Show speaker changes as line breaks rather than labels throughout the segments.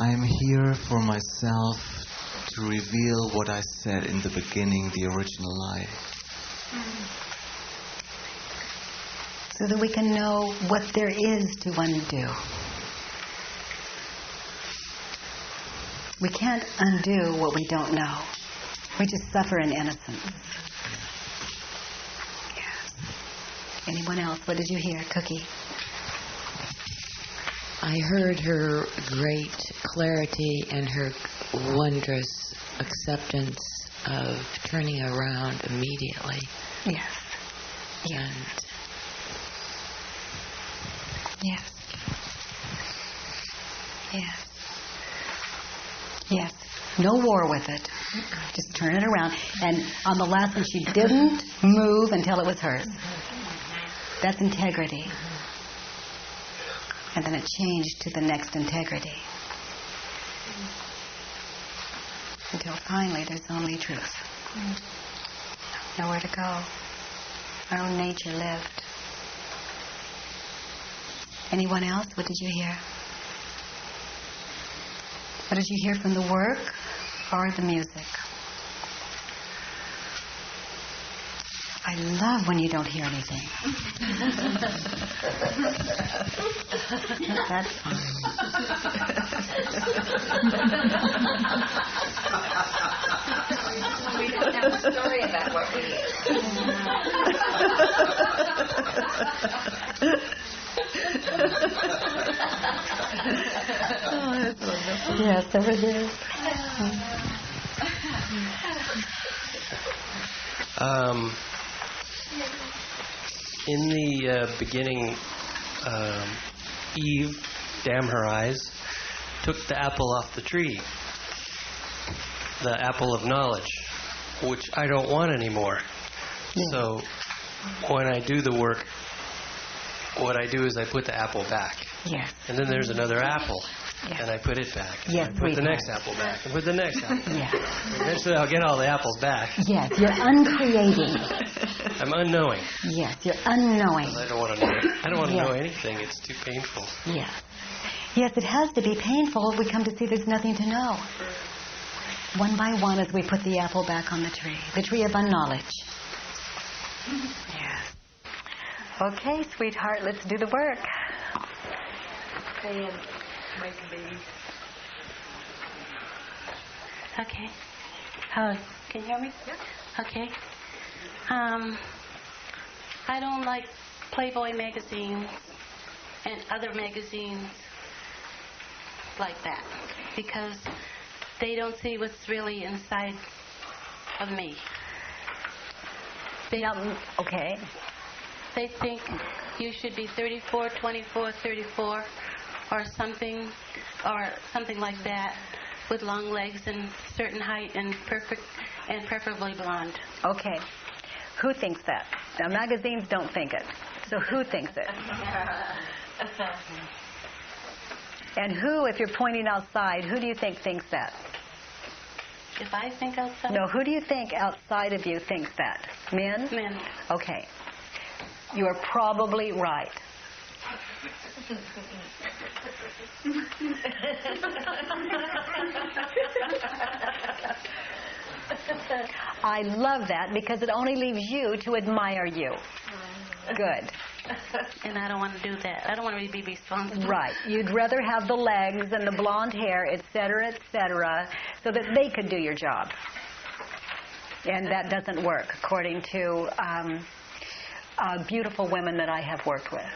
I am here for myself to reveal what I said in the beginning, the original lie.
So that we can know what there is to undo. We can't undo what we don't know. We just suffer in innocence. Yes. Anyone else? What did you hear, Cookie?
I heard her great clarity and her wondrous acceptance of turning around immediately.
Yes.
And
yes. Yes. Yes. No war with it. Just turn it around. And on the last one, she didn't move until it was hers. That's integrity. And then it changed to the next integrity. Until finally there's only truth. Nowhere to go. Our own nature lived. Anyone else? What did you hear? What did you hear from the work or the music? I love when you don't hear anything. That's fine.
We don't have a story about what we ate.
Oh, that's wonderful. Yes, over here.
In the beginning, Eve, damn her eyes, took the apple off the tree, the apple of knowledge, which I don't want anymore. Yeah. So when I do the work, what I do is I put the apple back.
Yes.
And then there's another apple.
Yes.
And I put it back. And
yes,
I put the next apple back. And put the next apple back.
Yes.
Eventually I'll get all the apples back.
Yes, you're uncreating.
I'm unknowing.
Yes, you're unknowing.
I don't want to know. I don't want to know anything. It's too painful.
Yes. Yes, it has to be painful. We come to see there's nothing to know. One by one as we put the apple back on the tree of unknowledge. Yes. Okay, sweetheart, let's do the work.
Okay. Oh, can you hear me? Yeah. Okay. I don't like Playboy magazines and other magazines like that because they don't see what's really inside of me.
Okay.
They think you should be 34, 24, 34 or something like that with long legs and certain height and preferably blonde.
Okay. Who thinks that? Now, magazines don't think it. So who thinks it? And who, if you're pointing outside, who do you think thinks that?
If I think outside?
No, who do you think outside of you thinks that? Men?
Men.
Okay. You are probably right. I love that because it only leaves you to admire you. Good.
And I don't want to do that. I don't want to be responsible.
Right. You'd rather have the legs and the blonde hair, et cetera, so that they could do your job. And that doesn't work, according to beautiful women that I have worked with.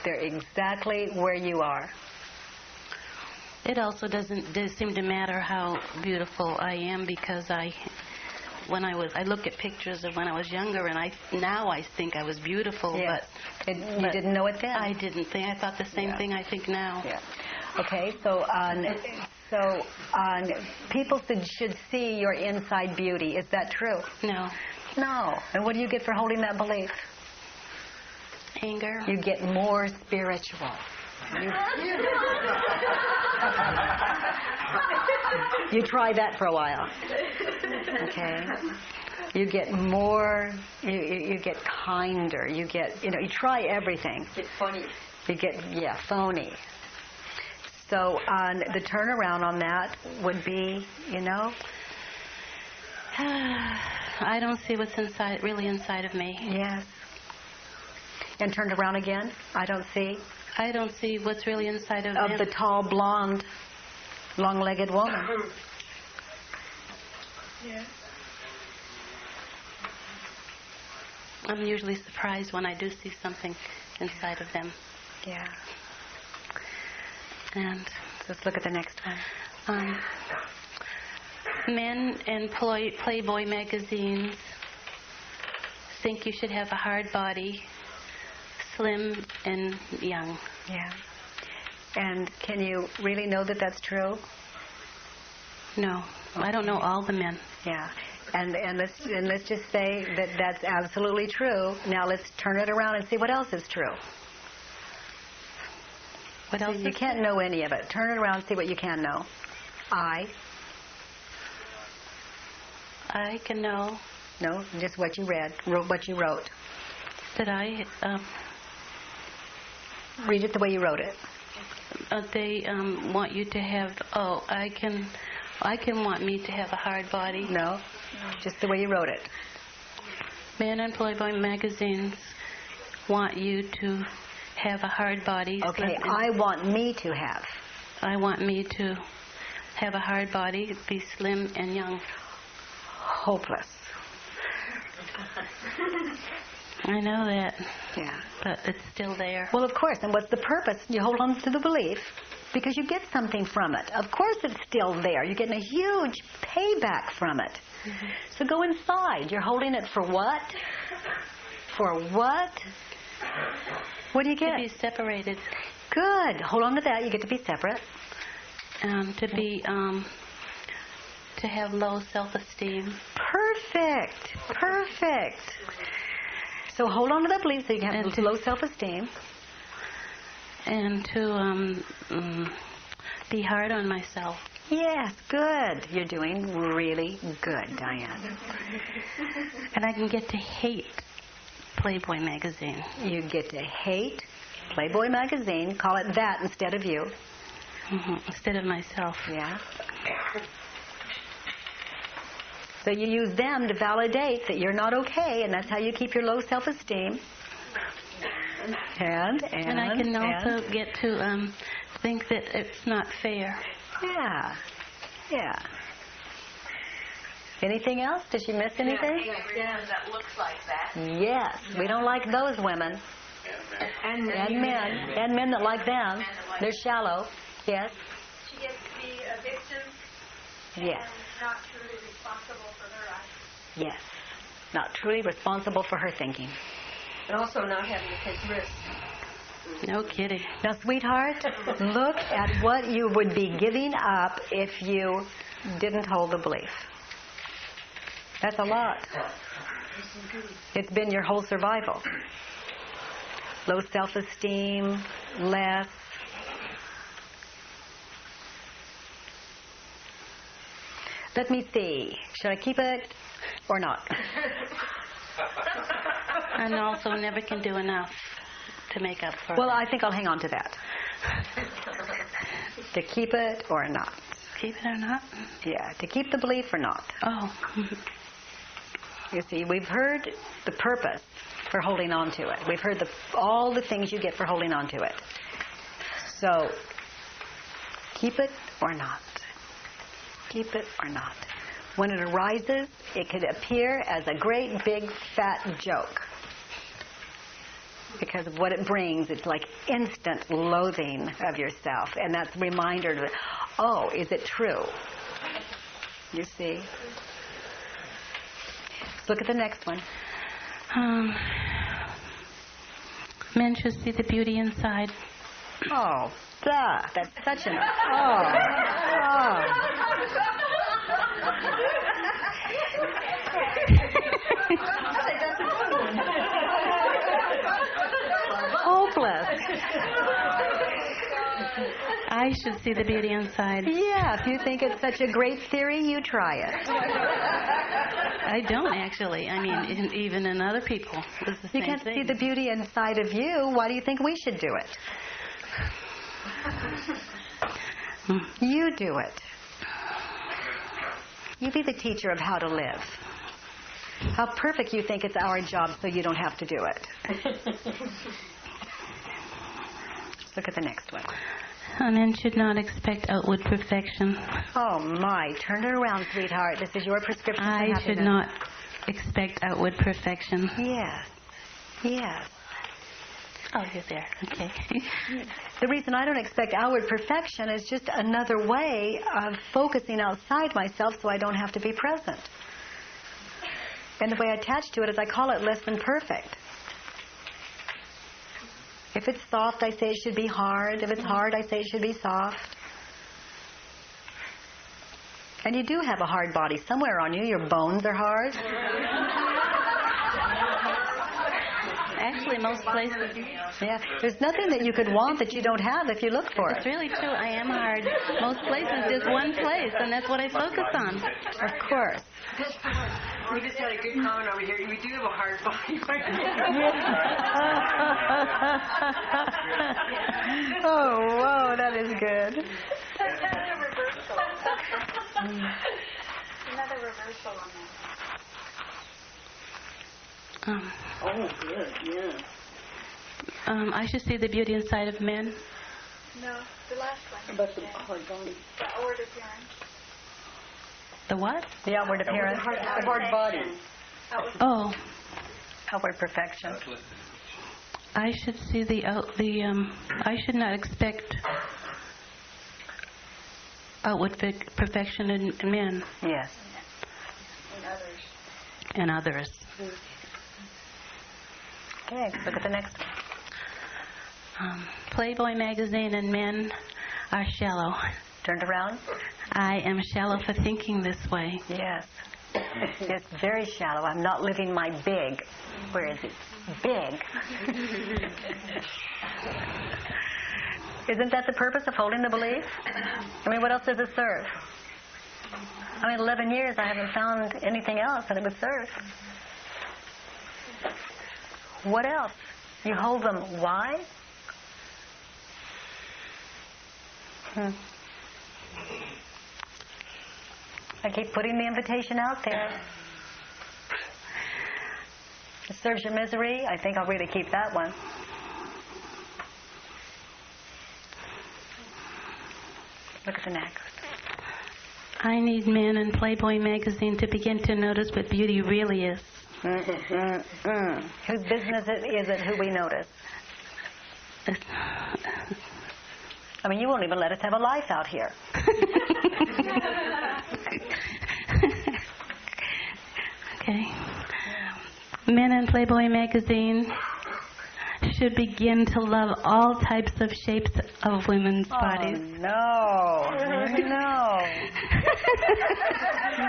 They're exactly where you are.
It also doesn't seem to matter how beautiful I am because I look at pictures of when I was younger and now I think I was beautiful,
yes.
but
you didn't know it then.
I didn't think. I thought the same thing I think now.
Yeah. Okay, so people should see your inside beauty. Is that true?
No.
No. And what do you get for holding that belief?
Anger.
You get more spiritual. You try that for a while. Okay? You get more, you get kinder, you try everything.
It's funny.
You get, phony. So the turnaround on that would be,
I don't see what's really inside of me.
Yes. And turned around again? I don't see
what's really inside of them.
the tall, blonde, long-legged woman.
Yeah.
I'm usually surprised when I do see something inside of them.
Yeah.
And
let's look at the next one.
Men in Playboy magazines think you should have a hard body, slim and young.
Yeah. And can you really know that that's true?
No, I don't know all the men.
Yeah. And let's just say that that's absolutely true. Now let's turn it around and see what else is true.
What else?
You can't know any of it. Turn it around and see what you can know. I
can know.
No, just what you read, what you wrote.
That I...
Read it the way you wrote it.
They want you to have... I can want me to have a hard body.
No, just the way you wrote it.
Men in Playboy magazines want you to have a hard body.
Okay, I want me to have.
I want me to have a hard body, be slim and young.
Hopeless.
I know that.
Yeah.
But it's still there.
Well, of course. And what's the purpose? You hold on to the belief because you get something from it. Of course it's still there. You're getting a huge payback from it. Mm-hmm. So go inside. You're holding it for what? For what? What do you get?
To be separated.
Good. Hold on to that. You get to be separate.
To have low self-esteem.
Perfect. Perfect. So hold on to that belief so you can have low self-esteem.
And to be hard on myself.
Yes, good. You're doing really good, Diane.
And I can get to hate Playboy magazine.
You get to hate Playboy magazine. Call it that instead of you.
Mm-hmm. Instead of myself.
Yeah. So you use them to validate that you're not okay, and that's how you keep your low self-esteem. And
I can also get to think that it's not fair.
Yeah. Yeah. Anything else? Did she miss anything?
Yeah, that looks like that.
Yes. We don't like those women. And men that like them. They're shallow. Yes.
She gets to be a victim.
Yes.
And not truly responsible for her actions.
Yes. Not truly responsible for her thinking.
And also not having to take risks.
No kidding.
Now, sweetheart, look at what you would be giving up if you didn't hold the belief. That's a lot. It's been your whole survival. Low self-esteem, less. Let me see. Should I keep it or not?
And also never can do enough to make up for it.
Well, I think I'll hang on to that. To keep it or not.
Keep it or not?
Yeah, to keep the belief or not.
Oh.
You see, we've heard the purpose for holding on to it. We've heard all the things you get for holding on to it. So, keep it or not. Keep it or not. When it arises, it could appear as a great big fat joke. Because of what it brings, it's like instant loathing of yourself. And that's a reminder that, oh, is it true? You see? Let's look at the next one.
Men should see the beauty inside.
Oh, duh. That's such an... Oh. Hopeless.
I should see the beauty inside.
Yeah, if you think it's such a great theory, you try it.
I don't actually. I mean, even in other people, it's the same
You can't
thing.
see the beauty inside of you. Why do you think we should do it? You do it. You be the teacher of how to live. How perfect you think it's our job so you don't have to do it. Look at the next one.
Men should not expect outward perfection.
Oh my, turn it around, sweetheart. This is your prescription for happiness.
I should not expect outward perfection.
Yes. Yes.
Oh, you're there. Okay.
The reason I don't expect outward perfection is just another way of focusing outside myself so I don't have to be present. And the way I attach to it is I call it less than perfect. If it's soft, I say it should be hard. If it's hard, I say it should be soft. And you do have a hard body somewhere on you. Your bones are hard.
Actually, most places.
Yeah, there's nothing that you could want that you don't have if you look for
It's
it.
really true. I am hard. Most places, there's one place, and that's what I focus on.
Of course.
We just had a good comment over here. We do have a hard body.
Oh, whoa, that is good.
Another reversal. Another reversal on that.
Oh, good, yeah.
I should see the beauty inside of men.
No, the last one.
About the hard body.
The outward appearance.
The what?
The outward appearance.
The hard body.
Oh,
Outward perfection.
I should see I should not expect outward perfection in men
Yes.
and others.
Okay, look at the next one.
Playboy magazine and men are shallow.
Turned around.
I am shallow for thinking this way.
Yes. It's very shallow. I'm not living my big. Where is it? Big. Isn't that the purpose of holding the belief? I mean, what else does it serve? I mean, 11 years I haven't found anything else that it would serve. What else? You hold them. Why? I keep putting the invitation out there. It serves your misery. I think I'll really keep that one. Look at the next.
I need men and Playboy magazine to begin to notice what beauty really is.
Whose business is it who we notice? I mean, you won't even let us have a life out here.
Okay. Men in Playboy magazine should begin to love all types of shapes of women's bodies.
No. No.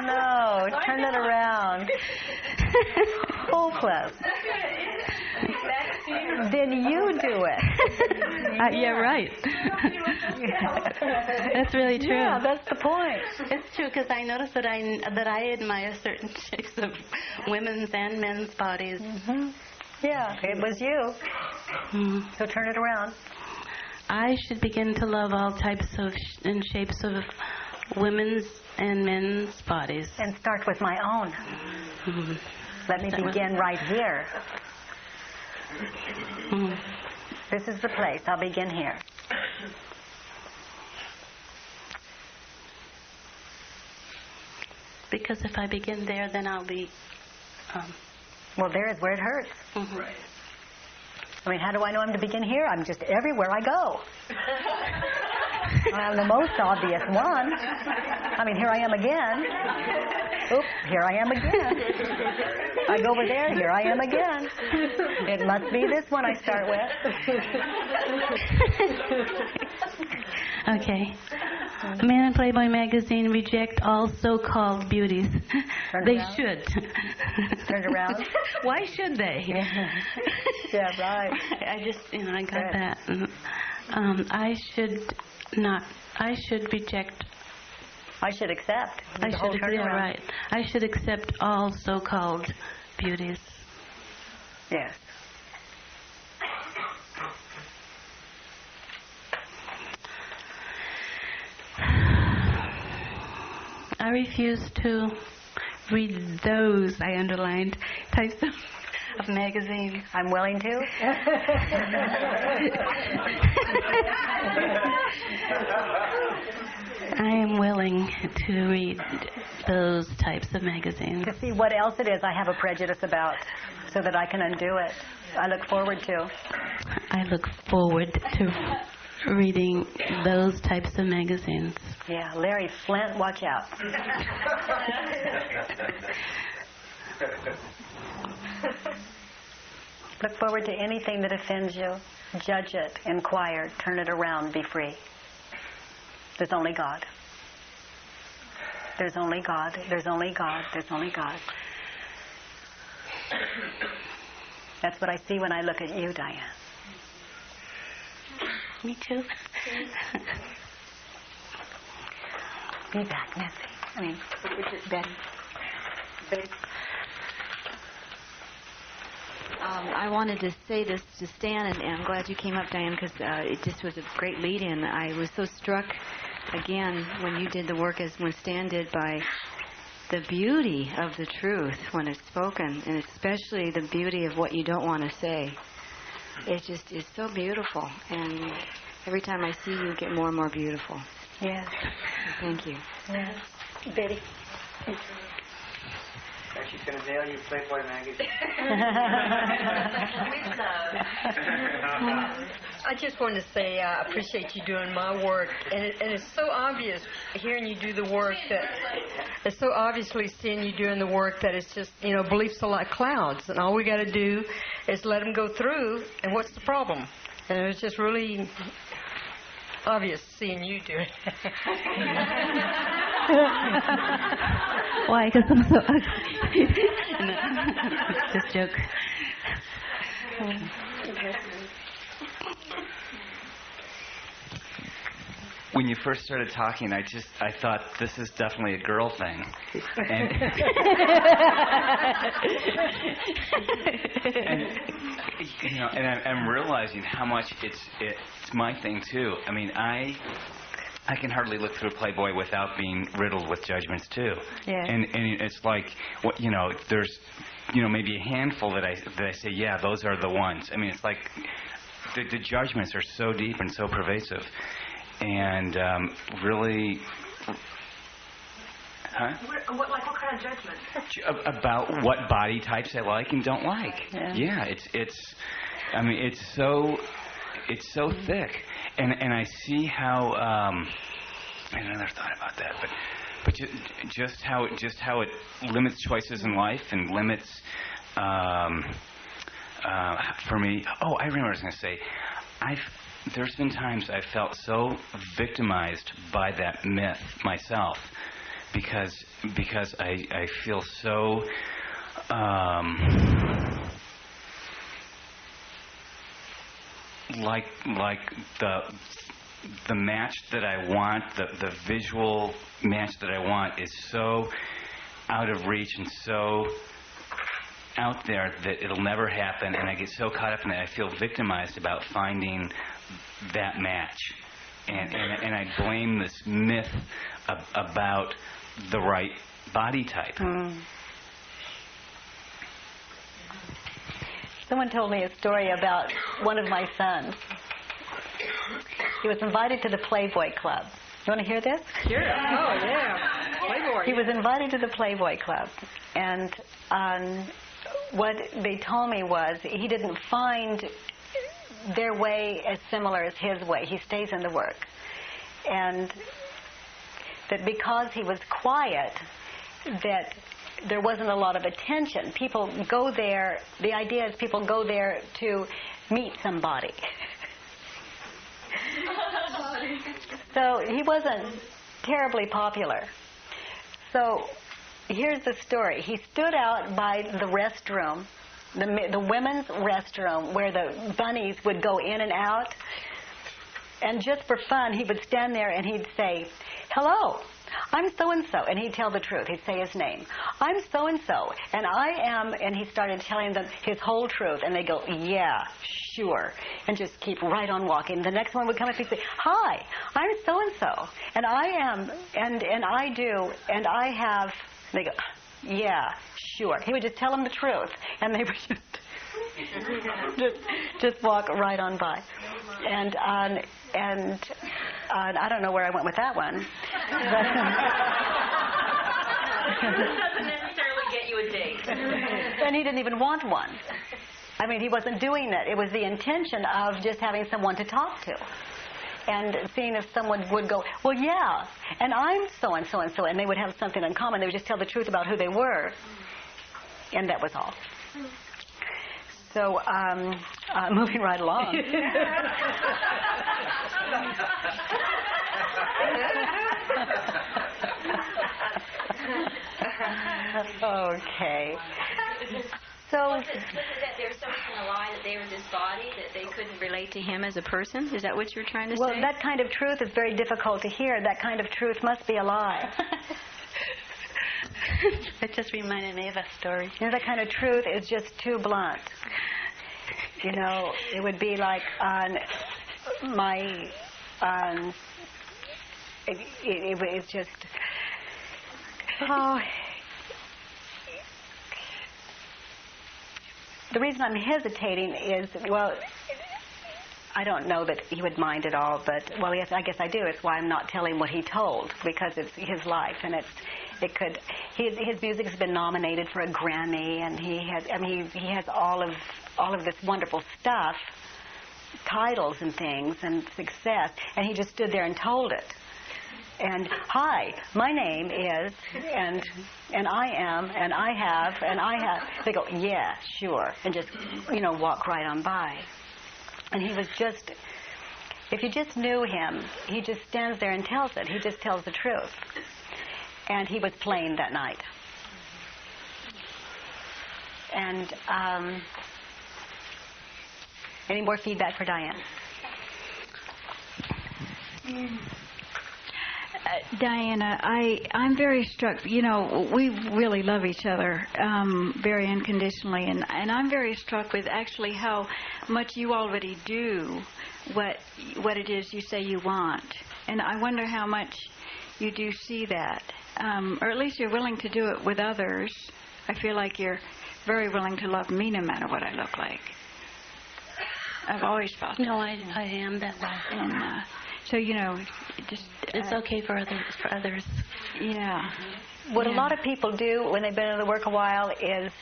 No. Turn it around. Hopeless. Then you do it.
Yeah, right. That's really true.
Yeah, that's the point.
It's true because I noticed that I admire certain shapes of women's and men's bodies.
Mm-hmm. Yeah, it was you. So turn it around.
I should begin to love all types of and shapes of women's and men's bodies.
And start with my own.
Mm-hmm.
Let me begin right here.
Mm-hmm.
This is the place. I'll begin here.
Because if I begin there, then I'll be...
Well, there is where it hurts.
Mm-hmm.
Right.
I mean, how do I know I'm to begin here? I'm just everywhere I go. I'm the most obvious one. I mean, here I am again. Oop, here I am again. I go over there, here I am again. It must be this one I start with.
Okay. Men in Playboy magazine reject all so-called beauties. They should.
Turned around.
Why should they?
Yeah, right.
I just, I got
Good.
that. I should reject.
I should accept.
I
The whole
should,
turnaround.
right. I should accept all so-called beauties.
Yes.
I refuse to read those, I underlined, types of magazines.
I'm willing to.
I am willing to read those types of magazines.
To see what else it is I have a prejudice about so that I can undo it. I look forward to.
I look forward to reading those types of magazines.
Yeah, Larry Flint, watch out. Look forward to anything that offends you. Judge it, inquire, turn it around, be free. There's only God. There's only God. There's only God. There's only God. That's what I see when I look at you, Diane.
Me too.
Be back, Nancy. Betty.
I wanted to say this to Stan, and I'm glad you came up, Diane, because it just was a great lead-in. I was so struck, again, when you did the work as when Stan did, by the beauty of the truth when it's spoken, and especially the beauty of what you don't want to say. It just is so beautiful, and every time I see you, get more and more beautiful.
Yeah.
Thank you.
Yeah. Betty.
She's going to mail you Playboy magazine.
I just wanted to say I appreciate you doing my work, and it's so obvious hearing you do the work that it's so obviously seeing you doing the work that it's just, beliefs are like clouds, and all we got to do is let them go through, and what's the problem? And it was just really obvious seeing you do it.
Why? Because I'm so ugly. Just joke.
When you first started talking, I thought this is definitely a girl thing, and I'm realizing how much it's my thing too. I mean, I can hardly look through Playboy without being riddled with judgments too.
Yeah.
And it's like there's maybe a handful that I say, yeah, those are the ones. I mean, it's like the judgments are so deep and so pervasive, and really. Huh?
What kind of judgment?
About what body types I like and don't like. Yeah, it's so thick, and I see how I never thought about that, but just how it limits choices in life and limits for me. Oh, I remember what I was going to say. There's been times I felt so victimized by that myth myself. Because I feel so like the match that I want, the visual match that I want is so out of reach and so out there that it'll never happen, and I get so caught up in it, I feel victimized about finding that match. And I blame this myth about the right body type.
Someone told me a story about one of my sons. He was invited to the Playboy Club. You want to hear this?
Sure. Oh, yeah. Playboy.
He was invited to the Playboy Club. And what they told me was he didn't find their way as similar as his way. He stays in the work. And that because he was quiet, that there wasn't a lot of attention. People go there, the idea is people go there to meet somebody. So he wasn't terribly popular. So here's the story. He stood out by the restroom, the women's restroom, where the bunnies would go in and out. And just for fun, he would stand there and he'd say, "Hello, I'm so-and-so, and he'd tell the truth. He'd say his name. I'm so-and-so, and I am, and he started telling them his whole truth, and they go, yeah, sure, and just keep right on walking. The next one would come up and say, hi, I'm so-and-so, and I am, and I do, and I have, and they go, yeah, sure. He would just tell them the truth, and they would just walk right on by. And I don't know where I went with that one. But
This doesn't necessarily get you a date.
and he didn't even want one. I mean, he wasn't doing it. It was the intention of just having someone to talk to. And seeing if someone would go, well, yeah, and I'm so-and-so and so, and they would have something in common. They would just tell the truth about who they were. And that was all. So, moving right along. Okay. So,
was it that there was so much in the lie that they were this body that they couldn't relate to him as a person? Is that what you're trying to say?
well, that kind of truth is very difficult to hear. That kind of truth must be a lie.
It just reminded me of a story.
You know, that kind of truth is just too blunt. You know, it would be like on my, it's just, oh, the reason I'm hesitating is, well, I don't know that he would mind at all, but, well, yes, I guess I do. It's why I'm not telling what he told, because it's his life, and it could, his music has been nominated for a Grammy, and he has all of this wonderful stuff, titles and things, and success, and he just stood there and told it. And, hi, my name is, and I am, and I have, and I have. They go, yeah, sure, and just, walk right on by. And he was just, if you just knew him, he just stands there and tells it. He just tells the truth. And he was playing that night. And any more feedback for Diane?
Diana, I'm very struck. We really love each other very unconditionally, and I'm very struck with actually how much you already do what it is you say you want. And I wonder how much you do see that. Or at least you're willing to do it with others. I feel like you're very willing to love me no matter what I look like. I've always felt that.
No, I am that way.
And so, just...
It's okay for others.
Yeah.
What a lot of people do when they've been in the work a while is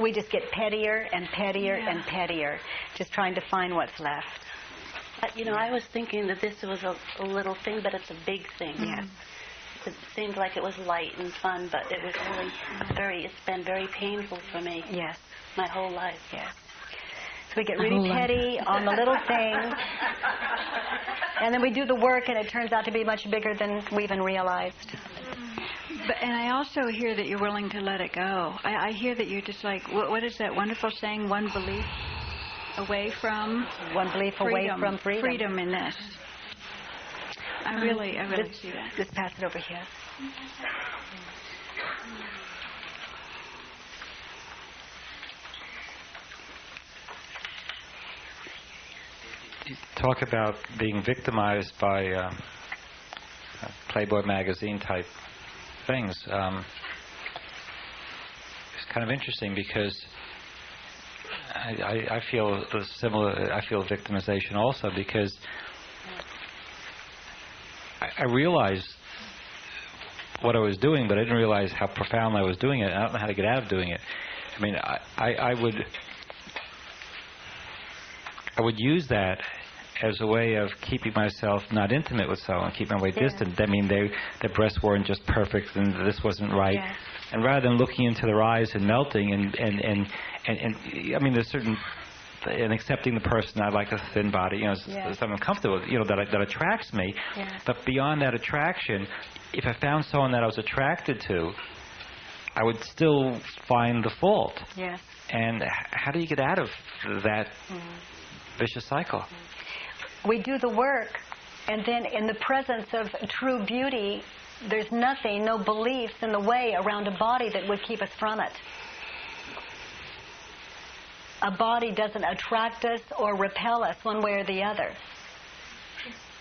we just get pettier and pettier and pettier, just trying to find what's left.
I was thinking that this was a little thing, but it's a big thing.
Yes.
It seemed like it was light and fun, but it was really it's been very painful for me.
Yes.
My whole life.
Yes. So we get really petty on the little things, and then we do the work, and it turns out to be much bigger than we even realized.
And I also hear that you're willing to let it go. I hear that you're just like, what is that wonderful saying? One belief away from
one belief
freedom,
away from freedom.
Freedom in this. I really see that.
Just pass it over here.
You talk about being victimized by Playboy magazine type things. It's kind of interesting because I feel similar. I feel victimization also because I realized what I was doing, but I didn't realize how profound I was doing it. I don't know how to get out of doing it. I mean, I would use that as a way of keeping myself not intimate with someone, keep my way distant. I mean, their breasts weren't just perfect, and this wasn't right. Yes. And rather than looking into their eyes and melting, and I mean, there's certain and accepting the person. I like a thin body, something comfortable, that attracts me. Yeah. But beyond that attraction, if I found someone that I was attracted to, I would still find the fault.
Yes.
And how do you get out of that vicious cycle?
We do the work And then in the presence of true beauty, there's nothing, no beliefs in the way around a body that would keep us from it. A body doesn't attract us or repel us one way or the other.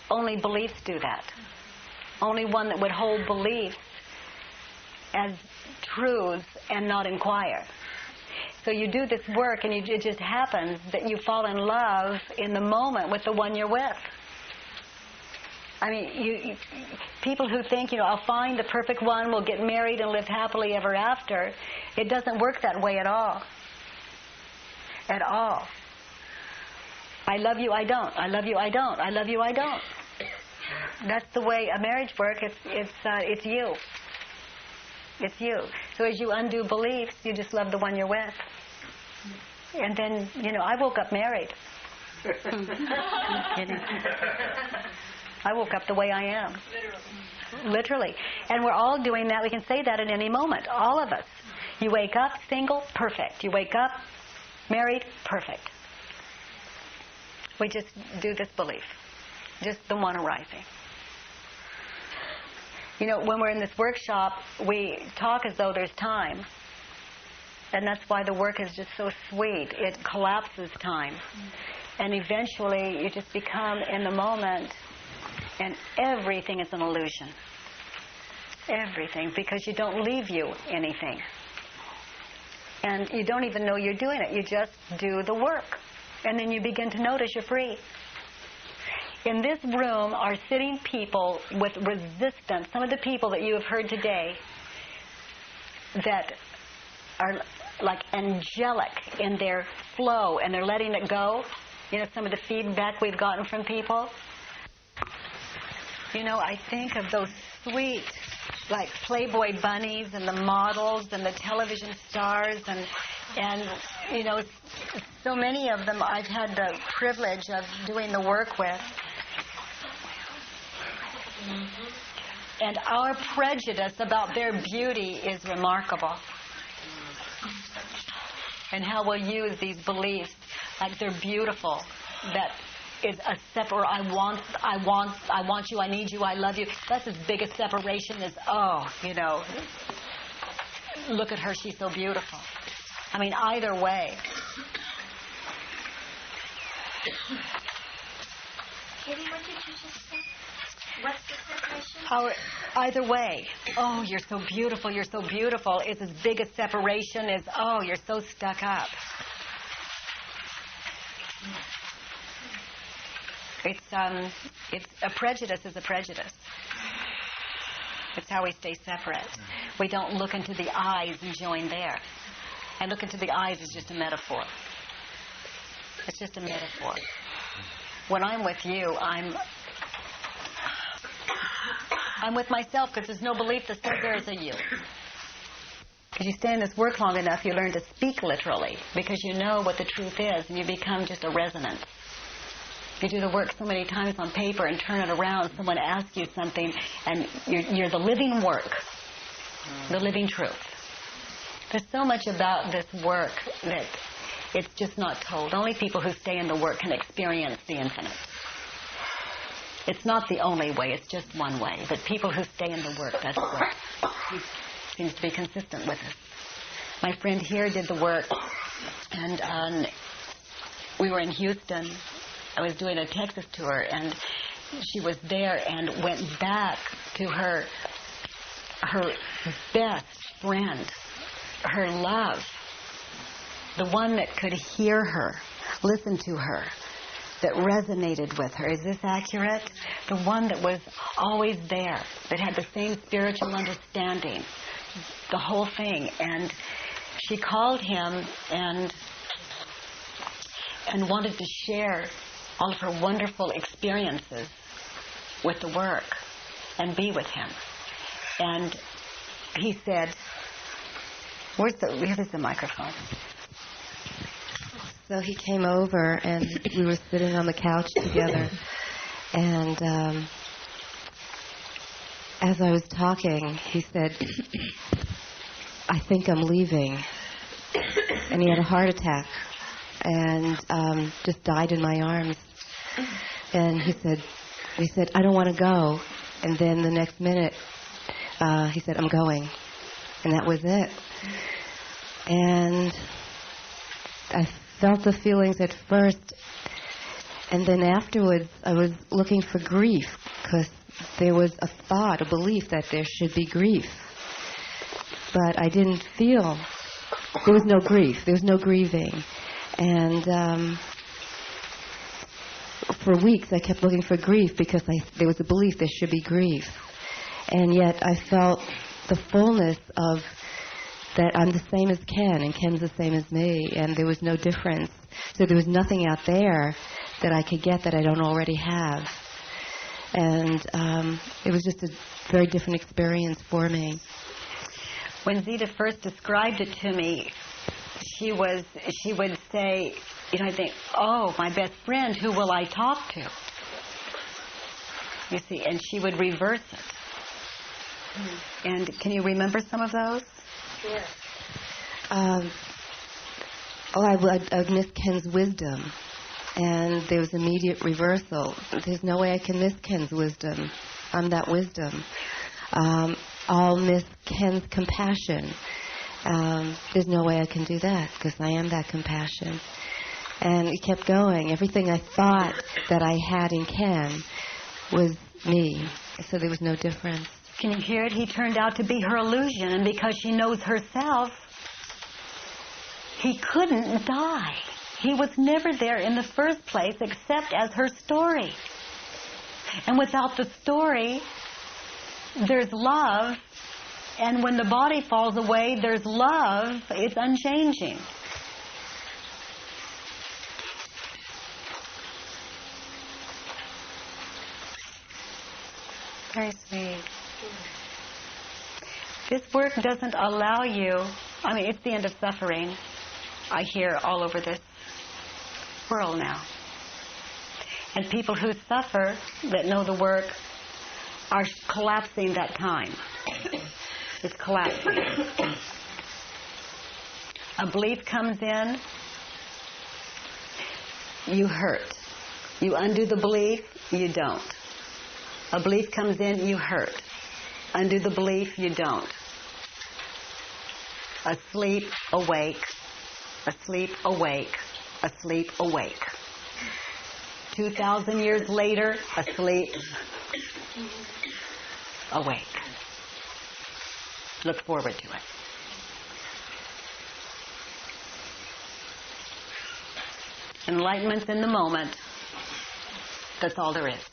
Only beliefs do that. Only one that would hold beliefs as truths and not inquire. So you do this work and it just happens that you fall in love in the moment with the one you're with. I mean, people who think, I'll find the perfect one, we'll get married and live happily ever after, it doesn't work that way at all. At all. I love you, I don't. I love you, I don't. I love you, I don't. That's the way a marriage works. It's you. It's you. So as you undo beliefs, you just love the one you're with. And then, I woke up married. I'm kidding. I woke up the way I am. Literally. And we're all doing that. We can say that at any moment. All of us. You wake up single, perfect. You wake up married, perfect. We just do this belief. Just the one arising. When we're in this workshop, we talk as though there's time. And that's why the work is just so sweet. It collapses time. And eventually you just become in the moment, and everything is an illusion. Everything, because you don't leave you anything. And you don't even know you're doing it. You just do the work. And then you begin to notice you're free. In this room are sitting people with resistance. Some of the people that you have heard today that are like angelic in their flow and they're letting it go. Some of the feedback we've gotten from people. I think of those sweet, like Playboy bunnies and the models and the television stars and so many of them I've had the privilege of doing the work with. And our prejudice about their beauty is remarkable. And how we'll use these beliefs like they're beautiful, that is a separate, I want you, I need you, I love you. That's as big a separation as, look at her, she's so beautiful. I mean, either way.
Katie, what did you just say? What's the separation?
Either way. Oh, you're so beautiful, you're so beautiful. It's as big a separation as, oh, you're so stuck up. It's a prejudice is a prejudice. It's how we stay separate. We don't look into the eyes and join there. And look into the eyes is just a metaphor. It's just a metaphor. When I'm with you, I'm with myself because there's no belief that says there's a you. Because you stay in this work long enough, you learn to speak literally because you know what the truth is and you become just a resonance. You do the work so many times on paper and turn it around, someone asks you something and you're the living work, the living truth. There's so much about this work that it's just not told. Only people who stay in the work can experience the infinite. It's not the only way, it's just one way. But people who stay in the work, that's what seems to be consistent with us. My friend here did the work, and we were in Houston. I was doing a Texas tour, and she was there and went back to her best friend, her love, the one that could hear her, listen to her, that resonated with her. Is this accurate? The one that was always there, that had the same spiritual understanding, the whole thing. And she called him and wanted to share all of her wonderful experiences with the work and be with him. And he said, where's the microphone?
So he came over and we were sitting on the couch together, and as I was talking, he said, I think I'm leaving. And he had a heart attack and just died in my arms. And he said, he said, I don't want to go. And then the next minute, he said, I'm going. And that was it. And I felt the feelings at first. And then afterwards, I was looking for grief, because there was a thought, a belief that there should be grief. But I didn't feel, there was no grief, there was no grieving. And for weeks I kept looking for grief, because there was a belief there should be grief. And yet I felt the fullness of that I'm the same as Ken, and Ken's the same as me, and there was no difference. So there was nothing out there that I could get that I don't already have. And it was just a very different experience for me.
When Zita first described it to me, she would say, I think, oh, my best friend, who will I talk to? You see, and she would reverse it. And can you remember some of those?
Yes. I missed Ken's wisdom, and there was immediate reversal. There's no way I can miss Ken's wisdom. I'm that wisdom. I'll miss Ken's compassion. There's no way I can do that, because I am that compassion. And it kept going. Everything I thought that I had in Ken was me. So there was no difference.
Can you hear it? He turned out to be her illusion, and because she knows herself, he couldn't die. He was never there in the first place except as her story. And without the story, there's love, and when the body falls away, there's love. It's unchanging. Very sweet. This work doesn't allow you, it's the end of suffering. I hear all over this world now. And people who suffer, that know the work, are collapsing that time. It's collapsing. A belief comes in, you hurt. You undo the belief, you don't. A belief comes in, you hurt. Undo the belief, you don't. Asleep, awake. Asleep, awake. Asleep, awake. 2,000 years later, asleep, awake. Look forward to it. Enlightenment's in the moment. That's all there is.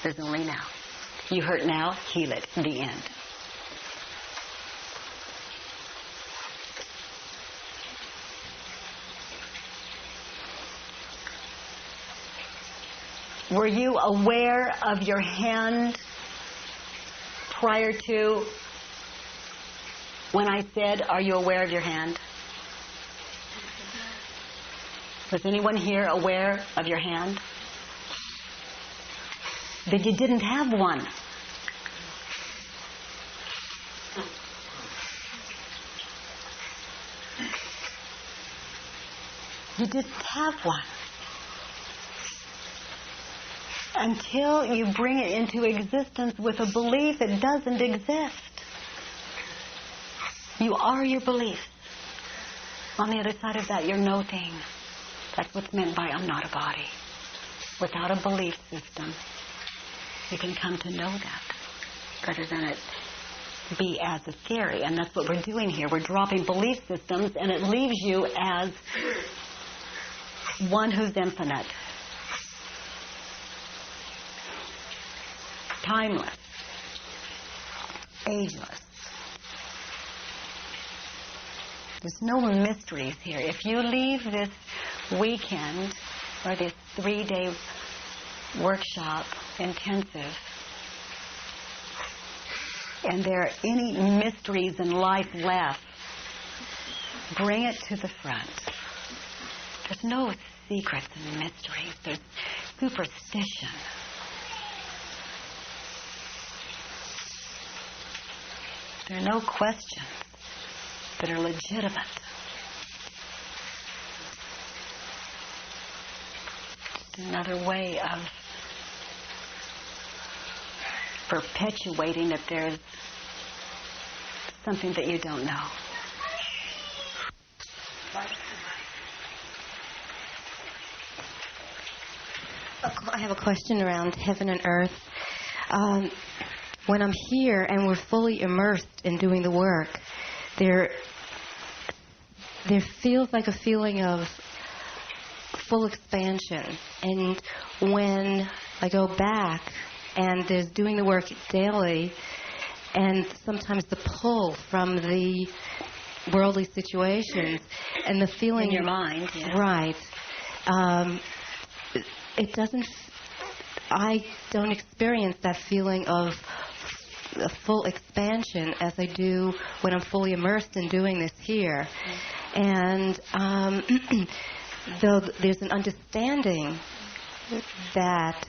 There's only now. You hurt now, heal it. The end. Were you aware of your hand prior to when I said, are you aware of your hand? Was anyone here aware of your hand? That you didn't have one. You didn't have one. Until you bring it into existence with a belief it doesn't exist. You are your beliefs. On the other side of that, you're no thing. That's what's meant by I'm not a body. Without a belief system, you can come to know that rather than it be as a theory. And that's what we're doing here. We're dropping belief systems, and it leaves you as one who's infinite, timeless, ageless. There's no mysteries here. If you leave this weekend or this 3-day workshop intensive, and there are any mysteries in life left, bring it to the front. There's no secrets and mysteries. There's superstition. There are no questions that are legitimate. It's another way of perpetuating that there's something that you don't know.
I have a question around heaven and earth. When I'm here and we're fully immersed in doing the work, there feels like a feeling of full expansion. And when I go back and there's doing the work daily, and sometimes the pull from the worldly situations and the feeling
in your mind, yeah.
Right. It doesn't. I don't experience that feeling of a full expansion as I do when I'm fully immersed in doing this here. And though there's an understanding that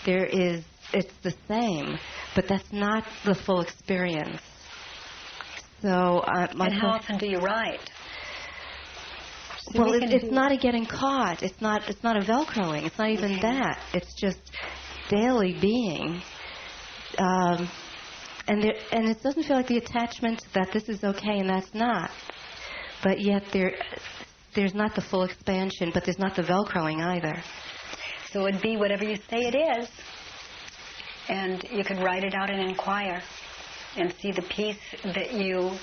it's the same, but that's not the full experience. So,
and how often do you write?
Well, it's not a getting caught. It's not a velcroing. It's not even that. It's just daily being, and it doesn't feel like the attachment that this is okay and that's not. But yet there's not the full expansion, but there's not the velcroing either.
So it'd be whatever you say it is, and you could write it out and inquire, and see the piece that you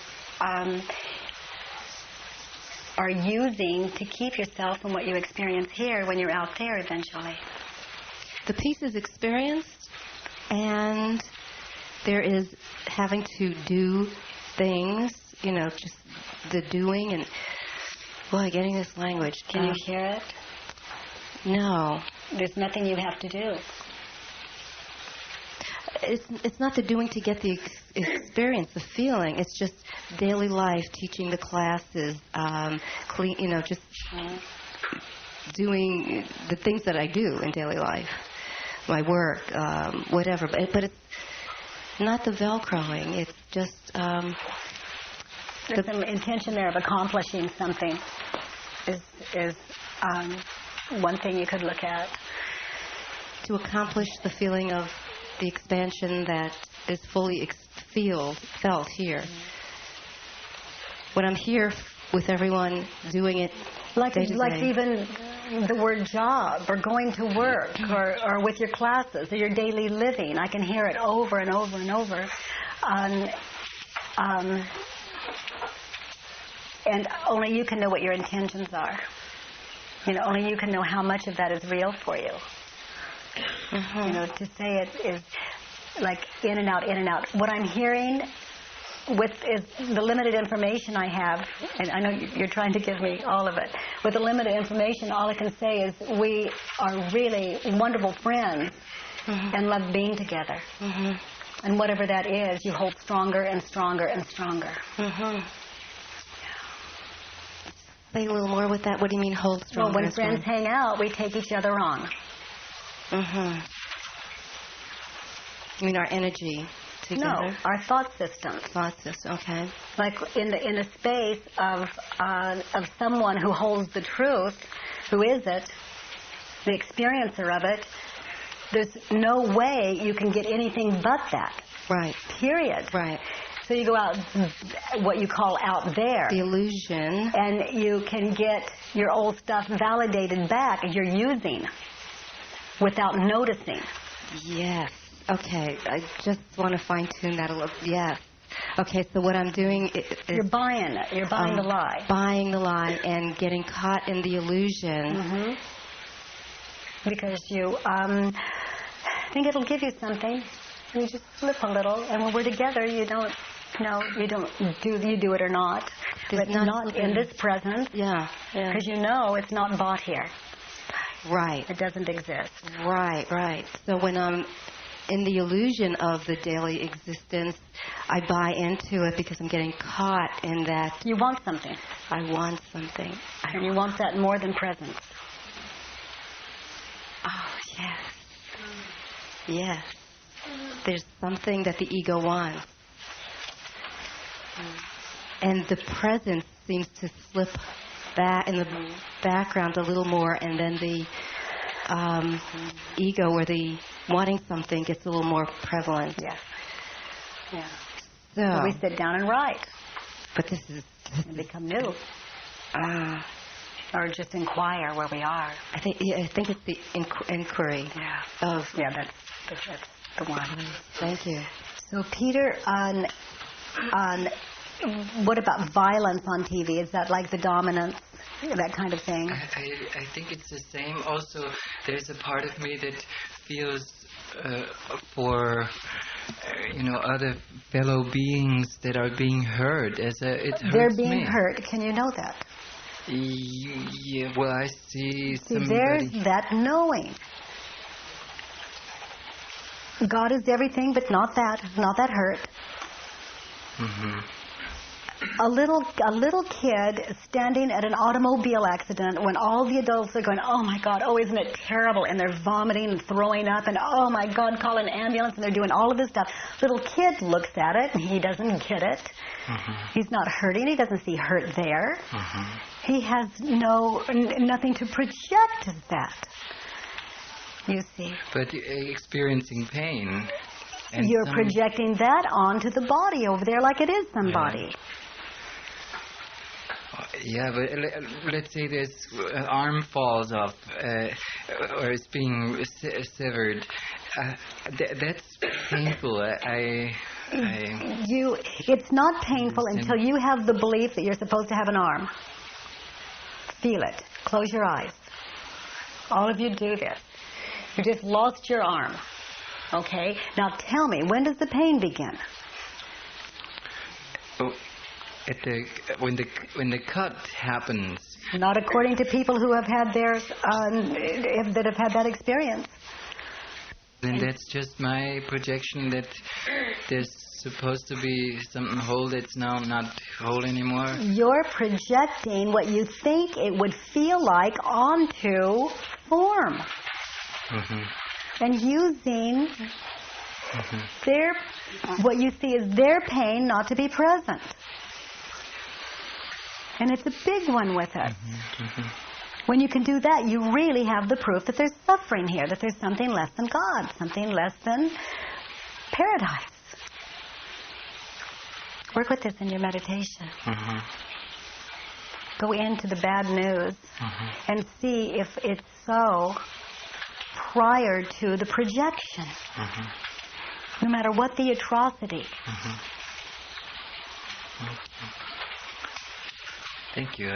are using to keep yourself from what you experience here when you're out there eventually.
The piece is experienced, and there is having to do things, just the doing, and, boy, getting this language.
Can you hear it?
No.
There's nothing you have to do.
It's not the doing to get the experience, the feeling. It's just daily life, teaching the classes, just doing the things that I do in daily life, my work, whatever. But it's not the velcroing. It's just
there's some intention there of accomplishing something. Is one thing you could look at.
To accomplish the feeling of the expansion that is fully felt here. When I'm here with everyone doing it
like
day to day.
Even the word job or going to work or with your classes or your daily living, I can hear it over and over and over. And only you can know what your intentions are. Only you can know how much of that is real for you. To say it is like in and out, in and out. What I'm hearing is the limited information I have, and I know you're trying to give me all of it. With the limited information, all I can say is we are really wonderful friends and love being together. And whatever that is, you hold stronger and stronger and stronger.
Say a little more with that. What do you mean hold stronger?
Well, when friends hang out, we take each other on.
You mean our energy together?
No, our thought systems.
Thought system, okay.
Like in a space of someone who holds the truth, who is it, the experiencer of it, there's no way you can get anything but that.
Right.
Period.
Right.
So you go out, what you call out there.
The illusion.
And you can get your old stuff validated back as you're using without noticing.
Yes. Okay. I just want to fine-tune that a little. Yes. Okay, so what I'm doing is...
You're buying it. You're buying the lie.
Buying the lie and getting caught in the illusion.
Because you think it'll give you something. You just flip a little, and when we're together, you don't do it or not. But not in this presence.
Yeah.
Because you know it's not bought here.
Right.
It doesn't exist.
Right. So when I'm in the illusion of the daily existence, I buy into it because I'm getting caught in that.
You want something.
I want something.
And you want that more than presence.
Oh, yes. Yes. There's something that the ego wants. And the presence seems to slip back in the background a little more, and then ego where the wanting something gets a little more prevalent.
Yes. Yeah.
So
we sit down and write.
But this is...
And become new. Or just inquire where we are.
I think it's the inquiry.
Yeah. That's the one.
Thank you.
So Peter, on what about violence on TV? Is that like the dominance, that kind of thing?
I think it's the same. Also, there's a part of me that feels for other fellow beings that are being hurt. It hurts
They're being
me.
hurt. Can you know that?
Yeah. Well, I see somebody.
There's that knowing. God is everything, but not that hurt.
Mm-hmm.
A little kid standing at an automobile accident when all the adults are going, oh my God, oh isn't it terrible, and they're vomiting and throwing up, and oh my God, call an ambulance, and they're doing all of this stuff. Little kid looks at it and he doesn't get it.
Mm-hmm.
He's not hurting. He doesn't see hurt there.
Mm-hmm.
He has nothing to project as that. You see.
But experiencing pain. And
you're projecting that onto the body over there like it is somebody.
Yeah, but let's say this arm falls off or it's being severed. That's painful.
It's not painful until you have the belief that you're supposed to have an arm. Feel it. Close your eyes. All of you do this. You just lost your arm. Okay? Now tell me, when does the pain begin?
Oh, when the cut happens.
Not according to people who have had that have had that experience.
Then that's just my projection that there's supposed to be something whole that's now not whole anymore.
You're projecting what you think it would feel like onto form.
Mm-hmm.
And using what you see is their pain not to be present. And it's a big one with us. When you can do that, you really have the proof that there's suffering here, that there's something less than God, something less than paradise. Work with this in your meditation. Go into the bad news and see if it's so prior to the projection. No matter what the atrocity.
Thank you.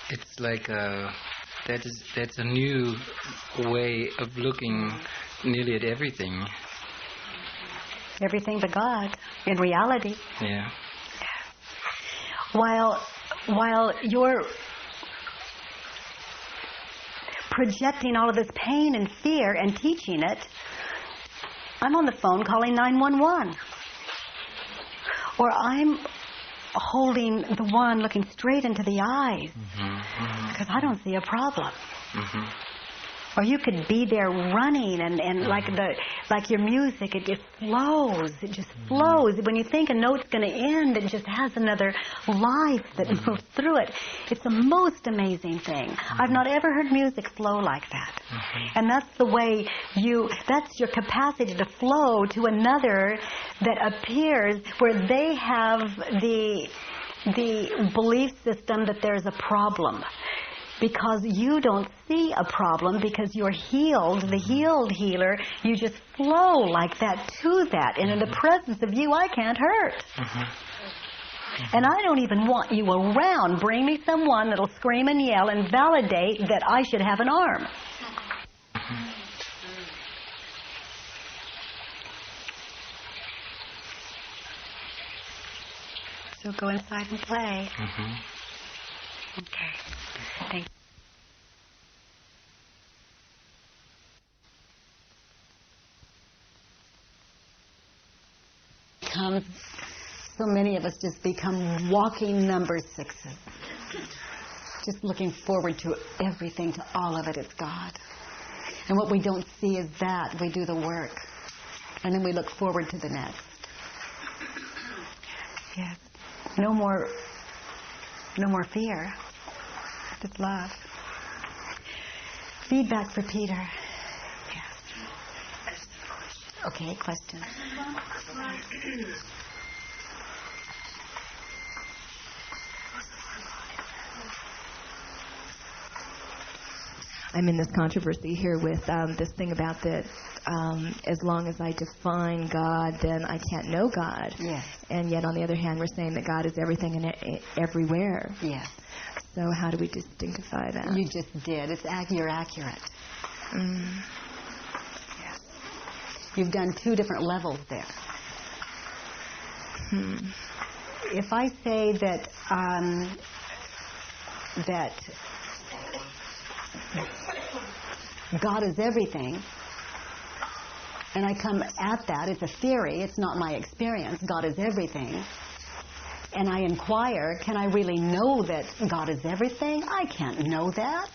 It's like that's a new way of looking nearly at everything.
Everything but God, in reality.
Yeah.
While you're projecting all of this pain and fear and teaching it, I'm on the phone calling 911. Or I'm holding the one looking straight into the eyes because I don't see a problem. Or you could be there running and like your music, it just flows. It just flows. When you think a note's going to end, it just has another life that moves through it. It's the most amazing thing. I've not ever heard music flow like that. And that's the way that's your capacity to flow to another that appears where they have the belief system that there's a problem. Because you don't see a problem, because you're healed, the healed healer, you just flow like that to that. And in the presence of you, I can't hurt. And I don't even want you around. Bring me someone that'll scream and yell and validate that I should have an arm. So go inside and play. Okay. Thank you. So many of us just become walking number sixes. Just looking forward to everything, to all of it. It's God. And what we don't see is that. We do the work. And then we look forward to the next. Yes. No more fear. Just love. Feedback for Peter. Yes. Okay, question.
I'm in this controversy here with this thing about that as long as I define God, then I can't know God.
Yes.
And yet, on the other hand, we're saying that God is everything and everywhere.
Yes.
So how do we distinctify that?
You just did. You're accurate. Yes. You've done 2 different levels there. If I say that that God is everything, and I come at that, it's a theory, it's not my experience, God is everything, and I inquire, can I really know that God is everything? I can't know that.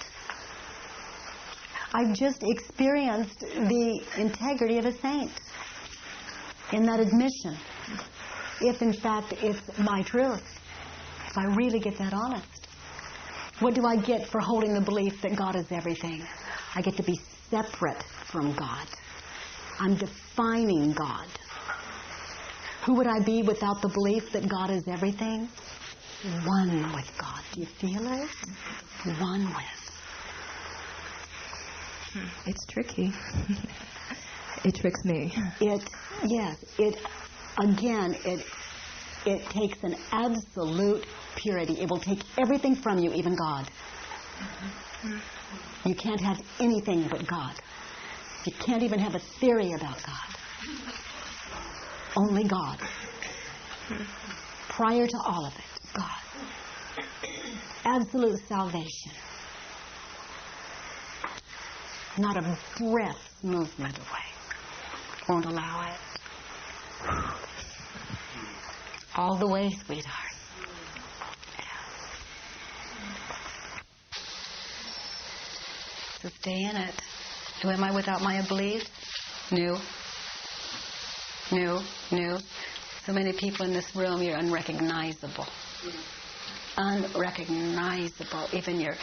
I've just experienced the integrity of a saint in that admission. If in fact it's my truth, if I really get that honest. What do I get for holding the belief that God is everything? I get to be separate from God. I'm defining God. Who would I be without the belief that God is everything? One with God. Do you feel it? One with.
It's tricky. It tricks me.
It takes an absolute purity. It will take everything from you, even God. You can't have anything but God. You can't even have a theory about God. Only God. Prior to all of it, God. Absolute salvation. Not a breath movement away. Won't allow it. All the way, sweetheart. So stay in it. Who am I without my belief? New. So many people in this room, you're unrecognizable. Unrecognizable. Even your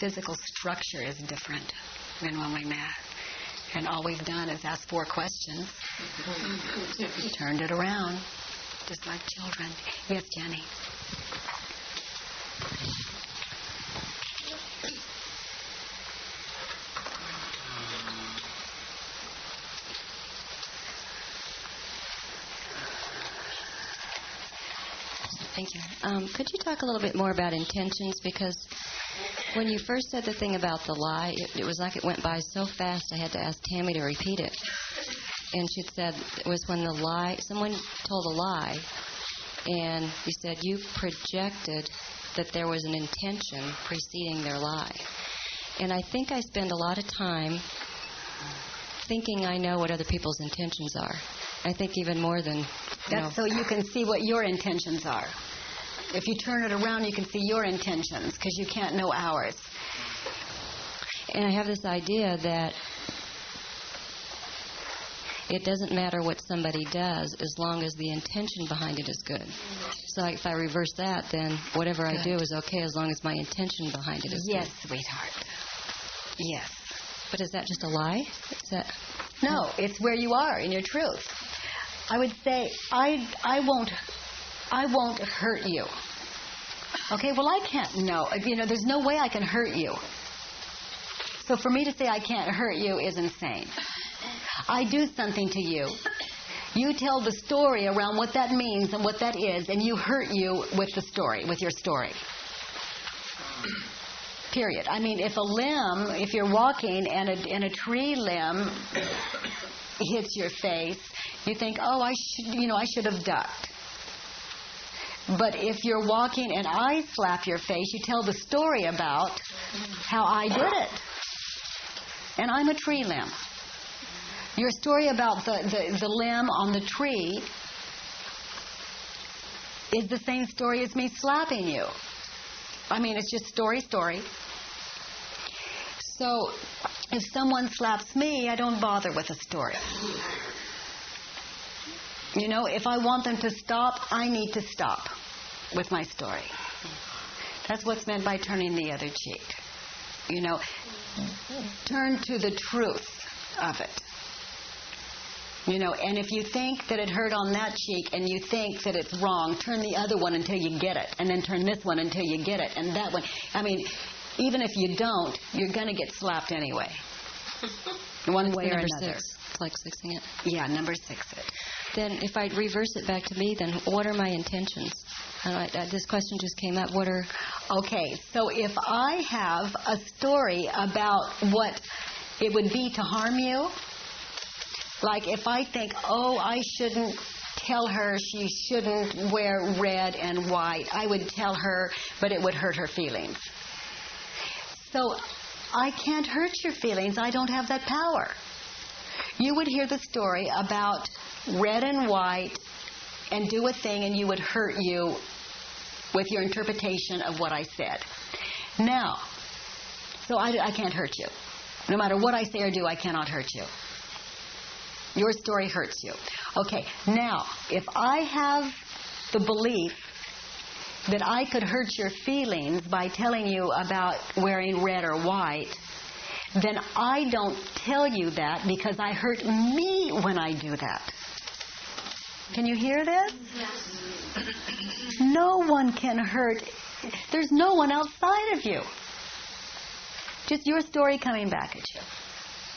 physical structure is different than when we met. And all we've done is ask 4 questions. Turned it around. Just like children. Yes, Jenny.
Thank you. Could you talk a little bit more about intentions? Because when you first said the thing about the lie, it was like it went by so fast I had to ask Tammy to repeat it. And she said it was when someone told a lie, and you said you projected that there was an intention preceding their lie. And I think I spend a lot of time thinking I know what other people's intentions are. I think even more than...
That's so you can see what your intentions are. If you turn it around, you can see your intentions, because you can't know ours.
And I have this idea that it doesn't matter what somebody does as long as the intention behind it is good. So if I reverse that, then whatever I do is okay as long as my intention behind it is good.
Yes, sweetheart. Yes.
But is that just a lie?
No, it's where you are in your truth. I would say, I won't hurt you. Okay, well, I can't know. There's no way I can hurt you. So for me to say I can't hurt you is insane. I do something to you. You tell the story around what that means and what that is, and you hurt you with the story, with your story. Period. I mean, if you're walking and a tree limb hits your face, you think, oh, I should have ducked. But if you're walking and I slap your face, you tell the story about how I did it. And I'm a tree limb. Your story about the limb on the tree is the same story as me slapping you. I mean, it's just story. So if someone slaps me, I don't bother with a story. If I want them to stop, I need to stop with my story. That's what's meant by turning the other cheek. turn to the truth of it. And if you think that it hurt on that cheek and you think that it's wrong, turn the other one until you get it, and then turn this one until you get it, and that one. I mean, even if you don't, you're going to get slapped anyway. One way or another.
6. It's like 6ing it.
Yeah, number 6 it.
Then if I reverse it back to me, then what are my intentions? This question just came up. What are...
Okay, so if I have a story about what it would be to harm you, like if I think, I shouldn't tell her she shouldn't wear red and white, I would tell her, but it would hurt her feelings. So I can't hurt your feelings. I don't have that power. You would hear the story about red and white and do a thing, and you would hurt you with your interpretation of what I said. Now, so I can't hurt you. No matter what I say or do, I cannot hurt you. Your story hurts you. Okay, now, if I have the belief that I could hurt your feelings by telling you about wearing red or white, then I don't tell you that because I hurt me when I do that. Can you hear this?
Yes.
No one can hurt. There's no one outside of you. Just your story coming back at you.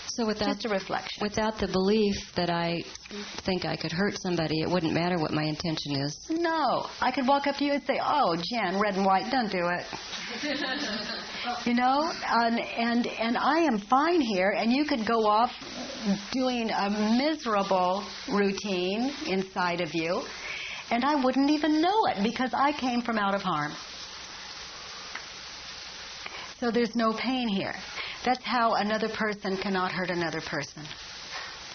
So
just a reflection.
Without the belief that I think I could hurt somebody, it wouldn't matter what my intention is.
No. I could walk up to you and say, Jen, red and white, don't do it. And I am fine here, and you could go off doing a miserable routine inside of you, and I wouldn't even know it because I came from out of harm. So there's no pain here. That's how another person cannot hurt another person.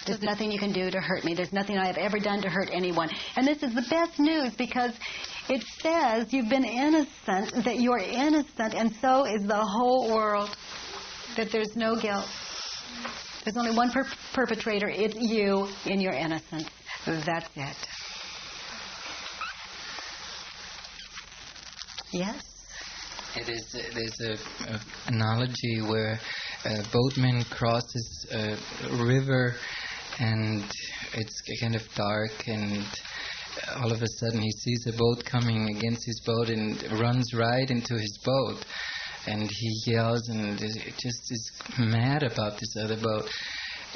There's nothing you can do to hurt me. There's nothing I have ever done to hurt anyone. And this is the best news because it says you've been innocent, that you're innocent, and so is the whole world, that there's no guilt. There's only one perpetrator. It's you in your innocence. That's it. Yes?
There's a analogy where a boatman crosses a river and it's kind of dark, and all of a sudden he sees a boat coming against his boat and runs right into his boat, and he yells and just is mad about this other boat,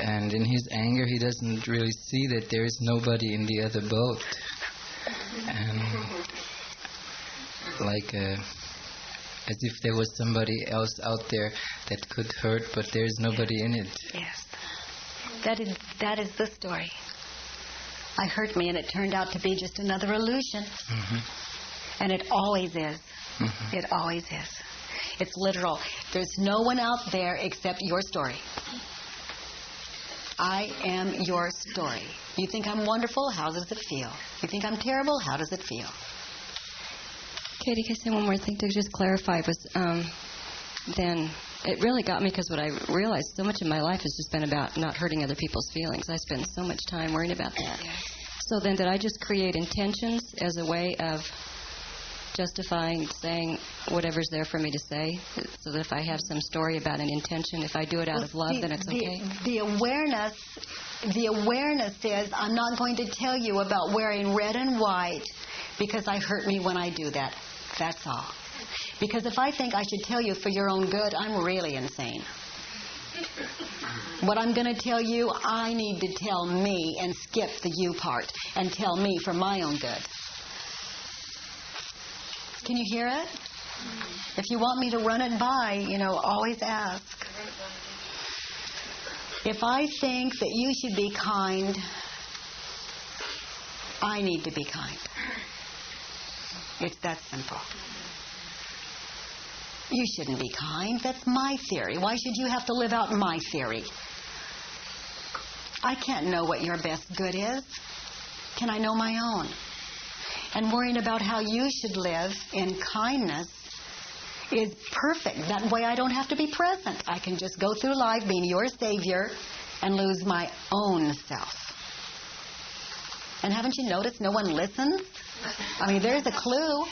and in his anger he doesn't really see that there is nobody in the other boat, and as if there was somebody else out there that could hurt, but there's nobody in it.
Yes. That is the story. I hurt me, and it turned out to be just another illusion.
Mm-hmm.
And it always is. Mm-hmm. It always is. It's literal. There's no one out there except your story. I am your story. You think I'm wonderful? How does it feel? You think I'm terrible? How does it feel?
Katie, can I say one more thing to just clarify? Was then it really got me because what I realized so much of my life has just been about not hurting other people's feelings. I spend so much time worrying about that. So then did I just create intentions as a way of justifying saying whatever's there for me to say? So that if I have some story about an intention, if I do it out of love, then it's okay?
The awareness is I'm not going to tell you about wearing red and white because I hurt me when I do that. That's all. Because if I think I should tell you for your own good, I'm really insane. What I'm going to tell you, I need to tell me and skip the you part and tell me for my own good. Can you hear it? If you want me to run it by, always ask. If I think that you should be kind, I need to be kind. It's that simple. You shouldn't be kind. That's my theory. Why should you have to live out my theory? I can't know what your best good is. Can I know my own? And worrying about how you should live in kindness is perfect. That way I don't have to be present. I can just go through life being your savior and lose my own self. And haven't you noticed no one listens? I mean, there's a clue.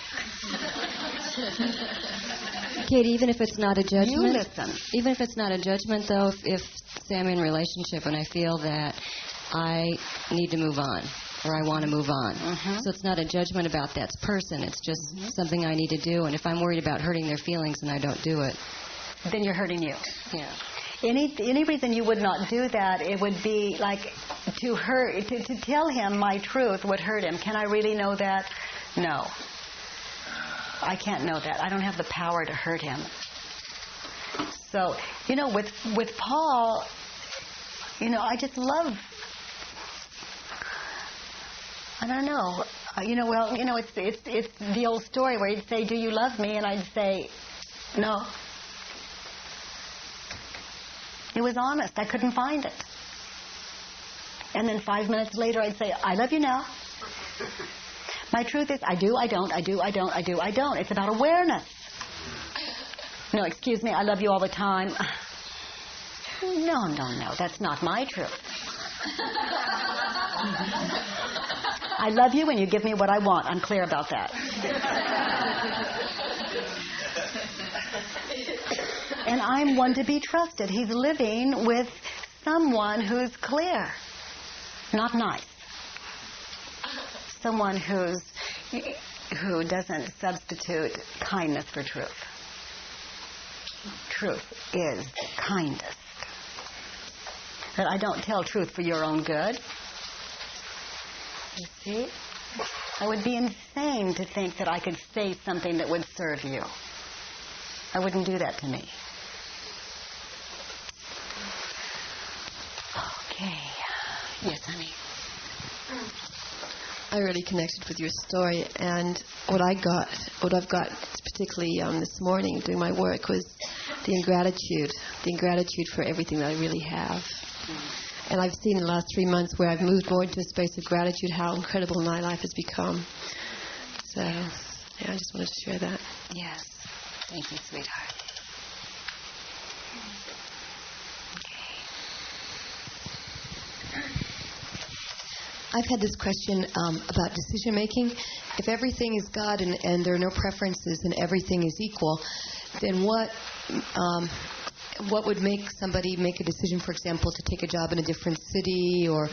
Katie, even if it's not a judgment,
You listen.
even if it's not a judgment, though, if say I'm in a relationship and I feel that I need to move on or I want to move on, so it's not a judgment about that person. It's just something I need to do. And if I'm worried about hurting their feelings and I don't do it,
then you're hurting you.
Yeah.
Any reason you would not do that, it would be like to tell him my truth would hurt him. Can I really know that? No. I can't know that. I don't have the power to hurt him. So, with Paul, I just love, I don't know. It's the old story where he'd say, "Do you love me?" And I'd say, "No." It was honest. I couldn't find it. And then 5 minutes later, I'd say, "I love you now." My truth is, I do, I don't, I do, I don't, I do, I don't. It's about awareness. No, excuse me, I love you all the time. No, that's not my truth. I love you when you give me what I want. I'm clear about that. And I'm one to be trusted. He's living with someone who's clear, not nice. Someone who doesn't substitute kindness for truth. Truth is kindest. But I don't tell truth for your own good. You see? I would be insane to think that I could say something that would serve you. I wouldn't do that to me. Okay. Yes, honey.
I really connected with your story, and what I've got particularly this morning doing my work was the ingratitude for everything that I really have. And I've seen in the last 3 months where I've moved more into a space of gratitude how incredible my life has become. So, yeah, I just wanted to share that.
Yes. Thank you, sweetheart.
I've had this question about decision making. If everything is God and there are no preferences and everything is equal, then what would make somebody make a decision, for example, to take a job in a different city or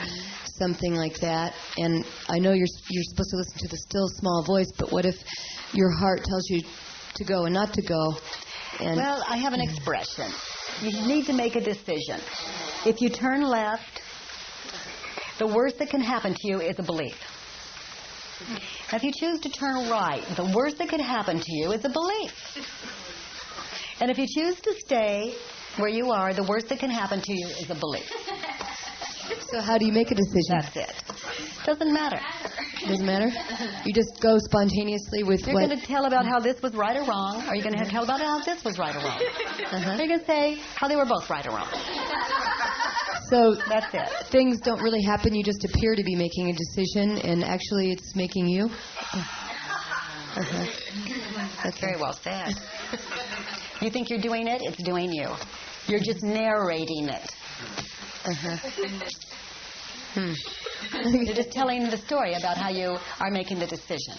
something like that? And I know you're supposed to listen to the still small voice, but what if your heart tells you to go and not to go?
Well, I have an expression. You need to make a decision. If you turn left, the worst that can happen to you is a belief. If you choose to turn right, the worst that could happen to you is a belief. And if you choose to stay where you are, the worst that can happen to you is a belief.
So how do you make a decision?
That's it. Doesn't matter.
Doesn't matter? You just go spontaneously with
You're going to tell about how this was right or wrong, or you're going to tell about how this was right or wrong. You're going to say how they were both right or wrong.
So
that's it.
Things don't really happen. You just appear to be making a decision, and actually it's making you.
That's very well said. You think you're doing it, it's doing you. You're just narrating it. You're just telling the story about how you are making the decision.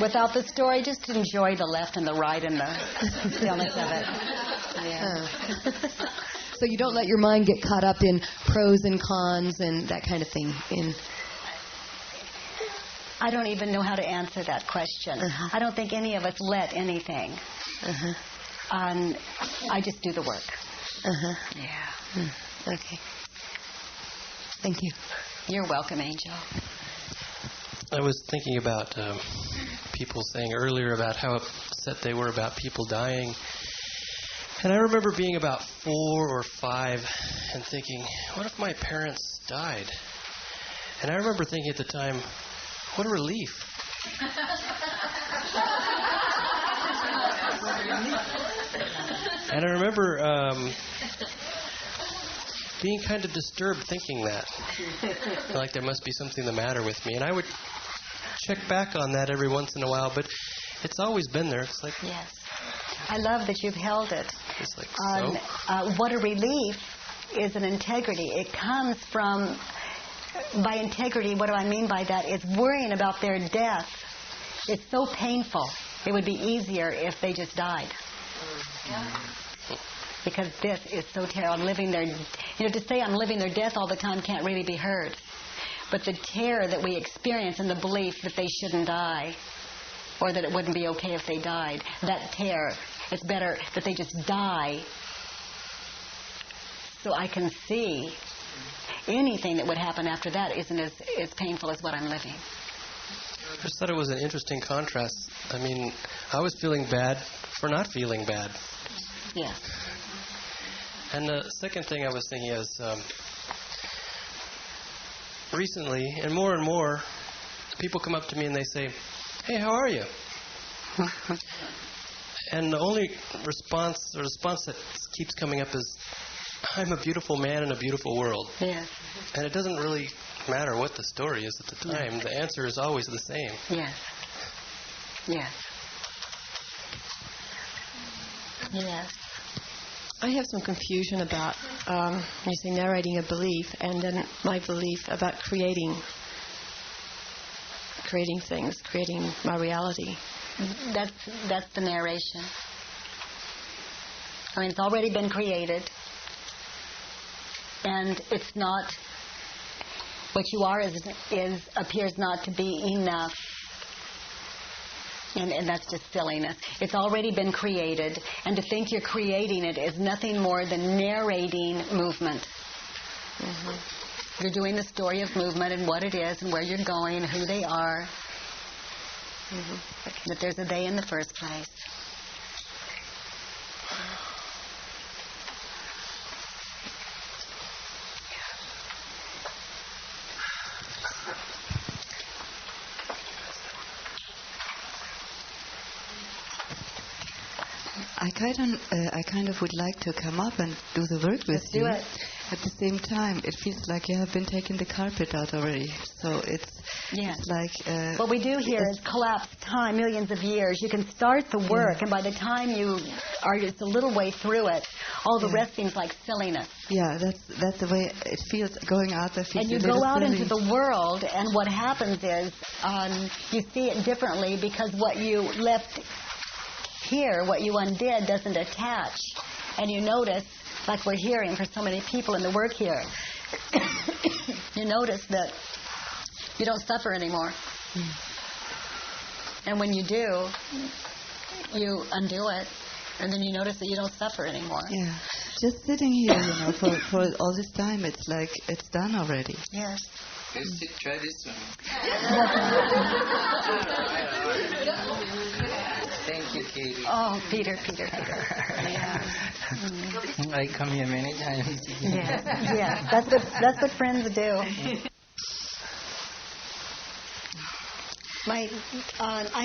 Without the story, just enjoy the left and the right and the stillness of it. Yeah.
So you don't let your mind get caught up in pros and cons and that kind of thing.
I don't even know how to answer that question. I don't think any of us let anything. I just do the work. Yeah.
Okay. Thank you.
You're welcome, Angel.
I was thinking about people saying earlier about how upset they were about people dying. And I remember being about 4 or 5 and thinking, what if my parents died? And I remember thinking at the time, what a relief. And I remember being kind of disturbed thinking that. Like there must be something the matter with me. And I would check back on that every once in a while, but it's always been there. It's like...
Yes. I love that you've held it.
It's like, so?
What a relief is an integrity. It comes from... By integrity, what do I mean by that? It's worrying about their death. It's so painful. It would be easier if they just died. Because this is so terrible. I'm living their, to say I'm living their death all the time can't really be heard. But the terror that we experience and the belief that they shouldn't die, or that it wouldn't be okay if they died, that terror, it's better that they just die so I can see anything that would happen after that isn't as painful as what I'm living.
I just thought it was an interesting contrast. I mean, I was feeling bad for not feeling bad.
Yeah.
And the second thing I was thinking is, recently, and more, people come up to me and they say, "Hey, how are you?" And the only response that keeps coming up is, "I'm a beautiful man in a beautiful world."
Yeah.
And it doesn't really matter what the story is at the time. The answer is always the same.
Yes. Yes. Yes.
I have some confusion about, you say narrating a belief, and then my belief about creating things, creating my reality.
That's the narration. I mean, it's already been created, and it's not, what you are appears not to be enough. And that's just silliness. It's already been created, and to think you're creating it is nothing more than narrating movement. Mm-hmm. You're doing the story of movement and what it is and where you're going and who they are. Mm-hmm. That there's a they in the first place.
I kind of would like to come up and do the work with you.
Let's do it.
At the same time, it feels like you have been taking the carpet out already. So it's like...
what we do here is collapse time, millions of years. You can start the work, and by the time you are just a little way through it, all the rest seems like silliness.
Yeah, that's the way it feels. Going out there feels
and you go out into the world, and what happens is you see it differently because what you left here, what you undid, doesn't attach. And you notice, like we're hearing for so many people in the work here, you notice that you don't suffer anymore. And when you do, you undo it, and then you notice that you don't suffer anymore.
Yeah. Just sitting here, for all this time, it's like it's done already.
Yes.
Let's try this one. Thank you, Katie.
Oh, Peter. Yeah.
I come here many times.
Yeah. That's what friends do. I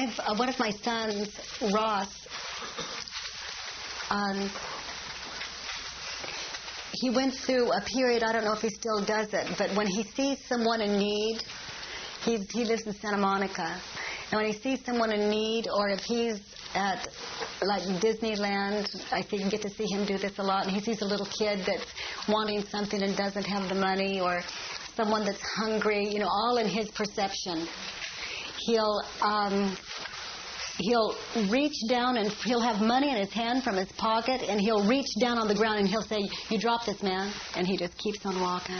have one of my sons, Ross. He went through a period, I don't know if he still does it, but when he sees someone in need, he lives in Santa Monica, and when he sees someone in need, or if he's at like Disneyland, I think you get to see him do this a lot, and he sees a little kid that's wanting something and doesn't have the money, or someone that's hungry, all in his perception. He'll reach down and he'll have money in his hand from his pocket, and he'll reach down on the ground and he'll say, "You dropped this, man," and he just keeps on walking.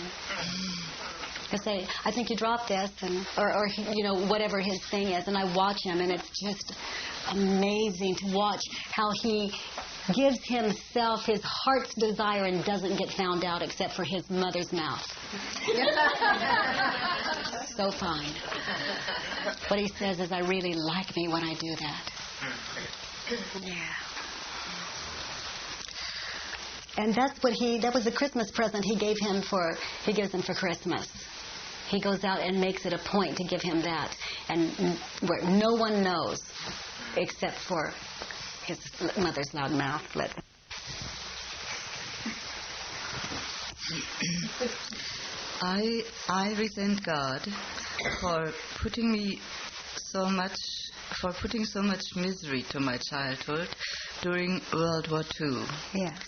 He'll say, "I think you dropped this," or whatever his thing is, and I watch him, and it's just amazing to watch how he gives himself his heart's desire and doesn't get found out except for his mother's mouth. So fine. What he says is, "I really like me when I do that." Yeah. And that was the Christmas present he gives him for Christmas. He goes out and makes it a point to give him that, and where no one knows except for his mother's loud mouth.
I resent God for putting so much misery to my childhood during World War II.
Yes.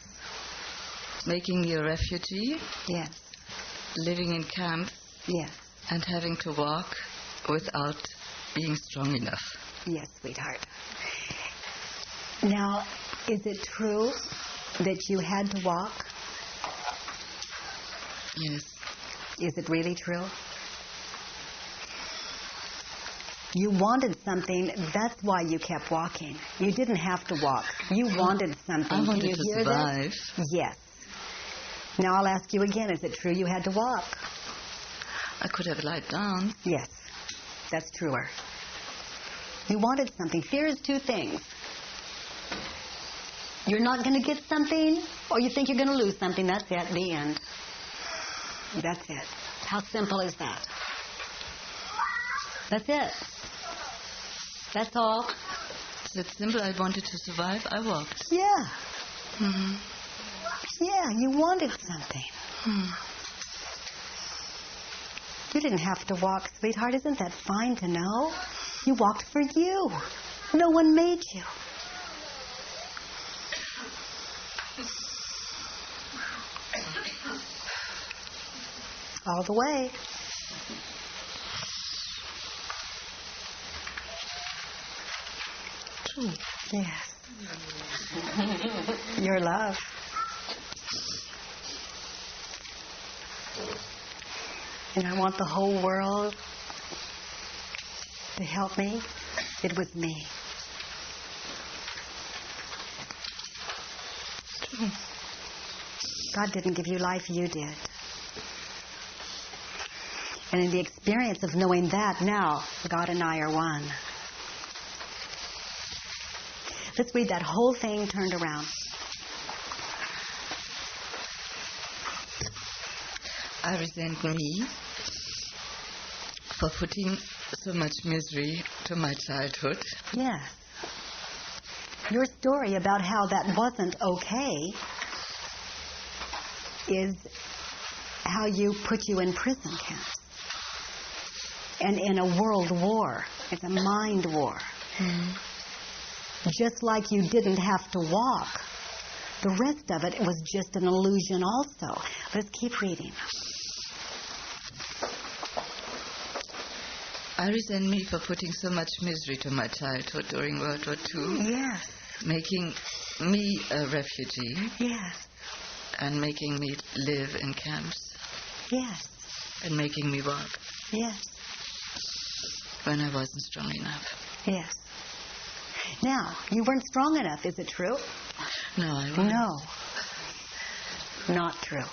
Making me a refugee.
Yes.
Living in camps.
Yes.
And having to walk without being strong enough.
Yes, sweetheart. Now, is it true that you had to walk?
Yes.
Is it really true? You wanted something, that's why you kept walking. You didn't have to walk. You wanted something.
I wanted
Can you
to
hear
survive.
This? Yes. Now I'll ask you again, is it true you had to walk?
I could have lied down.
Yes, that's truer. You wanted something. Fear is two things. You're not going to get something, or you think you're going to lose something. That's it, the end. That's it. How simple is that? That's it. That's all.
It's that simple. I wanted to survive. I walked.
Yeah.
Mm-hmm.
Yeah, you wanted something. You didn't have to walk, sweetheart. Isn't that fine to know? You walked for you. No one made you. All the way. True. Yes. Your love. And I want the whole world to help me. It was me. God didn't give you life, you did. And in the experience of knowing that, now God and I are one. Let's read that whole thing turned around.
I resent me for putting so much misery to my childhood.
Yes. Your story about how that wasn't okay is how you put you in prison camps. And in a world war. It's a mind war.
Mm-hmm.
Just like you didn't have to walk. The rest of it was just an illusion also. Let's keep reading.
I resent me for putting so much misery to my childhood during World War II.
Yes.
Making me a refugee.
Yes.
And making me live in camps.
Yes.
And making me walk.
Yes.
When I wasn't strong enough.
Yes. Now, you weren't strong enough, is it true?
No, I wasn't.
No. Not true.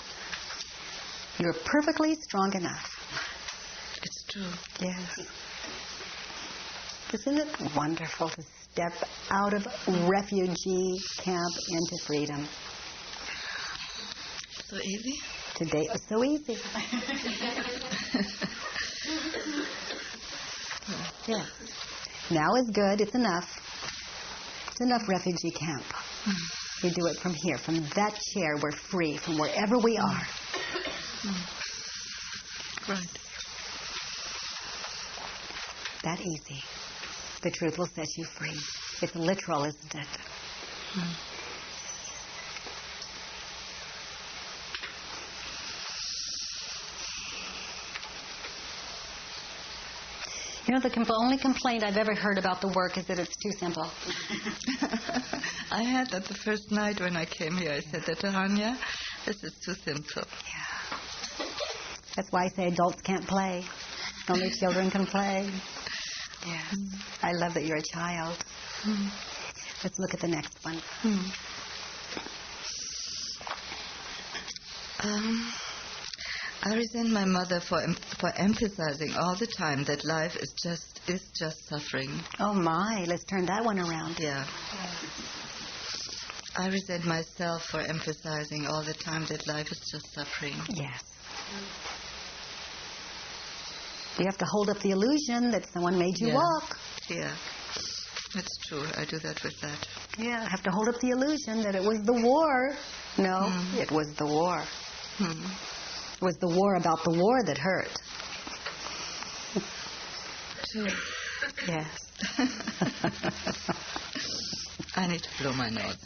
You're perfectly strong enough.
It's true.
Yes. Isn't it wonderful to step out of refugee camp into freedom?
So easy?
Today, so easy. Yeah. Now is good. It's enough. It's enough refugee camp. We do it from here. From that chair, we're free. From wherever we are.
Right.
That easy. The truth will set you free. It's literal, isn't it? You know, the only complaint I've ever heard about the work is that it's too simple.
I had that the first night when I came here. I said that to Hanya, this is too simple.
Yeah. That's why I say adults can't play. Only children can play. Yes. I love that you're a child. Let's look at the next one.
I resent my mother for emphasizing all the time that life is just suffering.
Oh my, let's turn that one around.
Yeah. I resent myself for emphasizing all the time that life is just suffering.
Yes. You have to hold up the illusion that someone made you walk.
Yeah. That's true. I do that with that.
Yeah, I have to hold up the illusion that it was the war. No, it was the war. It was the war about the war that hurt.
True.
Yes.
I need to blow my nose.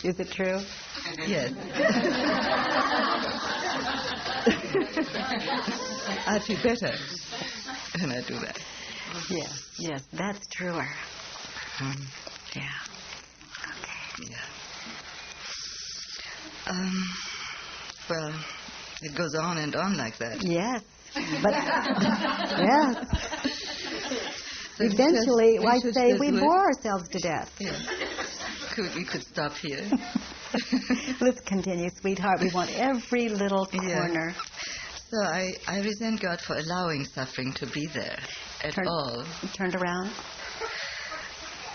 Is it true?
Yes. I feel better when I do that.
Yes, yes, that's truer.
Yeah. Okay. Yeah. Well, it goes on and on like that.
Yes. But, yes. Eventually, I say we bore ourselves to death.
Yeah. We could stop here.
Let's continue, sweetheart. We want every little corner.
Yeah. So I resent God for allowing suffering to be there at all.
Turned around.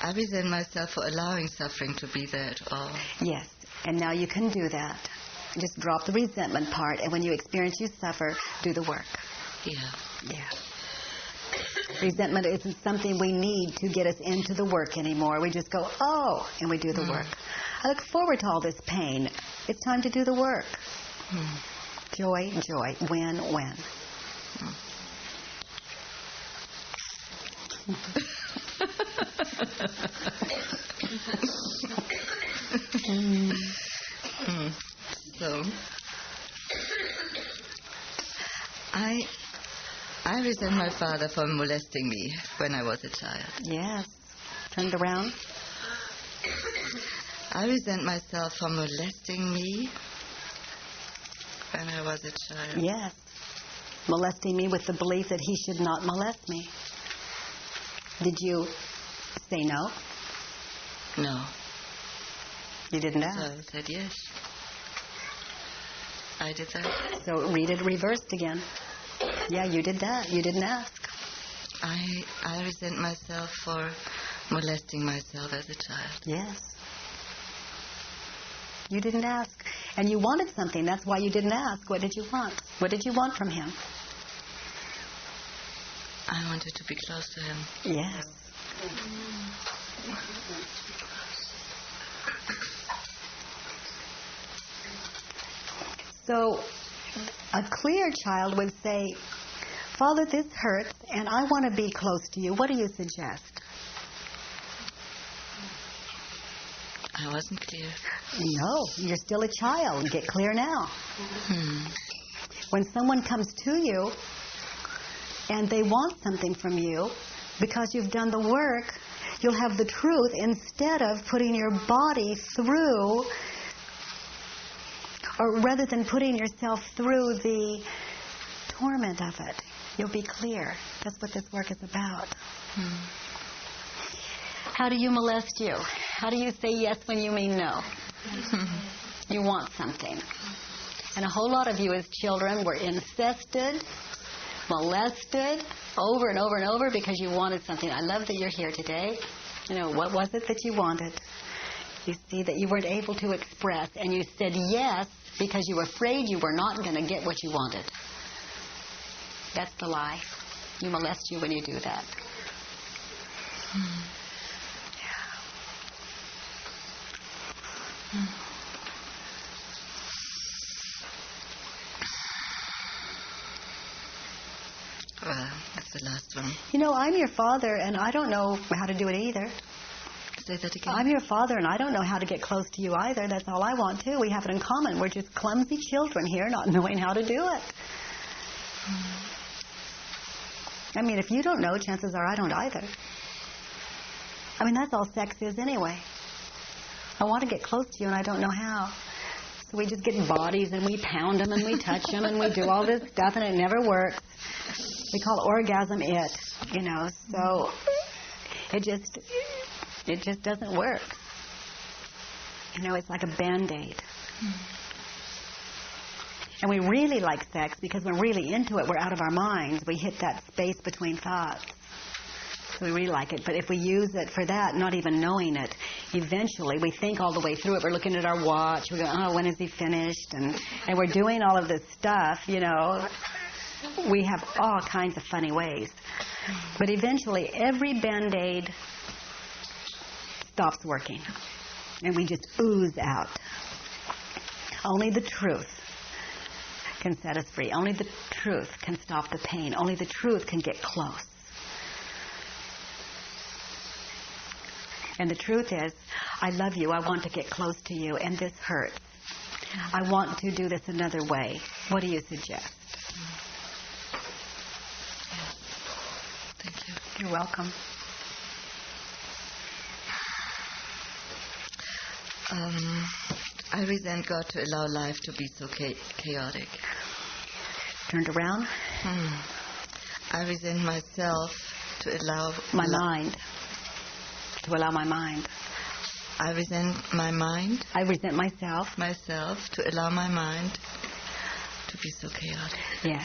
I resent myself for allowing suffering to be there at all.
Yes. And now you can do that. Just drop the resentment part, and when you experience you suffer, do the work.
Yeah.
Yeah. Resentment isn't something we need to get us into the work anymore. We just go, oh, and we do the work. I look forward to all this pain. It's time to do the work. Joy, joy, win, win.
So, I resent my father for molesting me when I was a child.
Yes. Turned around.
I resent myself for molesting me when I was a child.
Yes. Molesting me with the belief that he should not molest me. Did you say no?
No.
You didn't ask?
So I said yes. I did that.
So read it reversed again. Yeah, you did that. You didn't ask.
I resent myself for molesting myself as a child.
Yes. You didn't ask. And you wanted something. That's why you didn't ask. What did you want? What did you want from him?
I wanted to be close to him.
Yes. So a clear child would say, Father, this hurts, and I want to be close to you. What do you suggest?
I wasn't clear.
No, you're still a child. Get clear now. When someone comes to you and they want something from you, because you've done the work, you'll have the truth instead of putting your body through, or rather than putting yourself through the torment of it. You'll be clear. That's what this work is about. How do you molest you? How do you say yes when you mean no? You want something. And a whole lot of you as children were incested, molested over and over and over because you wanted something. I love that you're here today. You know, what was it that you wanted? You see that you weren't able to express, and you said yes because you were afraid you were not going to get what you wanted. That's the lie. You molest you when you do that.
Well, that's the last one.
You know, I'm your father, and I don't know how to do it either.
Say that again.
I'm your father, and I don't know how to get close to you either. That's all I want, too. We have it in common. We're just clumsy children here, not knowing how to do it. I mean, if you don't know, chances are I don't either. I mean, that's all sex is anyway. I want to get close to you, and I don't know how. So we just get bodies, and we pound them, and we touch them, and we do all this stuff, and it never works. We call orgasm it, you know. So it just doesn't work. You know, it's like a Band-Aid. And we really like sex because we're really into it. We're out of our minds. We hit that space between thoughts. So we really like it. But if we use it for that, not even knowing it, eventually we think all the way through it. We're looking at our watch. We go, oh, when is he finished? And we're doing all of this stuff, you know. We have all kinds of funny ways. But eventually every Band-Aid stops working. And we just ooze out. Only the truth can set us free. Only the truth can stop the pain. Only the truth can get close. And the truth is, I love you. I want to get close to you, and this hurts. I want to do this another way. What do you suggest?
Thank you.
You're welcome.
I resent God to allow life to be so chaotic.
Turned around.
I resent myself to allow
my mind. To allow my mind.
I resent my mind.
I resent myself.
Myself to allow my mind to be so chaotic.
Yeah.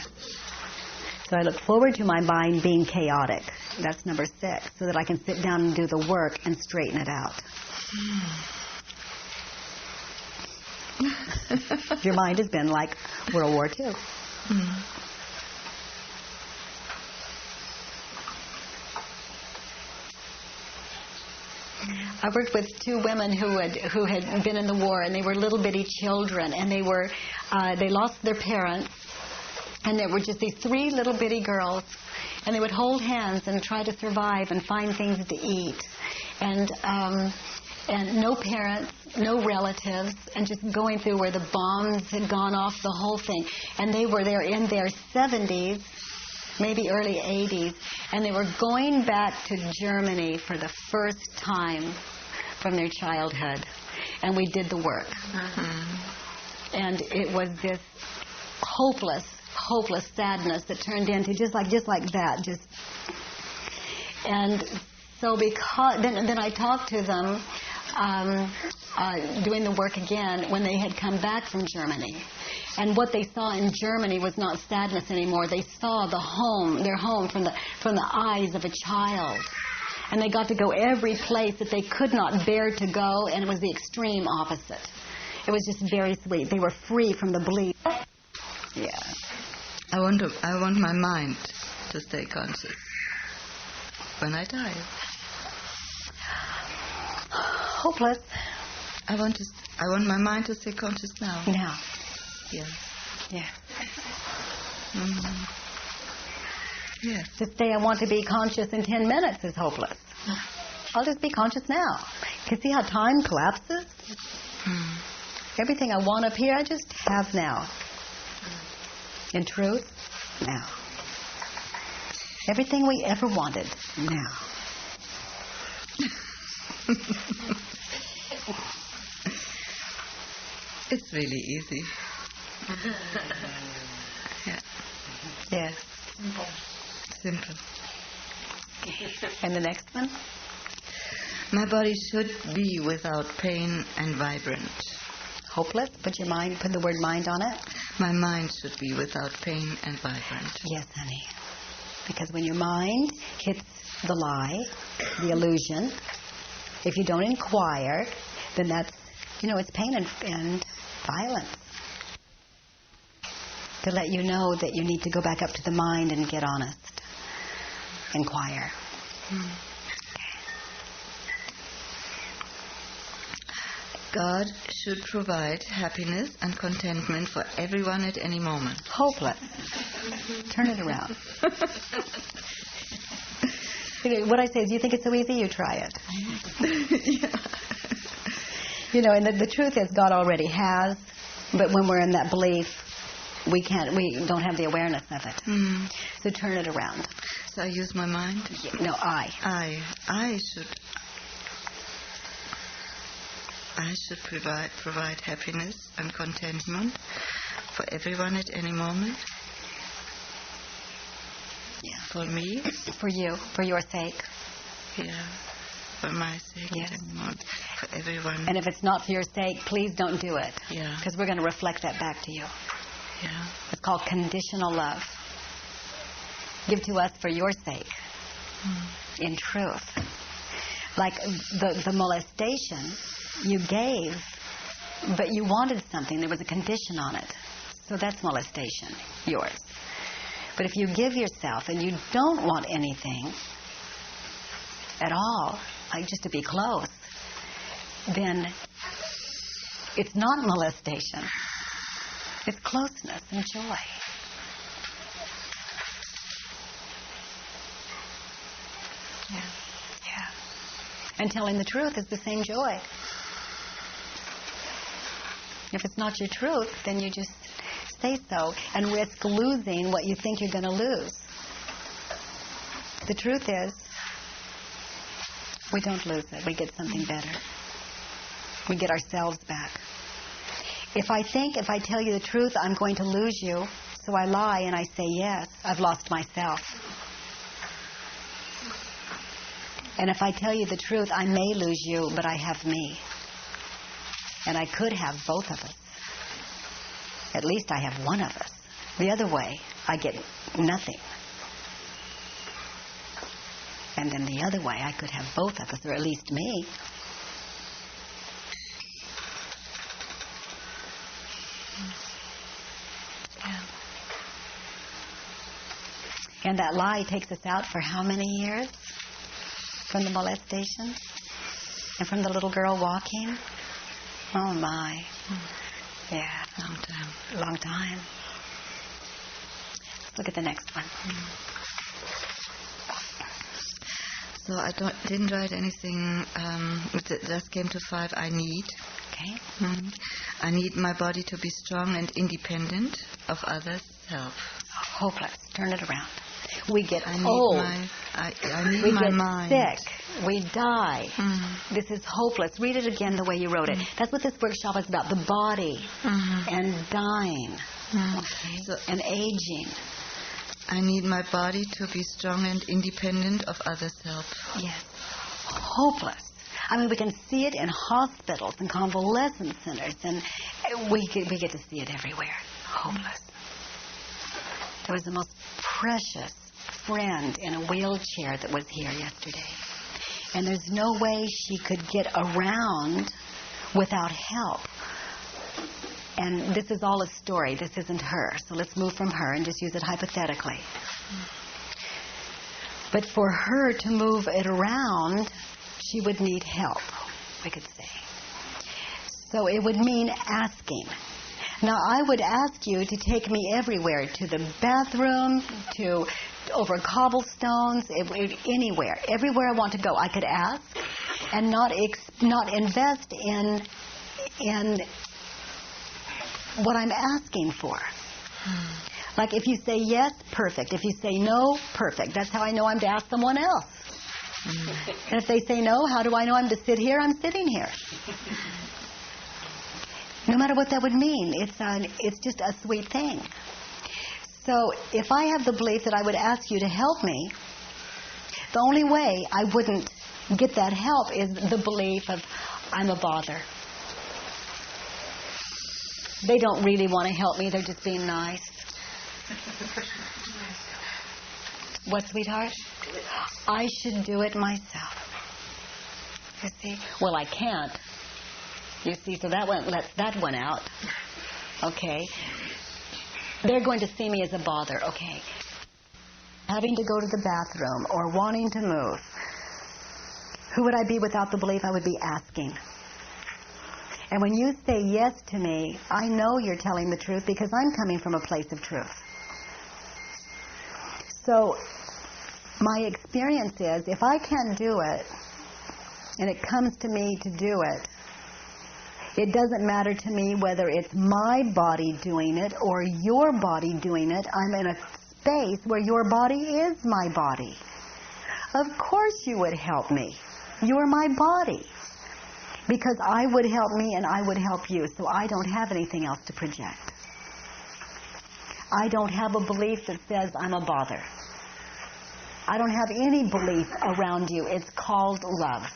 So I look forward to my mind being chaotic. That's number 6, so that I can sit down and do the work and straighten it out. Your mind has been like World War II. I worked with 2 women who had been in the war, and they were little bitty children, and they lost their parents, and there were just these 3 little bitty girls, and they would hold hands and try to survive and find things to eat, and no parents, no relatives, and just going through where the bombs had gone off, the whole thing, and they were there in their 70s. Maybe early 80s, and they were going back to Germany for the first time from their childhood, and we did the work. And it was this hopeless sadness that turned into just like that. And so because then I talked to them doing the work again when they had come back from Germany. And what they saw in Germany was not sadness anymore. They saw their home from the eyes of a child. And they got to go every place that they could not bear to go, and it was the extreme opposite. It was just very sweet. They were free from the bleed. Yeah.
I want my mind to stay conscious when I die.
Hopeless.
I want my mind to stay conscious now.
Now.
Yeah.
Yeah.
Yes.
To say I want to be conscious in 10 minutes is hopeless. I'll just be conscious now. You can see how time collapses? Everything I want up here, I just have now. In truth, now. Everything we ever wanted, now.
It's really easy. Yeah.
Yes.
Simple.
And the next one?
My body should be without pain and vibrant.
Hopeless? Put the word mind on it.
My mind should be without pain and vibrant.
Yes, honey. Because when your mind hits the lie, the illusion, if you don't inquire, then that's, it's pain and violence. To let you know that you need to go back up to the mind and get honest. Inquire.
God should provide happiness and contentment for everyone at any moment.
Hopeless. Turn it around. What I say is, you think it's so easy? You try it. Yeah. And the truth is, God already has, but when we're in that belief, we don't have the awareness of it. So turn it around.
So I use my mind?
No,
I should provide happiness and contentment for everyone at any moment.
Yeah.
For me?
For you, for your sake.
Yeah. For my sake.
Yes.
For everyone.
And if it's not for your sake, please don't do it.
Yeah.
Because we're going to reflect that back to you.
Yeah.
It's called conditional love. Give to us for your sake. In truth. Like the molestation, you gave, but you wanted something. There was a condition on it. So that's molestation, yours. But if you give yourself and you don't want anything at all, like just to be close, then it's not molestation. It's closeness and joy. Yeah. And telling the truth is the same joy. If it's not your truth, then you just say so and risk losing what you think you're going to lose. The truth is, we don't lose it. We get something better. We get ourselves back. If I tell you the truth, I'm going to lose you, so I lie and I say yes, I've lost myself. And if I tell you the truth, I may lose you, but I have me. And I could have both of us. At least I have one of us. The other way, I get nothing. And then the other way, I could have both of us, or at least me. Yeah. And that lie takes us out for how many years? From the molestation? And from the little girl walking? Oh my. Yeah.
Long time.
Long time. Let's look at the next one.
So I didn't write anything. It just came to 5. I need.
Okay.
I need my body to be strong and independent of others' help.
Hopeless. Turn it around. We get
I need
old.
I need
we
my
get
mind.
sick. We die. This is hopeless. Read it again the way you wrote it. That's what this workshop is about. The body and dying okay. And aging.
I need my body to be strong and independent of others' help.
Yes. Hopeless. I mean, we can see it in hospitals and convalescent centers, and we get to see it everywhere. Hopeless. There was the most precious friend in a wheelchair that was here yesterday. And there's no way she could get around without help. And this is all a story. This isn't her. So let's move from her and just use it hypothetically. But for her to move it around, she would need help, we could say. So it would mean asking. Now, I would ask you to take me everywhere, to the bathroom, to over cobblestones, anywhere. Everywhere I want to go, I could ask and not invest in what I'm asking for. Like if you say yes, perfect. If you say no, perfect. That's how I know I'm to ask someone else. And if they say no, how do I know I'm to sit here? I'm sitting here. No matter what that would mean, it's just a sweet thing. So if I have the belief that I would ask you to help me, the only way I wouldn't get that help is the belief of I'm a bother. They don't really want to help me. They're just being nice. What, sweetheart? I should do it myself. You see? Well, I can't. You see, so that one lets that one out. Okay. They're going to see me as a bother. Okay. Having to go to the bathroom or wanting to move. Who would I be without the belief? I would be asking. And when you say yes to me, I know you're telling the truth because I'm coming from a place of truth. So my experience is if I can't do it and it comes to me to do it, it doesn't matter to me whether it's my body doing it or your body doing it. I'm in a space where your body is my body. Of course you would help me. You're my body. Because I would help me and I would help you. So I don't have anything else to project. I don't have a belief that says I'm a bother. I don't have any belief around you. It's called love.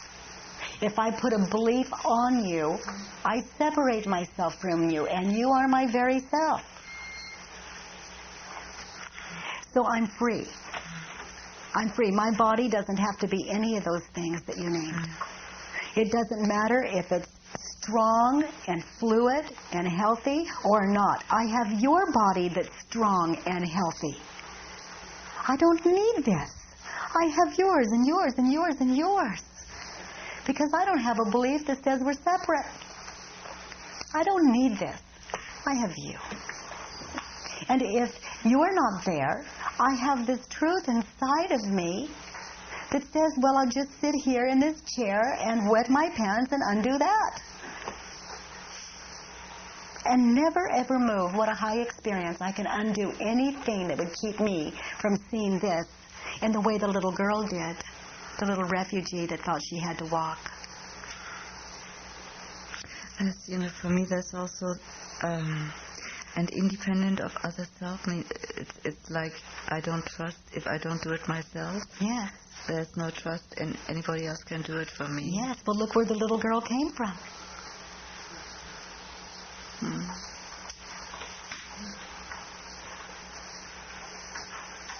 If I put a belief on you, I separate myself from you, and you are my very self. So I'm free. I'm free. My body doesn't have to be any of those things that you named. It doesn't matter if it's strong and fluid and healthy or not. I have your body that's strong and healthy. I don't need this. I have yours and yours and yours and yours. Because I don't have a belief that says we're separate. I don't need this. I have you. And if you're not there, I have this truth inside of me that says, well, I'll just sit here in this chair and wet my pants and undo that. And never, ever move. What a high experience. I can undo anything that would keep me from seeing this in the way the little girl did. The little refugee that thought she had to walk.
As you know, for me, that's also and independent of other self. I mean, it's like I don't trust if I don't do it myself.
Yes.
There's no trust, and anybody else can do it for me.
Yes. Well, look where the little girl came from.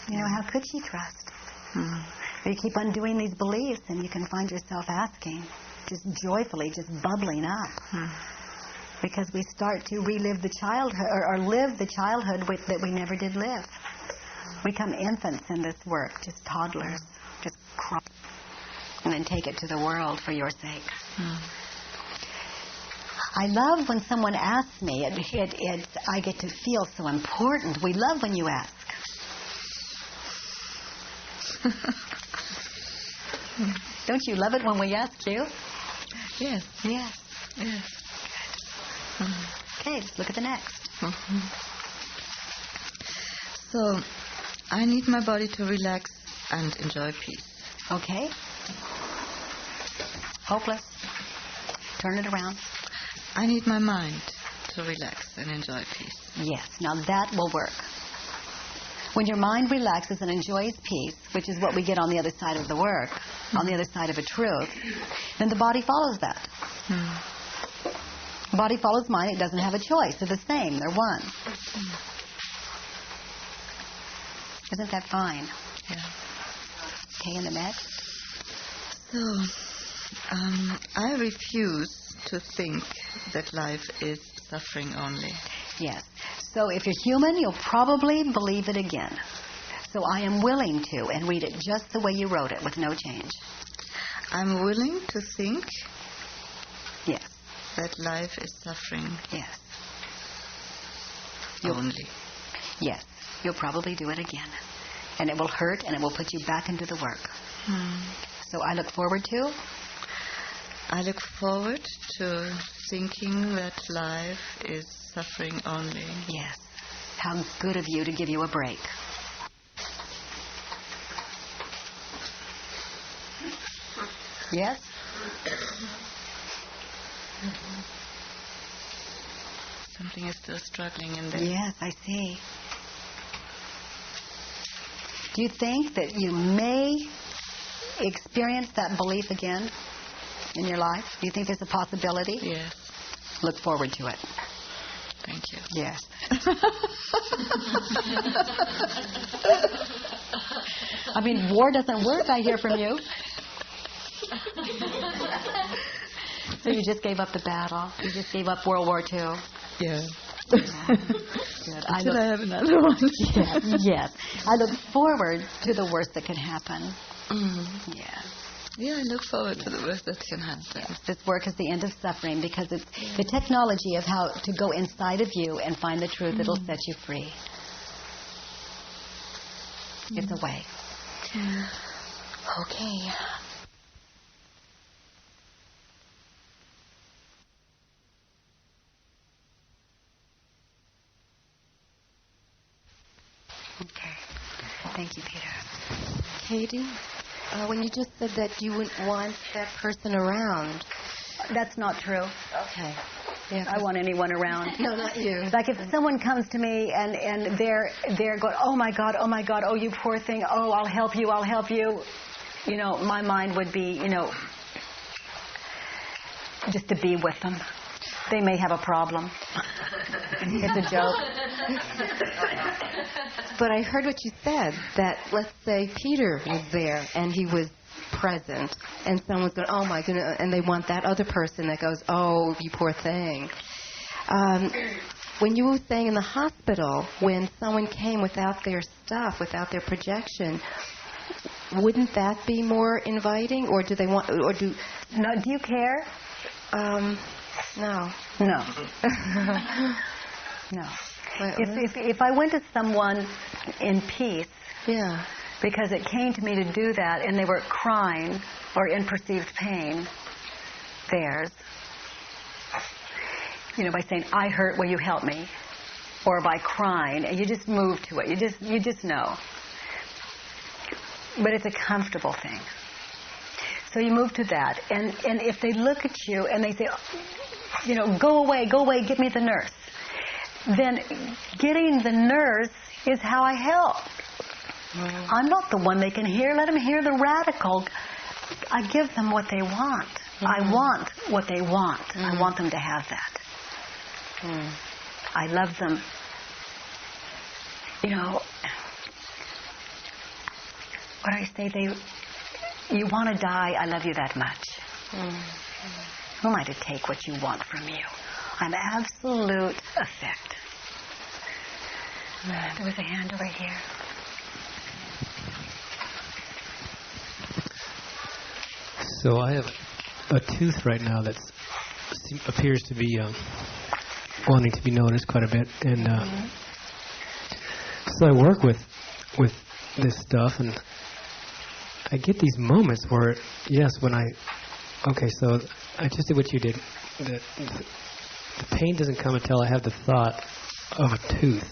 You know, how could she trust? You keep undoing these beliefs, and you can find yourself asking, just joyfully, just bubbling up. Because we start to relive the childhood, or live the childhood that we never did live. We become infants in this work, just toddlers, just cry, and then take it to the world for your sake. I love when someone asks me. I get to feel so important. We love when you ask. Don't you love it when we ask you?
Yes.
Yes.
Yes.
Good. Okay, let's look at the next.
So, I need my body to relax and enjoy peace.
Okay. Hopeless. Turn it around.
I need my mind to relax and enjoy peace.
Yes. Now that will work. When your mind relaxes and enjoys peace, which is what we get on the other side of the work, on the other side of a truth, then the body follows that. Body follows mind. It doesn't have a choice. They're the same. They're one. Isn't that fine?
Yeah.
Okay, and the next?
So, I refuse to think that life is suffering only.
Yes. So if you're human, you'll probably believe it again. So I am willing to, and read it just the way you wrote it, with no change.
I'm willing to think.
Yes.
That life is suffering.
Yes.
Only.
Yes. You'll probably do it again. And it will hurt, and it will put you back into the work. So I look forward to?
I look forward to thinking that life is suffering only.
Yes. How good of you to give you a break. Yes?
Something is still struggling in there.
Yes, I see. Do you think that you may experience that belief again in your life? Do you think there's a possibility?
Yes.
Look forward to it.
Thank you.
Yes. I mean, war doesn't work, I hear from you. So you just gave up the battle. You just gave up World War II.
Yeah.
Good.
Until I have another one.
Yes. I look forward to the worst that can happen. Yeah.
Yeah, I look forward to the worst that can happen.
Yes. This work is the end of suffering because it's the technology of how to go inside of you and find the truth that'll set you free. It's a way. Okay. Okay. Thank you, Peter.
Katie, when you just said that you wouldn't want that person around.
That's not true.
Okay.
Yeah, I want anyone around.
No, not you.
Like if someone comes to me and they're going, oh my God, oh you poor thing, oh I'll help you. You know, my mind would be, just to be with them. They may have a problem. It's a joke.
But I heard what you said, that let's say Peter was there and he was present and someone's going, oh my goodness, and they want that other person that goes, oh, you poor thing. When you were saying in the hospital, when someone came without their stuff, without their projection, wouldn't that be more inviting, or do they want, or do...
No, do you care?
No.
No. No. If I went to someone in peace, because it came to me to do that, and they were crying or in perceived pain, theirs, by saying, I hurt, will you help me? Or by crying, and you just move to it. You just know. But it's a comfortable thing. So you move to that, and if they look at you and they say, go away, get me the nurse. Then getting the nurse is how I help. I'm not the one they can hear. Let them hear the radical. I give them what they want. I want what they want. I want them to have that. I love them. What do I say? You want to die, I love you that much. Who am I to take what you want from you? I'm absolute effect. There was a hand over here.
So I have a tooth right now that appears to be wanting to be noticed quite a bit, and so I work with this stuff, and I get these moments where, so I just did what you did. The pain doesn't come until I have the thought of a tooth.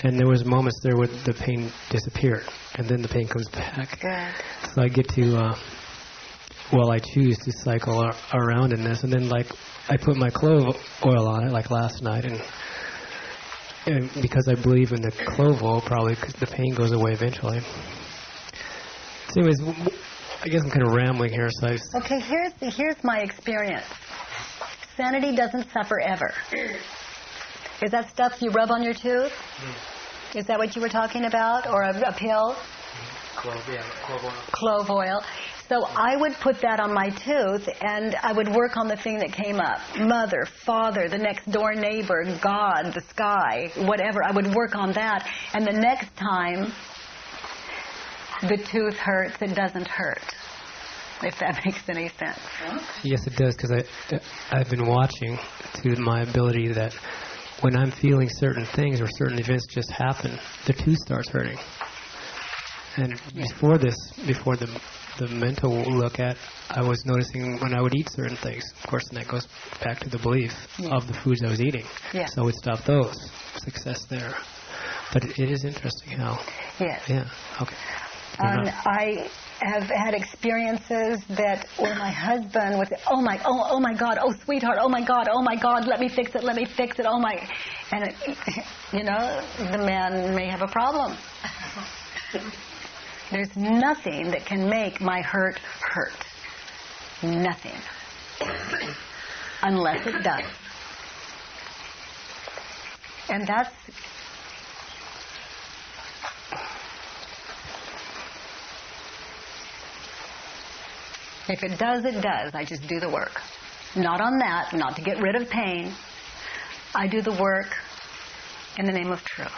And there was moments there where the pain disappeared, and then the pain comes back.
Good.
So I get to, I choose to cycle around in this, and then I put my clove oil on it, like last night, and because I believe in the clove oil, probably because the pain goes away eventually. So anyways, I guess I'm kind of rambling here. So
okay, here's my experience. Sanity doesn't suffer ever. Is that stuff you rub on your tooth? Is that what you were talking about? Or a pill?
Clove oil.
Clove oil. So I would put that on my tooth, and I would work on the thing that came up. Mother, father, the next door neighbor, God, the sky, whatever. I would work on that. And the next time the tooth hurts, it doesn't hurt. If that makes any sense.
Yes, it does, because I've been watching to my ability that when I'm feeling certain things or certain events just happen, the tooth starts hurting. And before the mental look at, I was noticing when I would eat certain things. Of course, and that goes back to the belief of the foods I was eating.
Yeah.
So I would stop those. Success there. But it is interesting how.
Yes.
Yeah. Okay.
I have had experiences that where my husband would say, oh my God, oh sweetheart, oh my God, let me fix it, oh my, and the man may have a problem. There's nothing that can make my hurt. Nothing. Unless it does. And that's... If it does, it does. I just do the work. Not on that, not to get rid of pain. I do the work in the name of truth.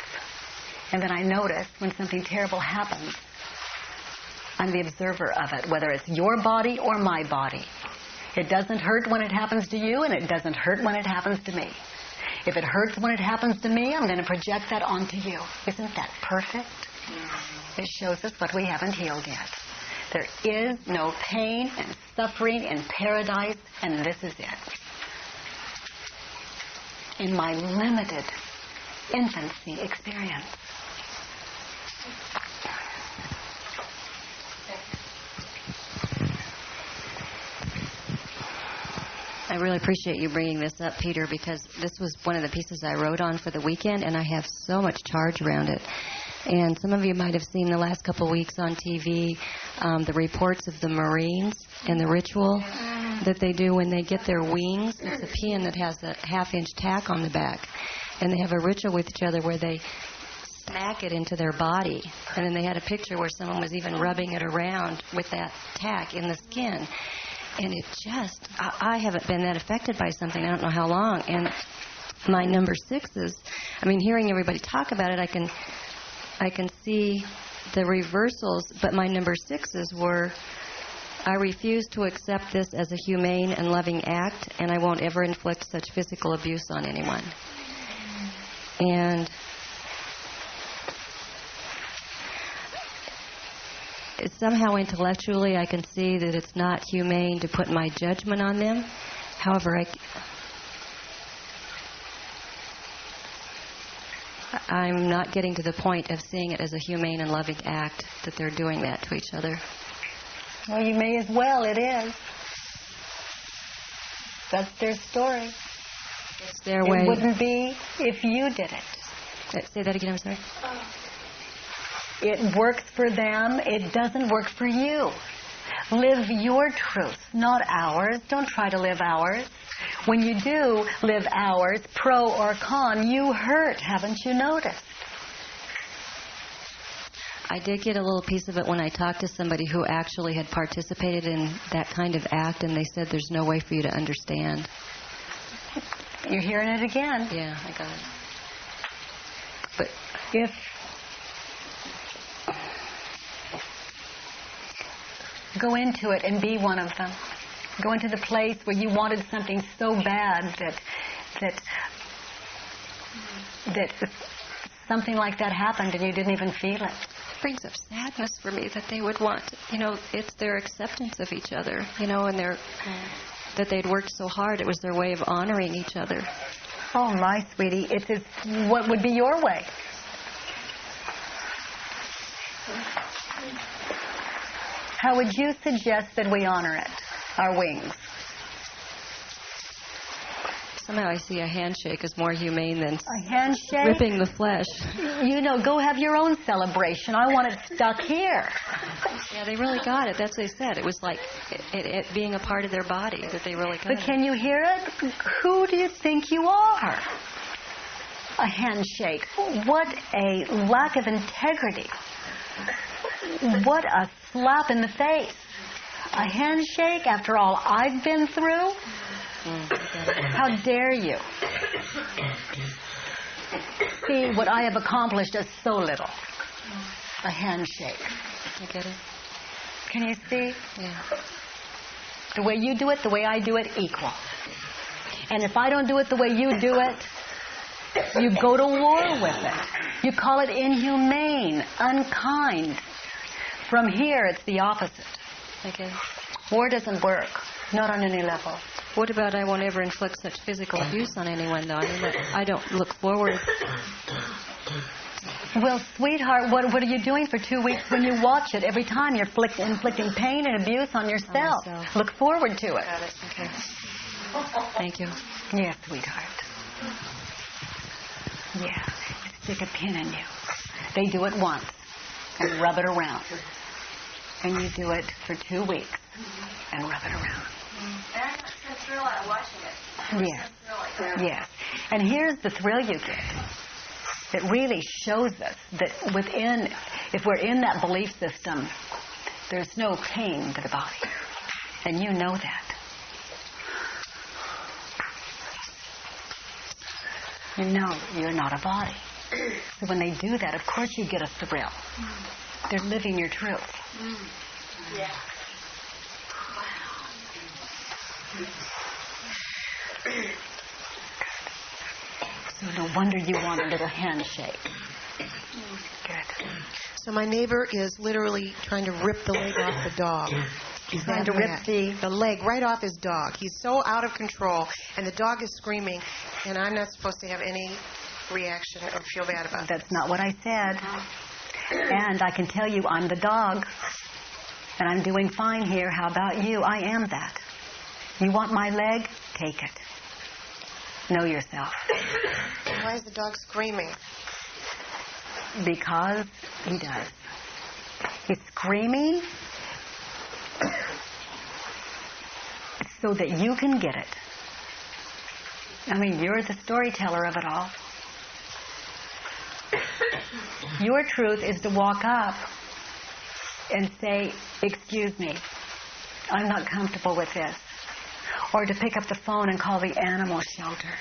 And then I notice when something terrible happens, I'm the observer of it, whether it's your body or my body. It doesn't hurt when it happens to you, and it doesn't hurt when it happens to me. If it hurts when it happens to me, I'm going to project that onto you. Isn't that perfect? It shows us what we haven't healed yet. There is no pain and suffering in paradise, and this is it. In my limited infancy experience.
I really appreciate you bringing this up, Peter, because this was one of the pieces I wrote on for the weekend, and I have so much charge around it. And some of you might have seen the last couple of weeks on TV the reports of the Marines and the ritual that they do when they get their wings. It's a pin that has a half-inch tack on the back. And they have a ritual with each other where they smack it into their body. And then they had a picture where someone was even rubbing it around with that tack in the skin. And it just, I haven't been that affected by something, I don't know how long. And my number 6s, hearing everybody talk about it, I can see the reversals, but my number 6s were, I refuse to accept this as a humane and loving act, and I won't ever inflict such physical abuse on anyone. And somehow intellectually I can see that it's not humane to put my judgment on them. However, I'm not getting to the point of seeing it as a humane and loving act that they're doing that to each other.
Well, you may as well. It is. That's their story.
It's their way.
It wouldn't be if you did it.
Say that again, I'm sorry.
It works for them. It doesn't work for you. Live your truth, not ours. Don't try to live ours. When you do live ours, pro or con, you hurt. Haven't you noticed?
I did get a little piece of it when I talked to somebody who actually had participated in that kind of act, and they said there's no way for you to understand.
You're hearing it again.
Yeah, I got it.
But if go into it and be one of them. Go into the place where you wanted something so bad that something like that happened and you didn't even feel it.
It brings up sadness for me that they would want, it's their acceptance of each other, and that they'd worked so hard. It was their way of honoring each other.
Oh, my sweetie, it's what would be your way? How would you suggest that we honor it, our wings?
Somehow I see a handshake as more humane than
a handshake?
Ripping the flesh.
Go have your own celebration. I want it stuck here.
Yeah, they really got it. That's what they said. It was like it being a part of their body that they really got it.
But can you hear it? Who do you think you are? A handshake. What a lack of integrity. What a slap in the face. A handshake after all I've been through? How dare you? See, what I have accomplished is so little. A handshake.
You get it?
Can you see?
Yeah.
The way you do it, the way I do it, equal. And if I don't do it the way you do it, you go to war with it. You call it inhumane, unkind. From here, it's the opposite.
Okay.
War doesn't work, not on any level.
What about I won't ever inflict such physical abuse on anyone, though? I don't look forward.
Well, sweetheart, what are you doing for 2 weeks when you watch it? Every time you're inflicting pain and abuse on yourself. Look forward to it.
Got it. Okay. Thank you.
Yes, sweetheart. Yeah. Stick a pin in you. They do it once and rub it around. And you do it for 2 weeks and rub it around.
That's the thrill out of watching it.
Yes. Yes. And here's the thrill you get. It really shows us that if we're in that belief system, there's no pain to the body. And you know that. You know you're not a body. So when they do that, of course you get a thrill. They're living your truth.
Yeah.
So no wonder you want a little handshake. Good.
So my neighbor is literally trying to rip the leg off the dog.
He's trying to rip
the leg right off his dog. He's so out of control, and the dog is screaming, and I'm not supposed to have any reaction or feel bad about it.
That's not what I said. And I can tell you I'm the dog, and I'm doing fine here. How about you? I am that. You want my leg? Take it. Know yourself.
Why is the dog screaming?
Because he does. He's screaming so that you can get it. I mean, you're the storyteller of it all. Your truth is to walk up and say, excuse me, I'm not comfortable with this. Or to pick up the phone and call the animal shelter.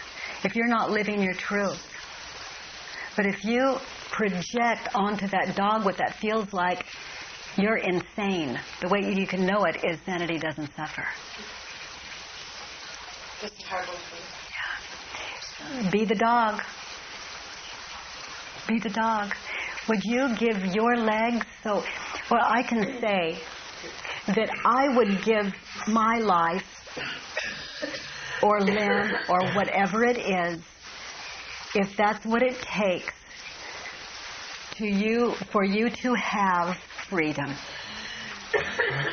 If you're not living your truth. But if you project onto that dog what that feels like, you're insane. The way you can know it is sanity doesn't suffer.
This is hard one for you.
Be the dog. Be the dog. Would you give your legs so... Well, I can say that I would give my life or limb or whatever it is, if that's what it takes for you to have freedom.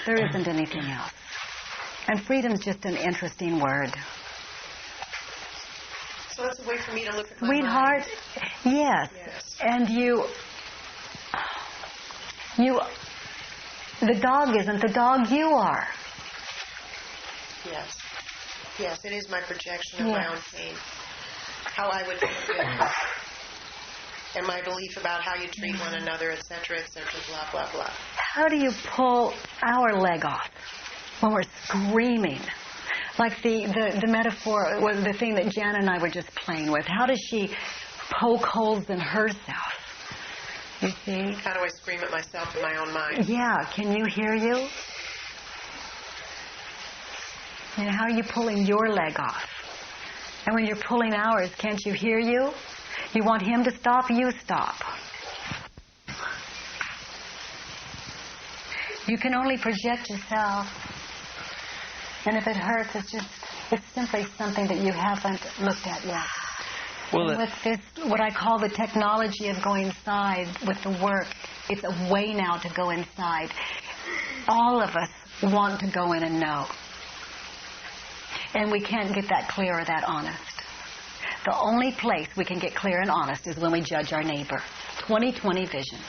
There isn't anything else. And freedom's just an interesting word.
So it's a way for me to look at my
Sweetheart,
mind.
yes. And the dog isn't the dog, you are.
Yes. Yes, it is my projection of my own pain. How I would feel good. And my belief about how you treat one another, etc., blah, blah, blah.
How do you pull our leg off when we're screaming? Like the metaphor, was the thing that Jan and I were just playing with. How does she poke holes in herself? You see?
How do I scream at myself in my own mind?
Yeah, can you hear you? And how are you pulling your leg off? And when you're pulling ours, can't you hear you? You want him to stop, you stop. You can only project yourself. And if it hurts, it's simply something that you haven't looked at yet.
Well,
and with this, what I call the technology of going inside with the work, it's a way now to go inside. All of us want to go in and know. And we can't get that clear or that honest. The only place we can get clear and honest is when we judge our neighbor. 20/20 vision.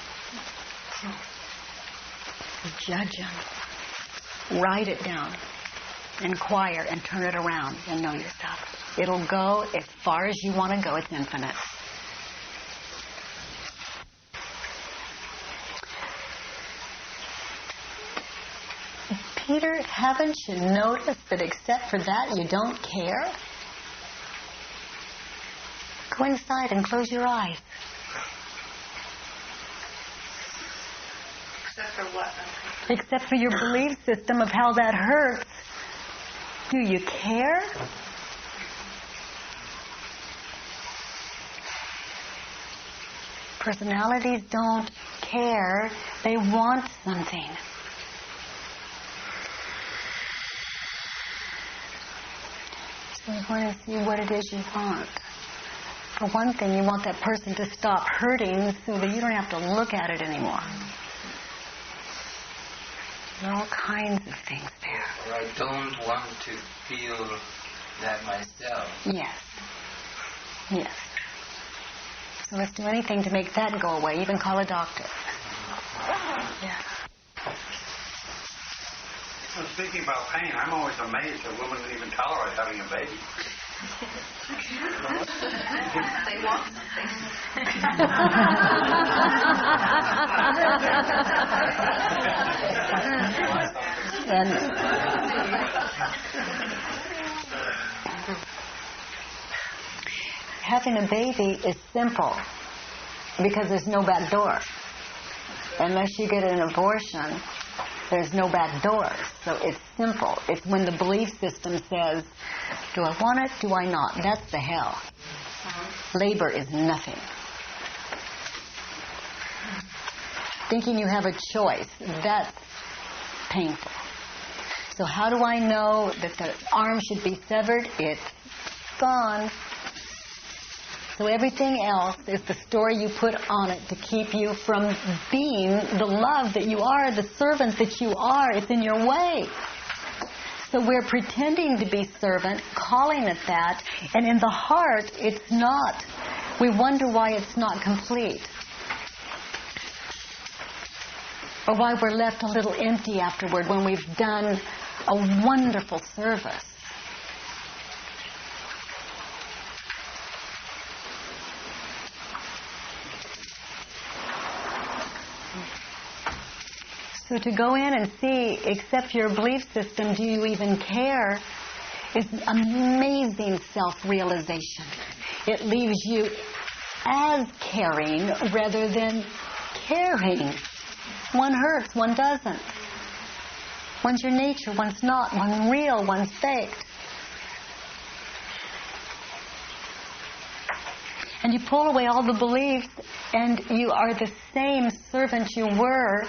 Judge him. Write it down. Inquire and turn it around and know yourself. It'll go as far as you want to go. It's infinite. Peter, haven't you noticed that except for that you don't care? Go inside and close your eyes.
Except for what?
Except for your belief system of how that hurts. Do you care? Personalities don't care. They want something. So you want to see what it is you want. For one thing, you want that person to stop hurting so that you don't have to look at it anymore. There are all kinds of things there.
Or I don't want to feel that myself.
Yes. Yes. So let's do anything to make that go away, even call a doctor. Yeah.
Well, speaking about pain, I'm always amazed that women even tolerate having a baby.
They want something.
And having a baby is simple because there's no back door. Unless you get an abortion, there's no back doors. So it's simple. It's when the belief system says, do I want it? Do I not? That's the hell. Labor is nothing. Thinking you have a choice, that's painful. So how do I know that the arm should be severed? It's gone. So everything else is the story you put on it to keep you from being the love that you are, the servant that you are. It's in your way. So we're pretending to be servant, calling it that, and in the heart, it's not. We wonder why it's not complete. Or why we're left a little empty afterward when we've done a wonderful service. So to go in and see, except your belief system, do you even care, is amazing self-realization. It leaves you as caring rather than caring. One hurts, one doesn't. One's your nature, one's not. One's real, one's faked. And you pull away all the beliefs and you are the same servant you were.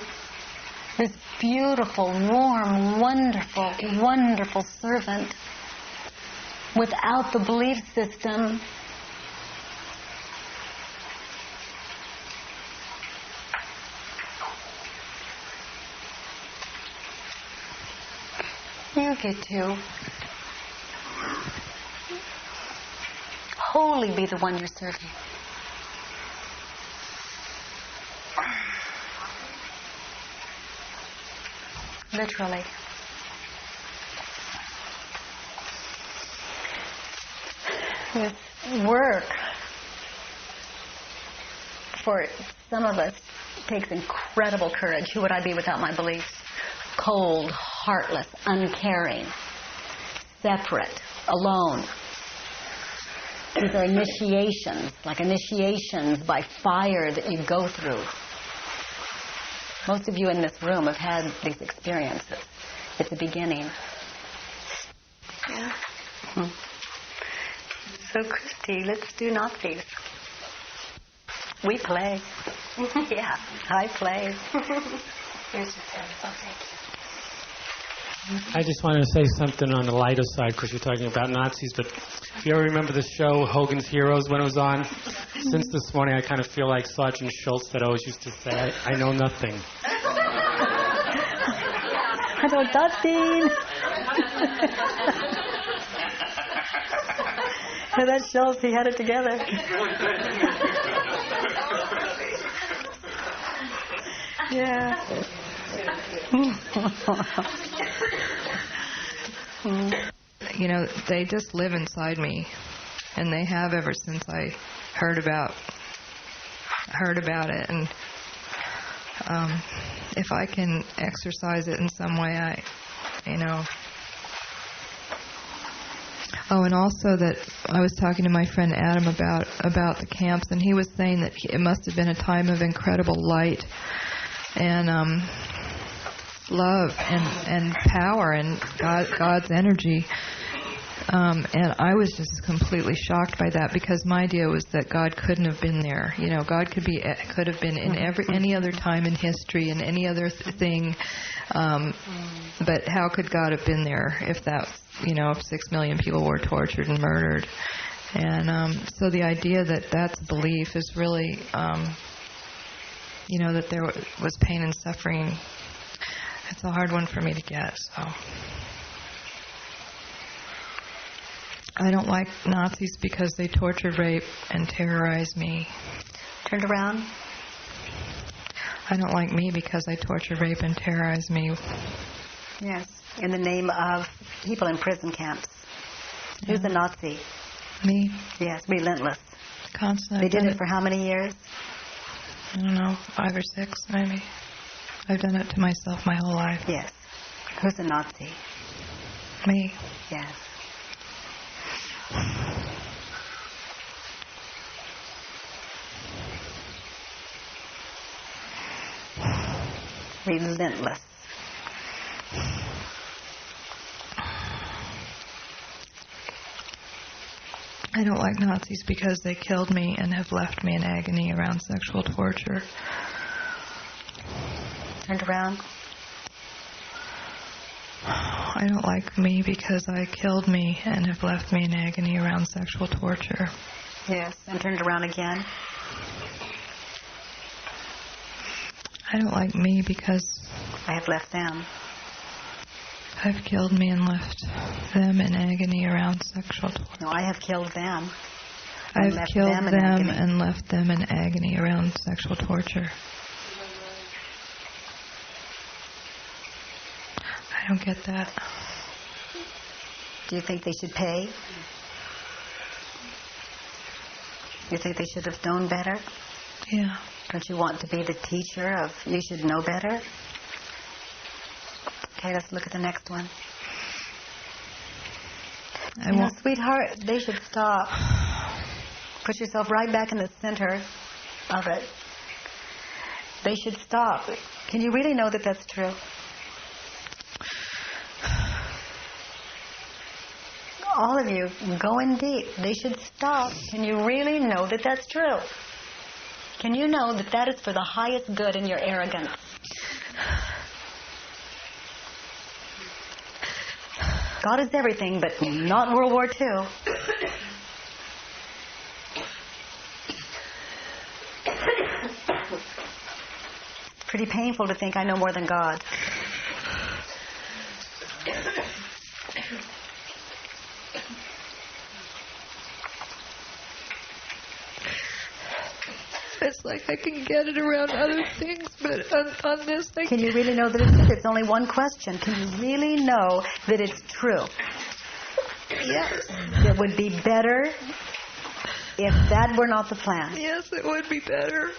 This beautiful, warm, wonderful, wonderful servant without the belief system. You get to totally be the one you're serving. Literally. This work, for some of us, takes incredible courage. Who would I be without my beliefs? Cold, heartless, uncaring, separate, alone. These are initiations, like initiations by fire that you go through. Most of you in this room have had these experiences. It's the beginning. Yeah. So, Christy, let's do Nazis. We play. Yeah, I play. Here's your pen. Oh, thank you.
I just wanted to say something on the lighter side because you're talking about Nazis, but if you ever remember the show Hogan's Heroes when it was on, since this morning I kind of feel like Sergeant Schultz that always used to say, I know nothing.
I know nothing. So that Schultz, he had it together. Yeah.
You know, they just live inside me, and they have ever since I heard about it. And if I can exercise it in some way, Oh, and also that I was talking to my friend Adam about the camps, and he was saying that it must have been a time of incredible light and love and power and God's energy. And I was just completely shocked by that because my idea was that God couldn't have been there. You know, God could have been in any other time in history and any other thing. But how could God have been there if if 6 million people were tortured and murdered? And so the idea that that's belief is really, that there was pain and suffering. It's a hard one for me to get. So I don't like Nazis because they tortured, rape, and terrorize me.
Turned around.
I don't like me because I torture, rape, and terrorize me.
Yes, in the name of people in prison camps. Yeah. Who's the Nazi?
Me.
Yes, relentless.
Constant.
They did it for how many years?
I don't know, 5 or 6 maybe. I've done it to myself my whole life.
Yes. Who's the Nazi?
Me.
Yes. Relentless.
I don't like Nazis because they killed me and have left me in agony around sexual torture.
Turned around.
I don't like me because I killed me and have left me in agony around sexual torture.
Yes, and turned around again.
I don't like me because
I have left them.
I've killed me and left them in agony around sexual torture.
No, I have killed them.
I've killed them and left them in agony around sexual torture. I don't get that.
Do you think they should pay? You think they should have known better?
Yeah.
Don't you want to be the teacher of you should know better? Okay, let's look at the next one. Sweetheart, they should stop. Put yourself right back in the center of it. They should stop. Can you really know that that's true? All of you, going deep. They should stop. Can you really know that that's true? Can you know that that is for the highest good in your arrogance? God is everything, but not World War II. It's pretty painful to think I know more than God.
It's like I can get it around other things, but on this I
Can you really know that it's true? There's only one question. Can you really know that it's true?
Yes.
It would be better if that were not the plan.
Yes, it would be better.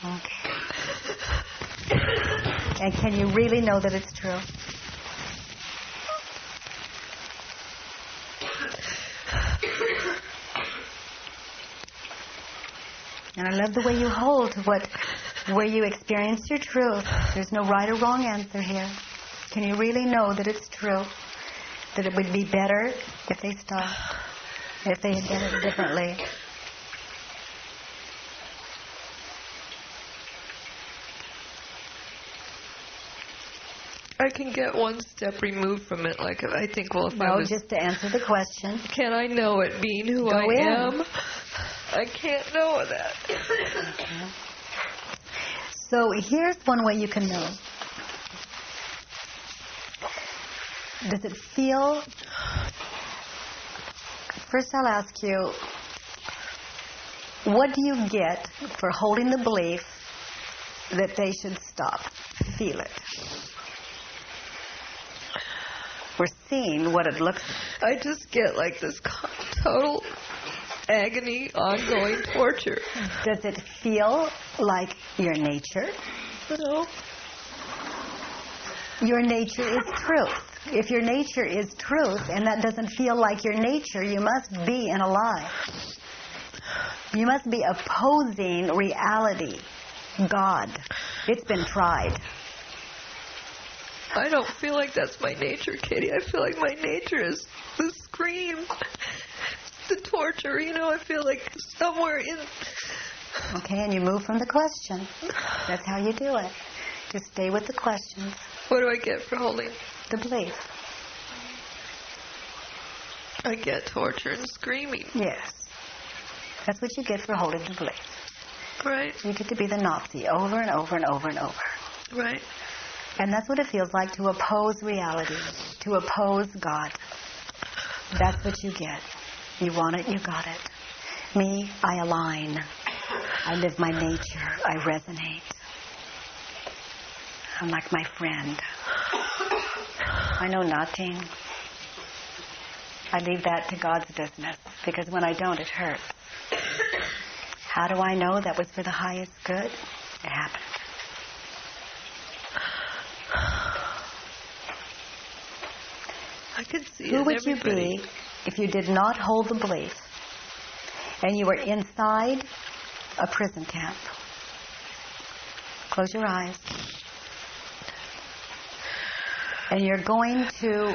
Okay. And can you really know that it's true? And I love the way you hold where you experience your truth. There's no right or wrong answer here. Can you really know that it's true? That it would be better if they stopped, if they had done it differently?
I can get one step removed from it. Like I think, well, if I
No,
was...
just to answer the question.
Can I know it being who
Go
I
in.
am? I can't know that.
Okay. So here's one way you can know. Does it feel... First I'll ask you, what do you get for holding the belief that they should stop? Feel it. We're seeing what it looks like.
I just get like this total agony, ongoing torture.
Does it feel like your nature?
No.
Your nature is truth. If your nature is truth and that doesn't feel like your nature, you must be in a lie. You must be opposing reality, God. It's been tried.
I don't feel like that's my nature, Katie. I feel like my nature is the scream, the torture. You know, I feel like somewhere in...
Okay, and you move from the question. That's how you do it. Just stay with the questions.
What do I get for holding?
The belief.
I get torture and screaming.
Yes. That's what you get for holding the belief.
Right.
You get to be the Nazi over and over and over and over.
Right.
And that's what it feels like to oppose reality, to oppose God. That's what you get. You want it, you got it. Me, I align. I live my nature. I resonate. I'm like my friend. I know nothing. I leave that to God's business, because when I don't, it hurts. How do I know that was for the highest good? It happened.
I could see
Who
it
would you
everybody.
be if you did not hold the belief and you were inside a prison camp? Close your eyes. And you're going to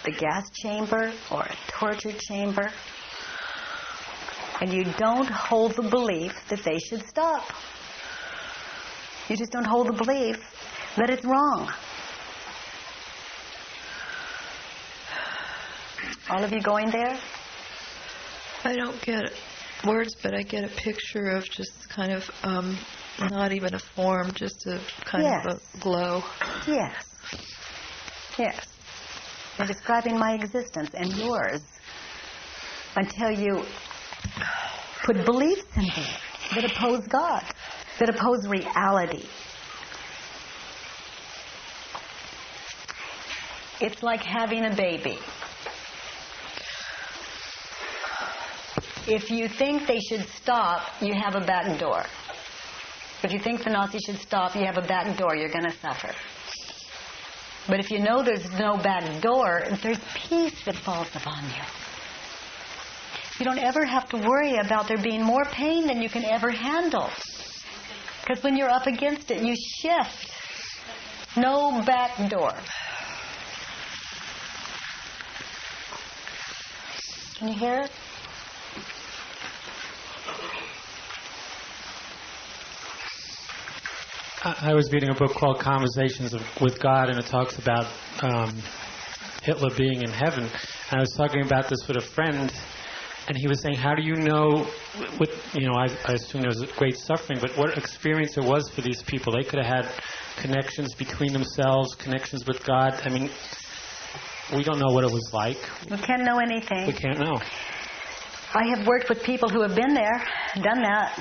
the gas chamber or a torture chamber, and you don't hold the belief that they should stop. You just don't hold the belief that it's wrong. All of you going there?
I don't get words, but I get a picture of just kind of not even a form, just a kind of a glow.
Yes. Yes. You're describing my existence and yours until you put beliefs in there that oppose God, that oppose reality. It's like having a baby. If you think they should stop, you have a back door. If you think the Nazis should stop, you have a back door. You're going to suffer. But if you know there's no back door, there's peace that falls upon you. You don't ever have to worry about there being more pain than you can ever handle. Because when you're up against it, you shift. No back door. Can you hear it?
I was reading a book called Conversations with God, and it talks about Hitler being in heaven. And I was talking about this with a friend, and he was saying, how do you know, I assume there was great suffering, but what experience there was for these people? They could have had connections between themselves, connections with God. I mean, we don't know what it was like.
We can't know anything.
We can't know.
I have worked with people who have been there, done that.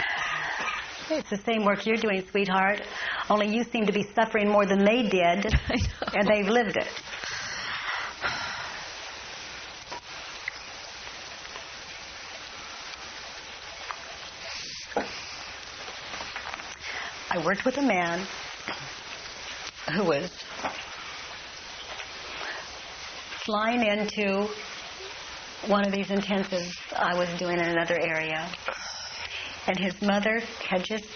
It's the same work you're doing, sweetheart, only you seem to be suffering more than they did, and they've lived it. I worked with a man who was flying into one of these intensives I was doing in another area. And his mother had just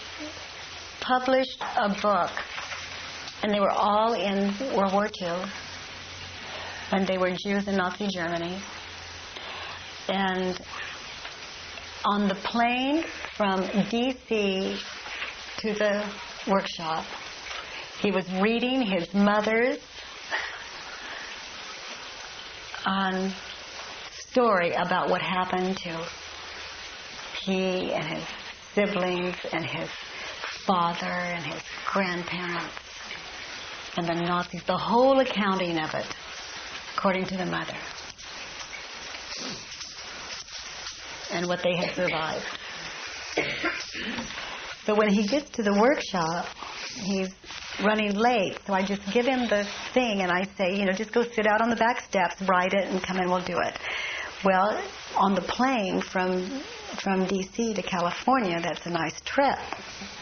published a book. And they were all in World War II. And they were Jews in Nazi Germany. And on the plane from D.C. to the workshop, he was reading his mother's story about what happened to he and his siblings and his father and his grandparents and the Nazis, the whole accounting of it, according to the mother, and what they had survived. So when he gets to the workshop, he's running late, so I just give him the thing and I say, just go sit out on the back steps, write it, and come in, we'll do it. Well, on the plane from D.C. to California, that's a nice trip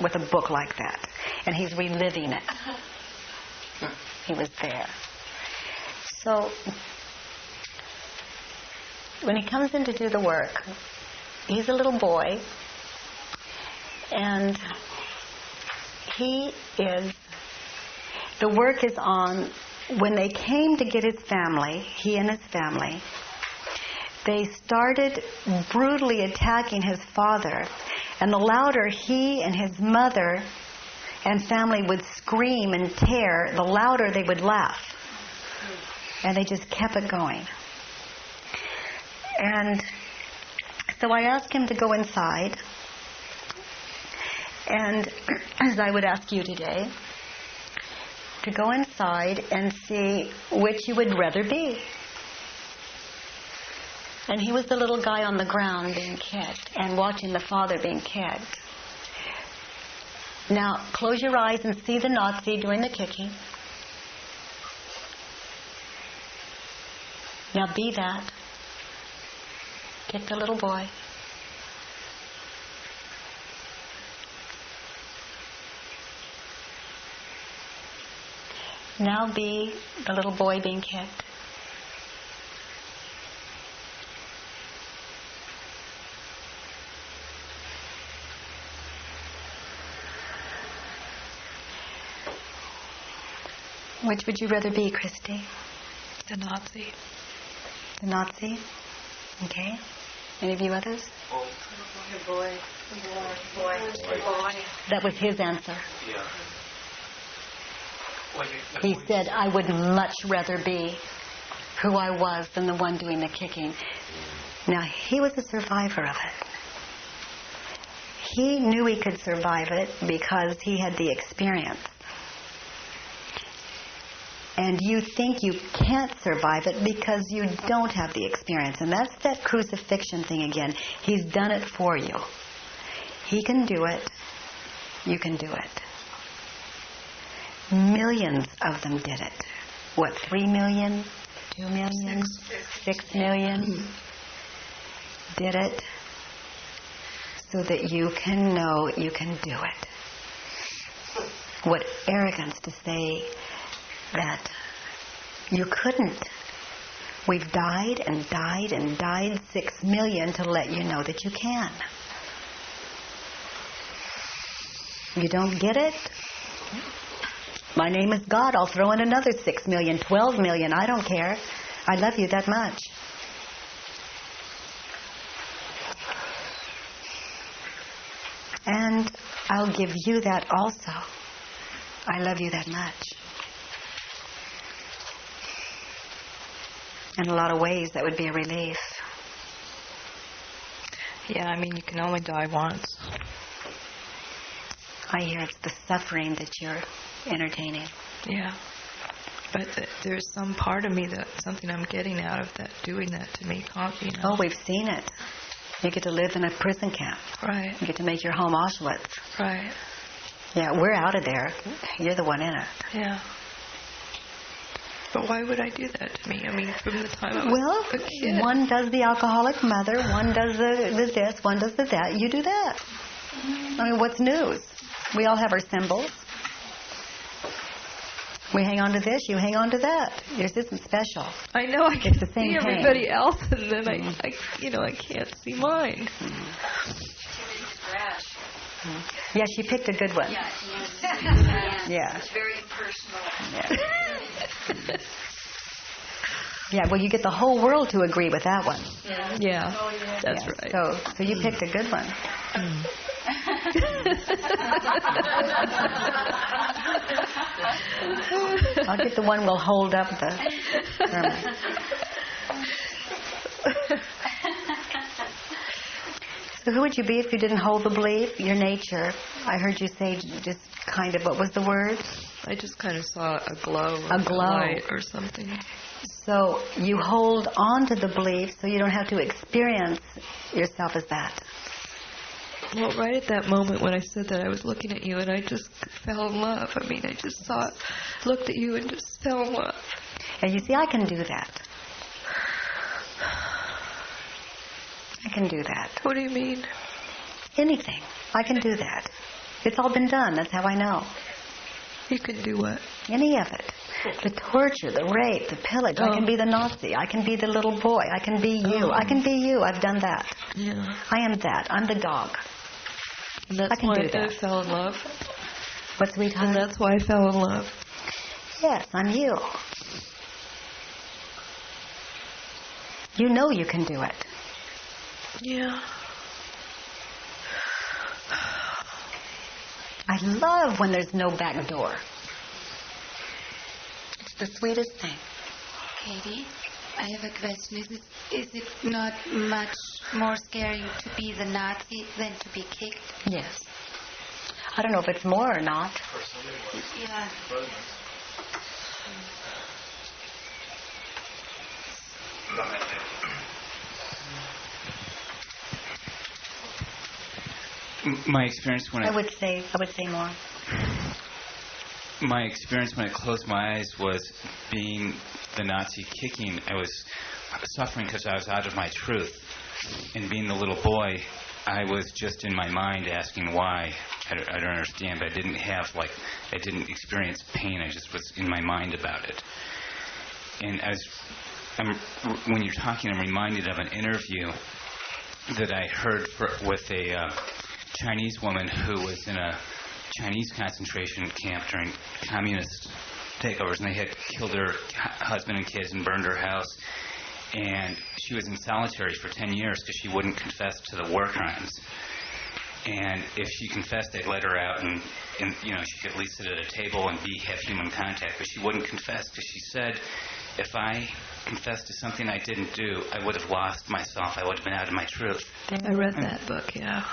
with a book like that. And he's reliving it. He was there. So when he comes in to do the work, he's a little boy, and the work is on when they came to get his family, he and his family. They started brutally attacking his father, and the louder he and his mother and family would scream and tear, the louder they would laugh. And they just kept it going. And so I asked him to go inside, and as I would ask you today, to go inside and see which you would rather be. And he was the little guy on the ground being kicked and watching the father being kicked. Now, close your eyes and see the Nazi doing the kicking. Now be that. Kick the little boy. Now be the little boy being kicked. Which would you rather be, Christy?
The Nazi.
The Nazi? Okay. Any of you others?
Boy.
That was his answer.
Yeah.
He said, I would much rather be who I was than the one doing the kicking. Now, he was a survivor of it. He knew he could survive it because he had the experience. And you think you can't survive it because you don't have the experience. And that's that crucifixion thing again. He's done it for you. He can do it. You can do it. Millions of them did it. What, 3 million? 2 million? 6 million? Did it so that you can know you can do it. What arrogance to say that you couldn't. We've died and died and died 6 million to let you know that you can. You don't get it? My name is God. I'll throw in another 6 million, 12 million. I don't care. I love you that much. And I'll give you that also. I love you that much. In a lot of ways, that would be a relief.
Yeah, I mean, you can only die once.
I hear it's the suffering that you're entertaining.
Yeah. But there's some part of me that, something I'm getting out of that, doing that to me.
Oh, we've seen it. You get to live in a prison camp.
Right.
You get to make your home Auschwitz.
Right.
Yeah, we're out of there. You're the one in it.
Yeah. But why would I do that to me? I mean, from the time I was a kid.
One does the alcoholic mother, one does the this, one does the that. You do that. I mean, what's news? We all have our symbols. We hang on to this, you hang on to that. Yours isn't special.
I know I can
it's the same
see
thing.
everybody else, and then I can't see mine.
Yeah, she picked a good one.
Yeah.
Yeah.
It's very impersonal.
Yeah, well, you get the whole world to agree with that one.
Yeah, that's right.
So you picked a good one. I'll get the one we'll hold up the sermon. So who would you be if you didn't hold the belief? Your nature. I heard you say just kind of, what was the word?
I just kind of saw a glow.
A glow.
Light or something.
So you hold on to the belief so you don't have to experience yourself as that.
Well, right at that moment when I said that, I was looking at you and I just fell in love. I mean, I just looked at you and just fell in love.
And you see, I can do that. I can do that.
What do you mean?
Anything. I can do that. It's all been done. That's how I know.
You can do what?
Any of it. The torture, the rape, the pillage. I can be the Nazi. I can be the little boy. I can be you. I can be you. I've done that.
Yeah.
I am that. I'm the dog.
And that's
I can
why
do that.
I fell in love.
What, sweetheart?
And that's why I fell in love.
Yes, I'm you. You know you can do it.
Yeah.
I love when there's no back door. It's the sweetest thing.
Katie, I have a question. Is it not much more scary to be the Nazi than to be kicked?
Yes. I don't know if it's more or not.
Yeah.
My experience when
I would say more.
My experience when I closed my eyes was being the Nazi kicking. I was suffering because I was out of my truth. And being the little boy, I was just in my mind asking why. I don't understand, but I didn't experience pain. I just was in my mind about it. And when you're talking, I'm reminded of an interview that I heard with a Chinese woman who was in a Chinese concentration camp during communist takeovers, and they had killed her husband and kids and burned her house. And she was in solitary for 10 years because she wouldn't confess to the war crimes. And if she confessed, they'd let her out, and she could at least sit at a table and have human contact. But she wouldn't confess because she said, if I confessed to something I didn't do, I would have lost myself. I would have been out of my truth.
I read that book, yeah.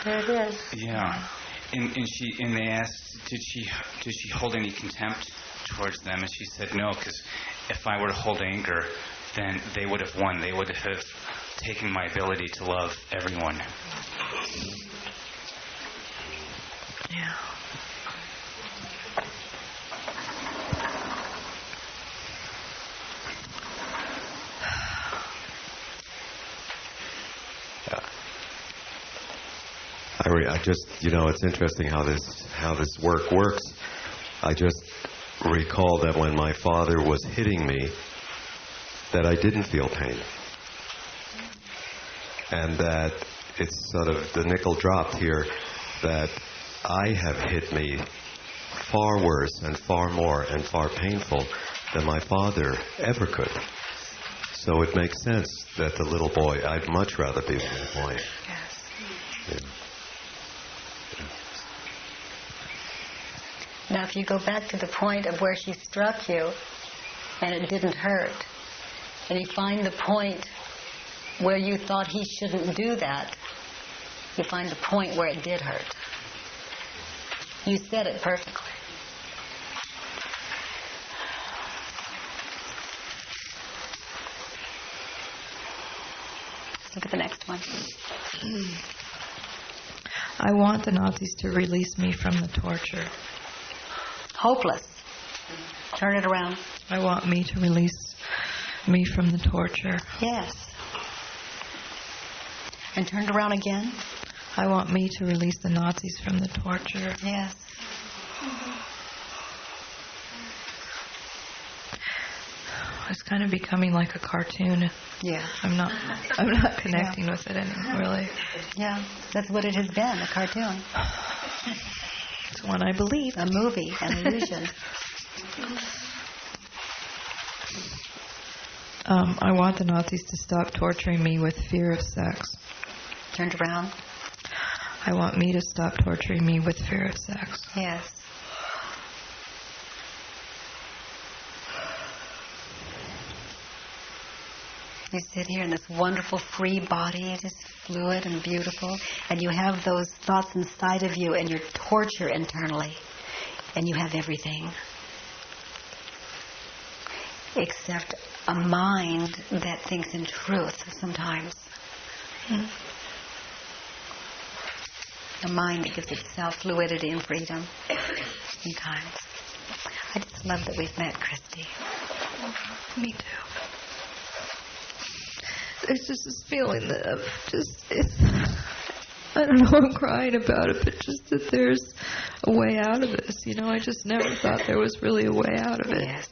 There it is.
Yeah. And they asked, did she hold any contempt towards them? And she said no, because if I were to hold anger, then they would have won. They would have taken my ability to love everyone.
Yeah.
I just, it's interesting how this work works. I just recall that when my father was hitting me, that I didn't feel pain. And that it's sort of the nickel dropped here, that I have hit me far worse and far more and far painful than my father ever could. So it makes sense that the little boy, I'd much rather be the little boy.
Yes.
Yeah.
Now, if you go back to the point of where she struck you and it didn't hurt, and you find the point where you thought he shouldn't do that, you find the point where it did hurt. You said it perfectly. Look at the next one.
I want the Nazis to release me from the torture.
Hopeless. Turn it around.
I want me to release me from the torture.
Yes. And turn it around again.
I want me to release the Nazis from the torture.
Yes.
It's kind of becoming like a cartoon.
Yeah.
I'm not connecting with it anymore, really.
Yeah, that's what it has been, a cartoon.
It's one I believe.
A movie, an illusion.
I want the Nazis to stop torturing me with fear of sex.
Turned around.
I want me to stop torturing me with fear of sex.
Yes. You sit here in this wonderful free body, just fluid and beautiful, and you have those thoughts inside of you and your torture internally, and you have everything except a mind that thinks in truth sometimes. A mind that gives itself fluidity and freedom sometimes. I just love that we've met, Christy.
Me too. There's just this feeling that of I don't know, I'm crying about it, but just that there's a way out of this. You know, I just never thought there was really a way out of it.
Yes.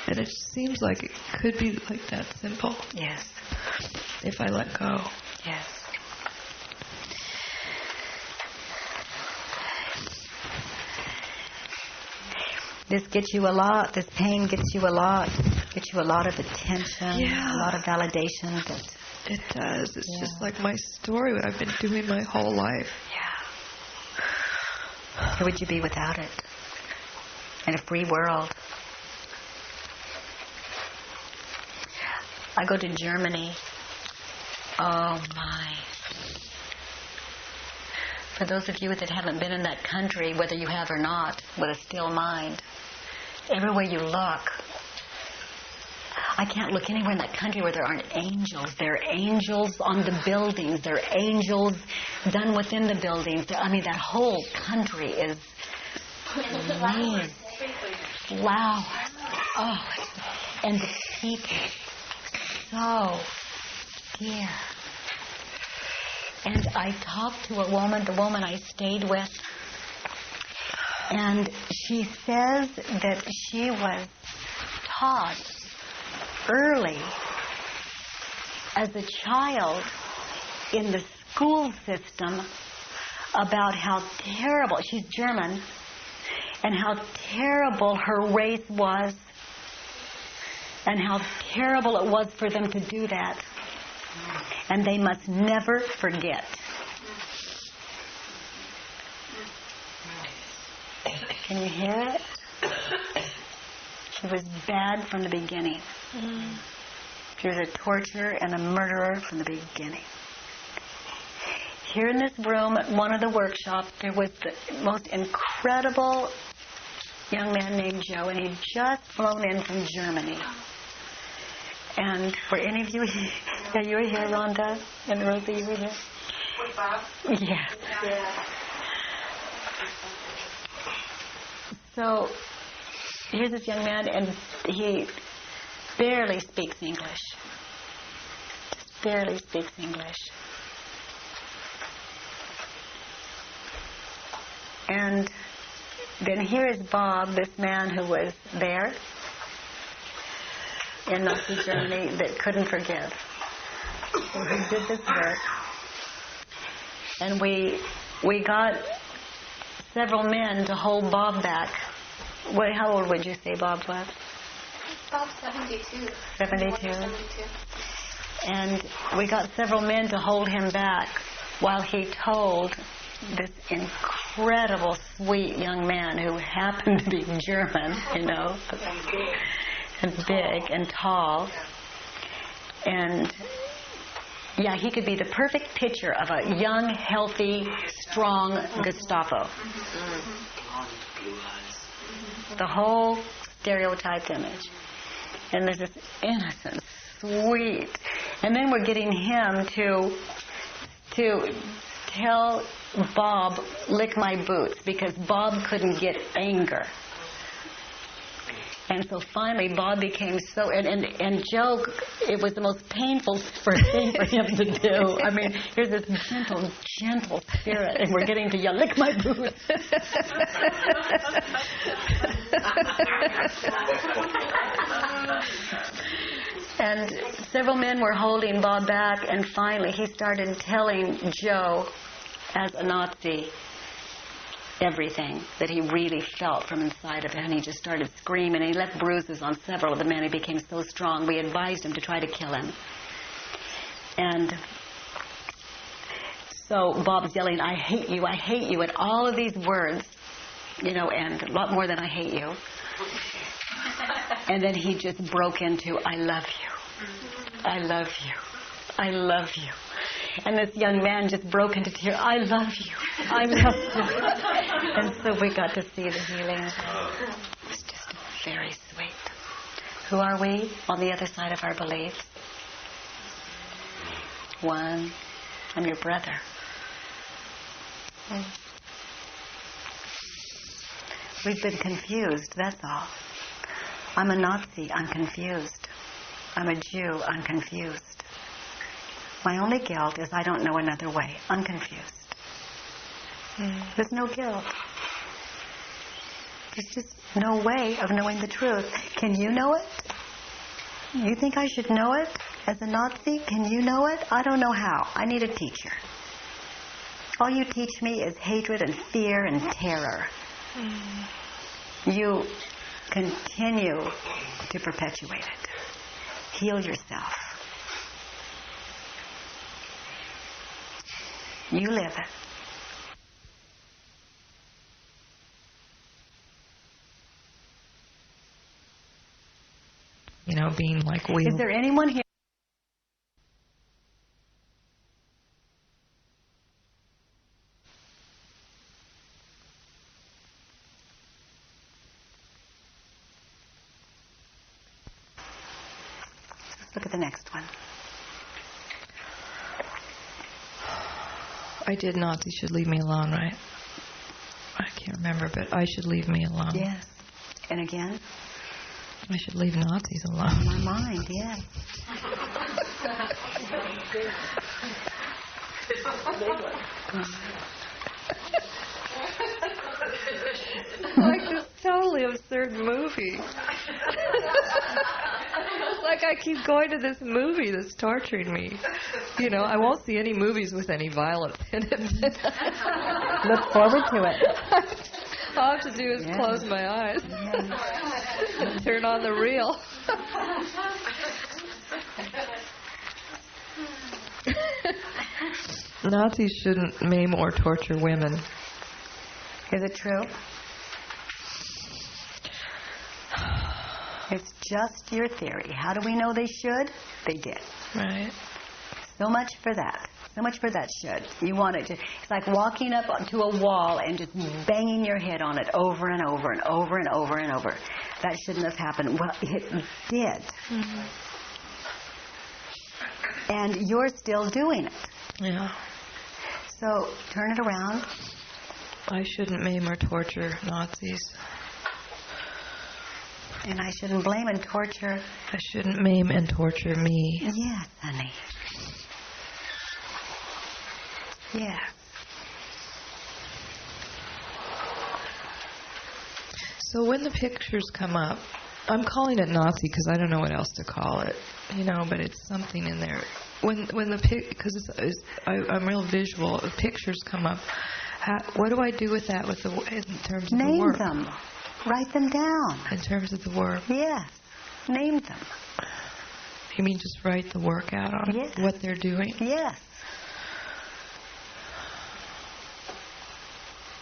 And it just seems like it could be like that simple.
Yes.
If I let go.
Yes. This gets you a lot. This pain gets you a lot. Gets you a lot of attention, a lot of validation.
It does. It's just like my story, what I've been doing my whole life.
Yeah. Who would you be without it? In a free world. I go to Germany. Oh, my. For those of you that haven't been in that country, whether you have or not, with a still mind, everywhere you look, I can't look anywhere in that country where there aren't angels. There are angels on the buildings. There are angels done within the buildings. I mean, that whole country is amazing. Flowers. Oh, and the people. So dear. And I talked to a woman, the woman I stayed with, and she says that she was taught early as a child in the school system about how terrible, she's German, and how terrible her race was and how terrible it was for them to do that. And they must never forget. Can you hear it? She was bad from the beginning. She was a torturer and a murderer from the beginning. Here in this room, at one of the workshops, there was the most incredible young man named Joe, and he'd just flown in from Germany. And were any of you here? Yeah, you were here, Rhonda? And Rosie, you were here?
With Bob?
Yes.
Yeah.
So, here's this young man, and he barely speaks English. Just barely speaks English. And then here is Bob, this man who was there in Nazi Germany that couldn't forgive. So he did this work. And we got several men to hold Bob back. How old would you say Bob was?
Bob's 72.
72. And we got several men to hold him back while he told this incredible, sweet young man who happened to be German, you know, and big and tall. And, yeah, he could be the perfect picture of a young, healthy, strong Gestapo. The whole stereotyped image. And there's this innocent, sweet, And then we're getting him to tell Bob, lick my boots, because Bob couldn't get anger. And so finally Bob became so, and Joe, it was the most painful thing for him to do. I mean, here's this gentle spirit, and we're getting to yell, lick my boots. And several men were holding Bob back, and finally he started telling Joe, as a Nazi, everything that he really felt from inside of him. And he just started screaming, and he left bruises on several of the men. He became so strong. We advised him to try to kill him. And so Bob's yelling, I hate you, and all of these words, and a lot more than I hate you. And then he just broke into, I love you. I love you. I love you. And this young man just broke into tears. I love you. I love you. And so we got to see the healing. It was just very sweet. Who are we on the other side of our beliefs? One, I'm your brother. We've been confused, that's all. I'm a Nazi, I'm confused. I'm a Jew, I'm confused. My only guilt is I don't know another way. I'm confused. There's no guilt. There's just no way of knowing the truth. Can you know it? You think I should know it as a Nazi? Can you know it? I don't know how. I need a teacher. All you teach me is hatred and fear and terror. You continue to perpetuate it. Heal yourself. You live it.
Being like we.
Is there anyone here? Let's look at the next one.
I did not. You should leave me alone, right? I can't remember, but I should leave me alone.
Yes. And again?
I should leave Nazis alone.
In my mind, yes.
Like this totally absurd movie. Like I keep going to this movie that's torturing me. I won't see any movies with any violence in it.
Look forward to it.
All I have to do is close my eyes and turn on the reel. Nazis shouldn't maim or torture women.
Is it true? It's just your theory. How do we know they should? They did.
Right.
So much for that. So much for that should. You want it to... It's like walking up onto a wall and just banging your head on it over and over and over and over and over. That shouldn't have happened. Well, it did. Mm-hmm. And you're still doing it.
Yeah.
So, turn it around.
I shouldn't maim or torture Nazis.
And I shouldn't blame and torture...
I shouldn't maim and torture me.
Yes, honey. Yeah.
So when the pictures come up, I'm calling it Nazi because I don't know what else to call it, but it's something in there. When the because I'm real visual. The pictures come up. What do I do with that? In terms of the work?
Name them. Write them down.
In terms of the work.
Yes. Name them.
You mean just write the work out on what they're doing?
Yes.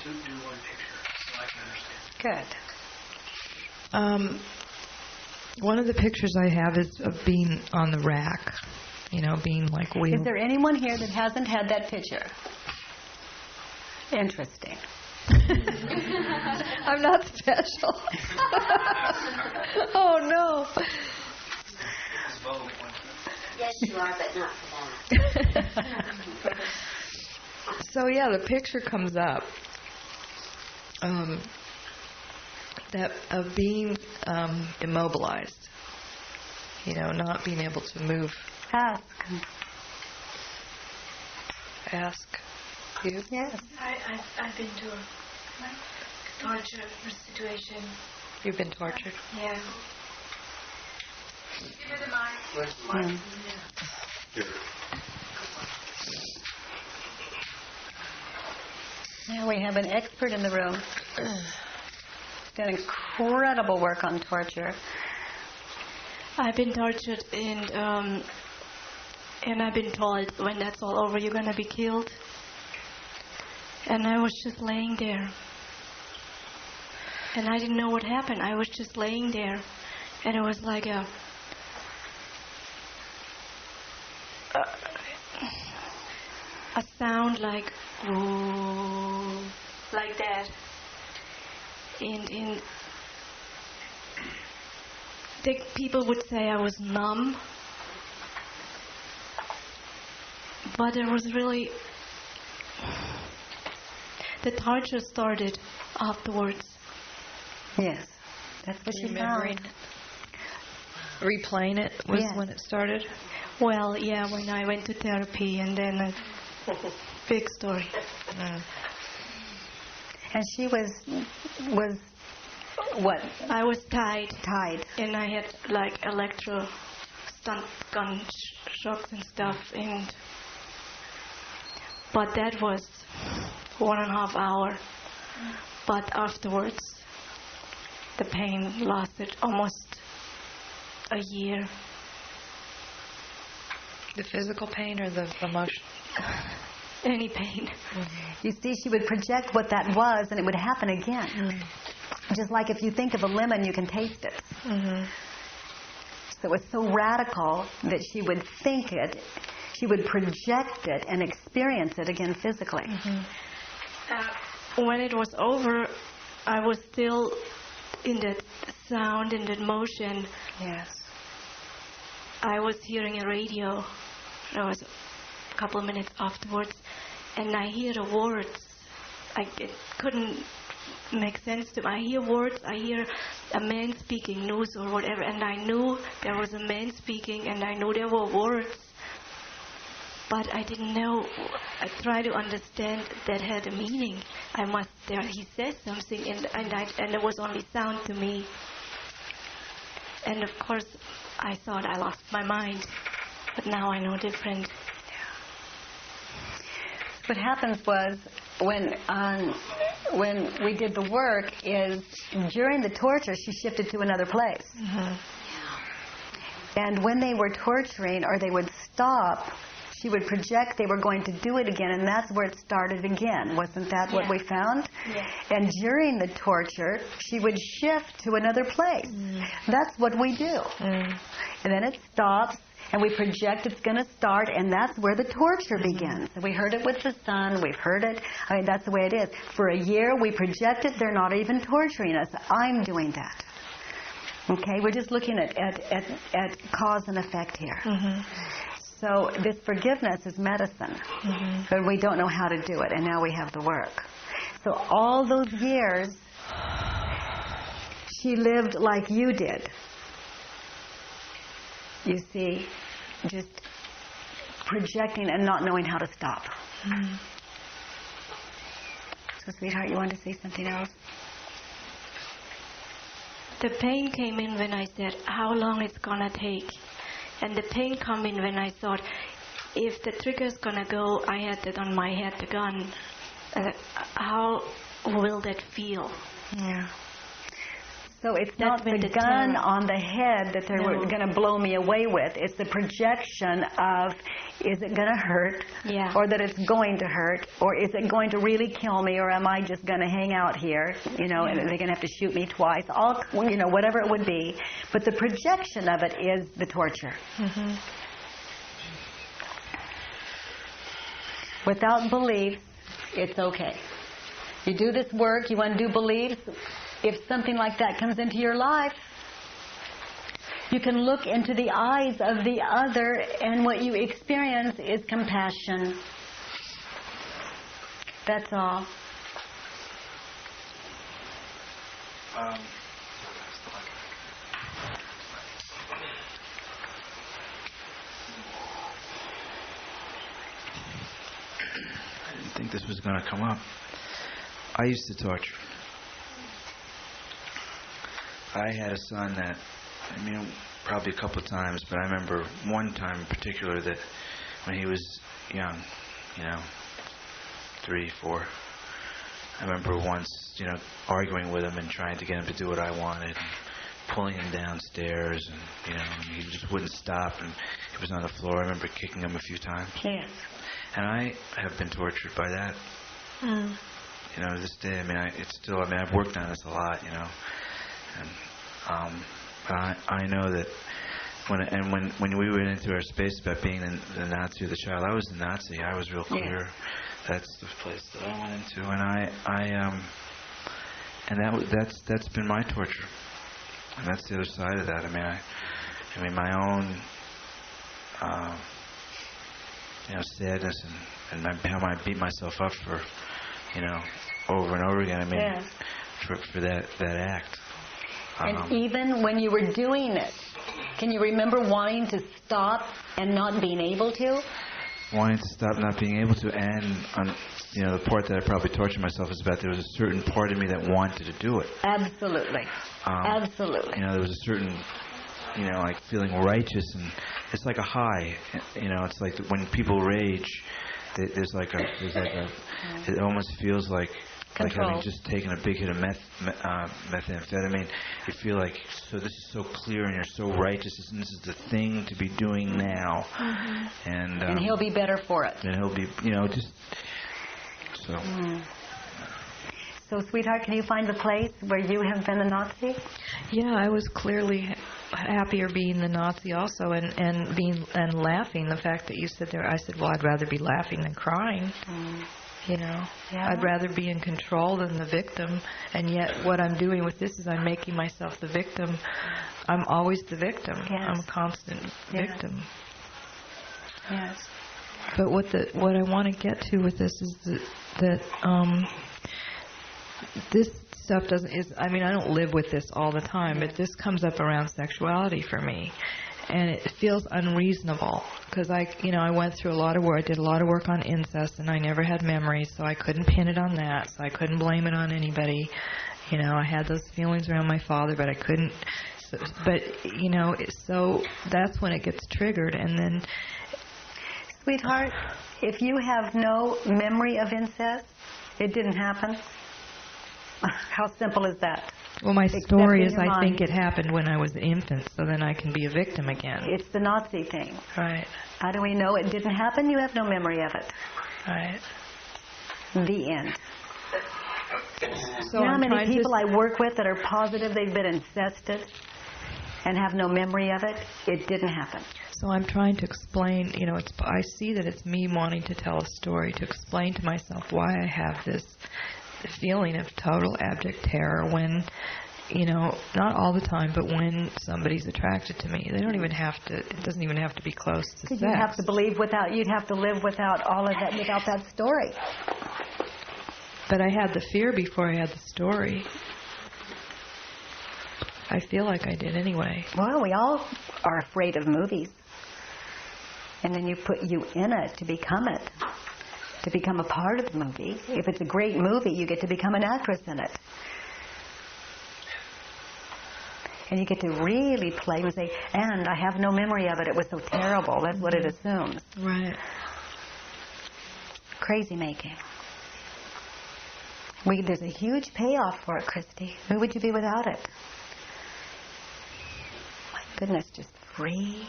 Do one picture so I can understand.
Good.
One of the pictures I have is of being on the rack, being like we.
Is there anyone here that hasn't had that picture? Interesting.
I'm not special. Oh, no.
Yes, you are, but not for that.
So yeah, the picture comes up that of being immobilized, not being able to move. Ask. You?
Yes.
I've been to a torture situation.
You've been tortured?
Yeah. Give her the mic.
Where's the mic? Here.
Now we have an expert in the room. Done incredible work on torture.
I've been tortured, and I've been told when that's all over, you're gonna be killed. And I was just laying there, and I didn't know what happened. I was just laying there, and it was like a sound like ooh, like that, and people would say I was numb, but it was really, the torture started afterwards.
Yes, that's what she found.
Replaying it was when it started?
Well, yeah, when I went to therapy, and then a big story.
And she was what?
I was tied.
And
I had like electro stun gun shocks and stuff, but that was 1.5 hours. But afterwards, the pain lasted almost a year.
The physical pain or the emotion?
Any pain.
You see, she would project what that was, and it would happen again. Just like if you think of a lemon, you can taste it. So it was so radical that she would think it, she would project it and experience it again physically.
When it was over, I was still in that sound, in that motion.
Yes.
I was hearing a radio. It was a couple of minutes afterwards, and I hear the words. It couldn't make sense to me. I hear words. I hear a man speaking news or whatever, and I knew there was a man speaking, and I knew there were words, but I didn't know. I tried to understand that had a meaning. He says something, and it was only sound to me. And of course, I thought I lost my mind, but now I know different.
What happens was when we did the work is during the torture she shifted to another place. And when they were torturing or they would stop, she would project they were going to do it again, and that's where it started again. Wasn't that what we found? And during the torture, she would shift to another place. That's what we do. And then it stops, and we project it's going to start, and that's where the torture begins. We heard it with the son. We've heard it. I mean, that's the way it is. For a year, we project it. They're not even torturing us. I'm doing that. Okay? We're just looking at cause and effect here. So this forgiveness is medicine, but we don't know how to do it, and now we have the work. So all those years, she lived like you did. You see, just projecting and not knowing how to stop. So, sweetheart, you wanted to say something else?
The pain came in when I said, how long it's going to take? And the pain came in when I thought, if the trigger's going to go, I had that on my head, the gun. How will that feel?
So it's not the gun on the head that they're going to blow me away with. It's the projection of, is it going to hurt? Or that it's going to hurt? Or is it going to really kill me? Or am I just going to hang out here? And they're going to have to shoot me twice. Whatever it would be. But the projection of it is the torture. Without beliefs, it's okay. You do this work, you undo beliefs. If something like that comes into your life, You can look into the eyes of the other, and what you experience is compassion. That's all.
I didn't think this was going to come up. I used to torture. I had a son that, probably a couple of times, but I remember one time in particular that when he was young, 3, 4, I remember once, arguing with him and trying to get him to do what I wanted, and pulling him downstairs, and, he just wouldn't stop, and he was on the floor. I remember kicking him a few times.
Yes.
And I have been tortured by that.
Mm.
To this day, it's still, I've worked on this a lot, and, but I know that when we went into our space about being the Nazi or the child, I was the Nazi. I was real clear.
Yes.
That's the place that I went into, and that's been my torture, and that's the other side of that. My own, sadness and how I beat myself up for, over and over again.
Yes.
for that act.
And even when you were doing it, can you remember wanting to stop and not being able to?
Wanting to stop, not being able to, and the part that I probably tortured myself is about there was a certain part of me that wanted to do it.
Absolutely. Absolutely.
There was a certain, like feeling righteous, and it's like a high. It's like when people rage, there's like a, it almost feels like having just taken a big hit of methamphetamine. You feel like, so this is so clear and you're so righteous, and this is the thing to be doing now.
Mm-hmm.
And
he'll be better for it.
And he'll be, just so.
Mm. So, sweetheart, can you find the place where you have been a Nazi?
Yeah, I was clearly happier being the Nazi also, and laughing. The fact that you said there, I said, well, I'd rather be laughing than crying.
Mm.
Yeah.
I'd
rather be in control than the victim, and yet what I'm doing with this is I'm making myself the victim. I'm always the victim.
Yes.
I'm a constant victim.
Yes.
But what I want to get to with this is that this stuff I don't live with this all the time, but this comes up around sexuality for me. And it feels unreasonable because I went through a lot of work. I did a lot of work on incest, and I never had memories, so I couldn't pin it on that. So I couldn't blame it on anybody. I had those feelings around my father, but I couldn't. So that's when it gets triggered, and then.
Sweetheart, if you have no memory of incest, it didn't happen. How simple is that?
Well, my story is I think it happened when I was an infant, so then I can be a victim again.
It's the Nazi thing.
Right.
How do we know it didn't happen? You have no memory of it.
Right.
The end.
So
you know how many people I work with that are positive they've been incested and have no memory of it? It didn't happen.
So I'm trying to explain, I see that it's me wanting to tell a story, to explain to myself why I have this feeling of total abject terror when, not all the time, but when somebody's attracted to me. They don't even have to, it doesn't even have to be close to sex.
You'd have to you'd have to live without all of that, without that story.
But I had the fear before I had the story. I feel like I did anyway.
Well, we all are afraid of movies. And then you put you in it to become it. To become a part of the movie. If it's a great movie, you get to become an actress in it. And you get to really play and say, and I have no memory of it. It was so terrible. That's what it assumes.
Right.
Crazy making. There's a huge payoff for it, Christy. Who would you be without it? My goodness, just free.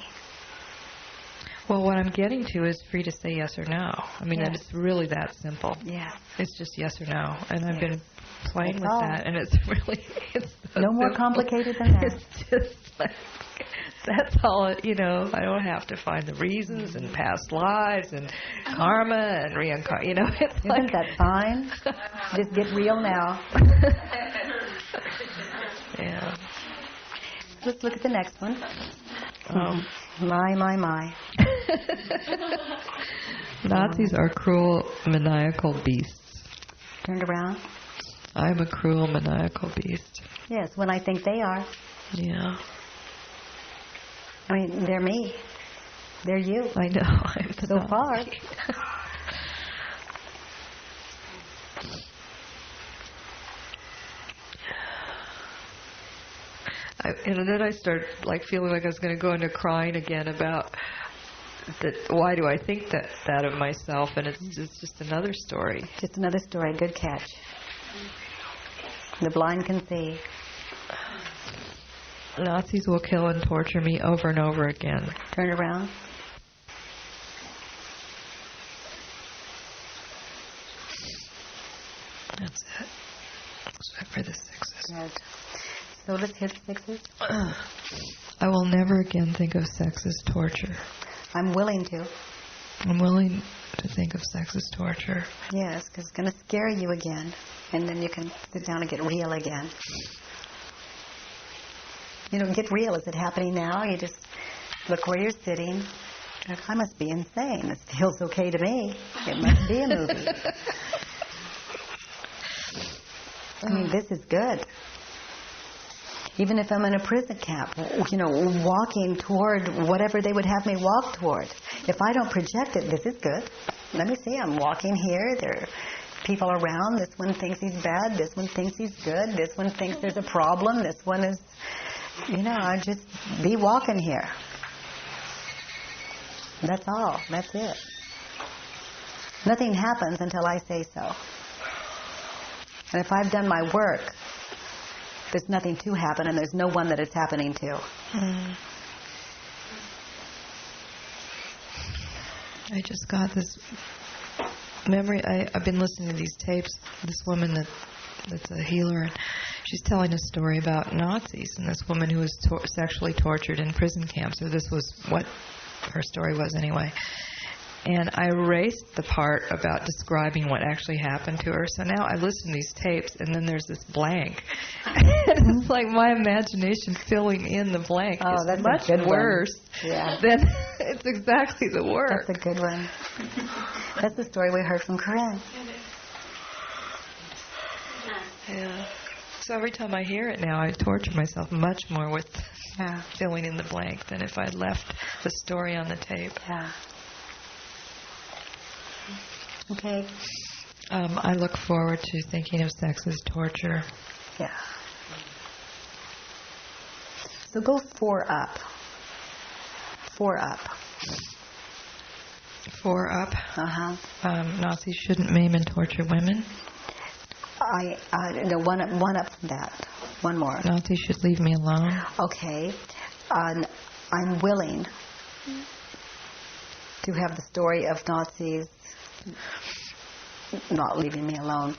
Well, what I'm getting to is free to say yes or no.
Yes.
And it's really that simple.
Yeah.
It's just yes or no. And I've been playing
That's
with
all.
that, and it's really, it's so
no more
simple.
complicated than that.
It's just like, that's all, I don't have to find the reasons and past lives and karma and reincarnation, it's
Isn't that fine? Just get real now.
Yeah.
let's look at the next one. My.
Nazis are cruel, maniacal beasts.
Turned around.
I'm a cruel, maniacal beast.
Yes, when I think they are.
Yeah.
I mean, they're me. They're you.
I know. I'm
so far.
And then I started feeling like I was going to go into crying again about that. Why do I think that of myself? And it's just another story.
Just another story. Good catch. The blind can see.
Nazis will kill and torture me over and over again.
Turn around.
That's it. Except for the sixes.
Good. So let's hit sixes.
I will never again think of sex as torture.
I'm willing to.
I'm willing to think of sex as torture.
Yes, because it's going to scare you again. And then you can sit down and get real again. Get real. Is it happening now? You just look where you're sitting. I must be insane. This feels okay to me. It must be a movie. I mean, this is good. Even if I'm in a prison camp, walking toward whatever they would have me walk toward. If I don't project it, this is good. Let me see, I'm walking here. There are people around. This one thinks he's bad. This one thinks he's good. This one thinks there's a problem. This one is, I just be walking here. That's all. That's it. Nothing happens until I say so. And if I've done my work, there's nothing to happen, and there's no one that it's happening to.
I just got this memory. I've been listening to these tapes. This woman that's a healer, and she's telling a story about Nazis and this woman who was sexually tortured in prison camps. Or this was what her story was anyway. And I erased the part about describing what actually happened to her. So now I listen to these tapes, and then there's this blank. It's like my imagination filling in the blank.
Oh,
is
that's
much
a good
worse than it's exactly the work.
That's a good one. That's the story we heard from Corinne.
Yeah. So every time I hear it now, I torture myself much more with filling in the blank than if I'd left the story on the tape.
Yeah. Okay.
I look forward to thinking of sex as torture.
Yeah. So go 4 up. 4 up.
4 up. Nazis shouldn't maim and torture women.
No, one up from that. One more.
Nazis should leave me alone.
Okay. I'm willing to have the story of Nazis not leaving me alone.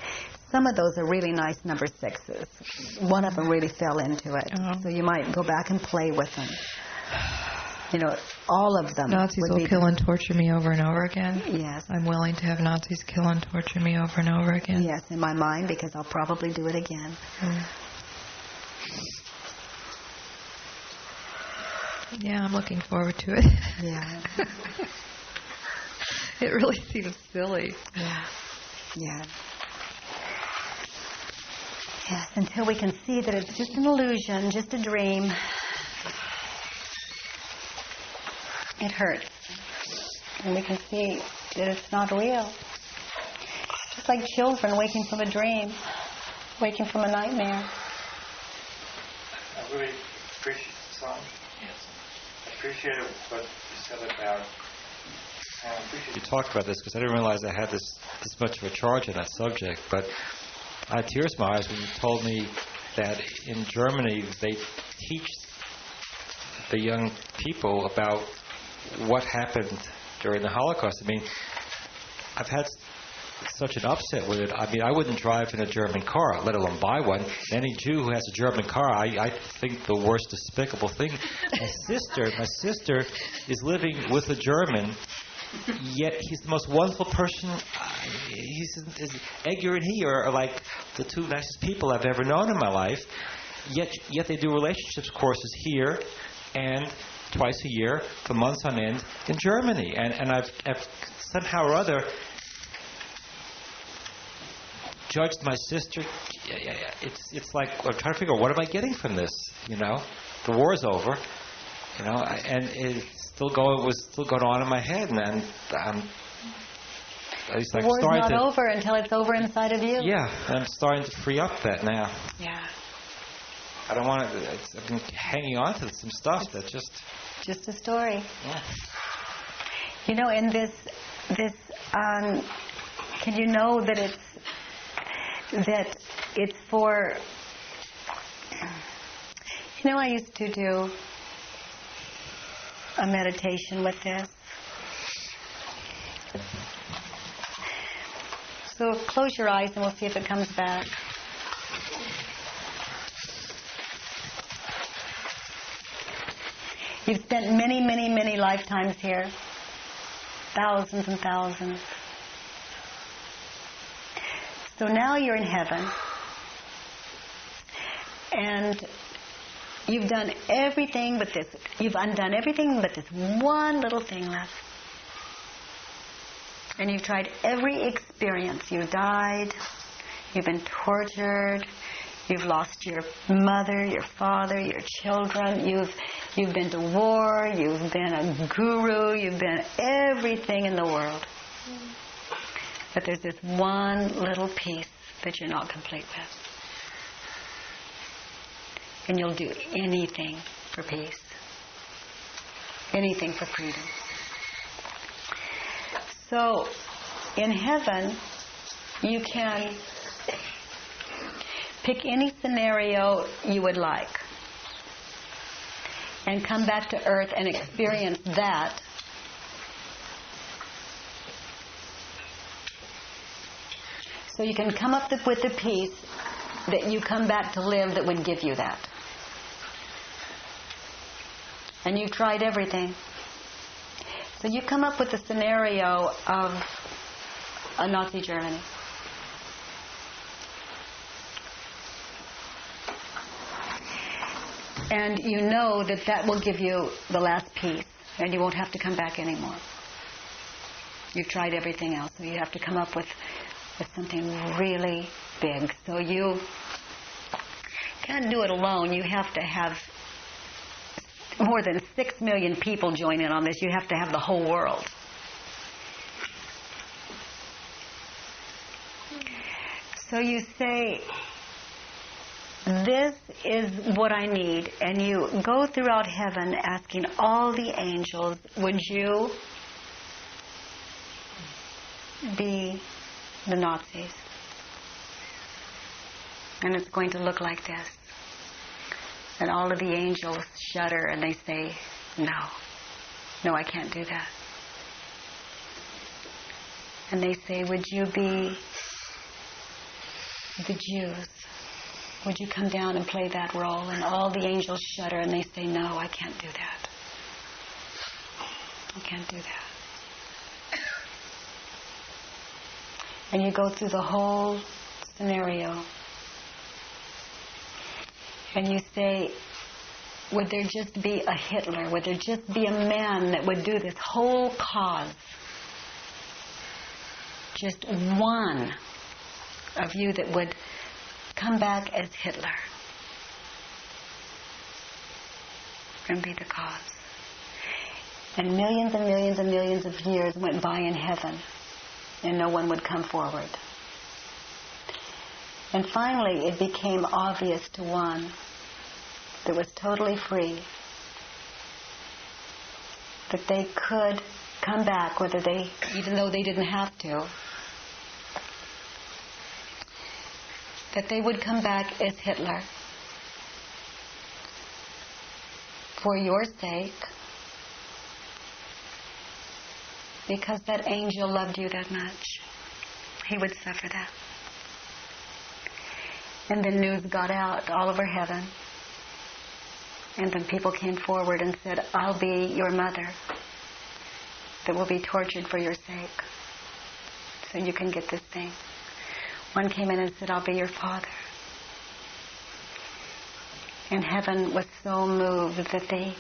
Some of those are really nice number 6s. One of them really fell into it. So you might go back and play with them. All of them.
Nazis will kill and torture me over and over again?
Yes.
I'm willing to have Nazis kill and torture me over and over again?
Yes, in my mind, because I'll probably do it again.
Yeah, I'm looking forward to it.
Yeah.
It really seems silly.
Yeah. Yeah. Yes, until we can see that it's just an illusion, just a dream. It hurts. And we can see that it's not real. Just like children waking from a dream, waking from a nightmare.
I really appreciate the song. Yes. I appreciate what you said about... I appreciate you talked about this because I didn't realize I had this much of a charge in that subject. But I had tears in my eyes when you told me that in Germany they teach the young people about what happened during the Holocaust. I mean, I've had such an upset with it. I mean, I wouldn't drive in a German car, let alone buy one. Any Jew who has a German car, I think the worst despicable thing. My sister is living with a German, yet he's the most wonderful person. Edgar and he are like the two nicest people I've ever known in my life. yet they do relationships courses here and twice a year for months on end in Germany. And I've somehow or other judged my sister. It's like I'm trying to figure out, what am I getting from this? The war's over, and it's still was still going on in my head, and
the war's not over until it's over inside of you.
Yeah, I'm starting to free up that now.
Yeah.
I don't want to. I've been hanging on to some stuff that just
a story.
Yeah.
In this, can you know that it's for? I used to do a meditation with this. So close your eyes and we'll see if it comes back. You've spent many, many, many lifetimes here. Thousands and thousands. So now you're in heaven. And you've done everything but this. You've undone everything but this one little thing left. And you've tried every experience. You've died. You've been tortured. You've lost your mother, your father, your children. You've been to war. You've been a guru. You've been everything in the world. But there's this one little piece that you're not complete with. And you'll do anything for peace. Anything for freedom. So, in heaven, you can pick any scenario you would like and come back to earth and experience that. So you can come up with the peace that you come back to live that would give you that. And you've tried everything. So you come up with a scenario of a Nazi Germany. And you know that will give you the last piece, and you won't have to come back anymore. You've tried everything else, so you have to come up with something really big. So you can't do it alone. You have to have more than 6 million people join in on this. You have to have the whole world. So you say, this is what I need. And you go throughout heaven asking all the angels, would you be the Nazis? And it's going to look like this. And all of the angels shudder and they say, no, I can't do that. And they say, would you be the Jews? Would you come down and play that role? And all the angels shudder and they say, no, I can't do that. I can't do that. And you go through the whole scenario. And you say, would there just be a Hitler? Would there just be a man that would do this whole cause? Just one of you that would come back as Hitler and be the cause. And millions and millions and millions of years went by in heaven, and no one would come forward. And finally, it became obvious to one that was totally free that they could come back, even though they didn't have to, that they would come back as Hitler for your sake, because that angel loved you that much. He would suffer that. And then news got out all over heaven. And then people came forward and said, I'll be your mother that will be tortured for your sake, so you can get this thing. One came in and said, I'll be your father. And heaven was so moved that they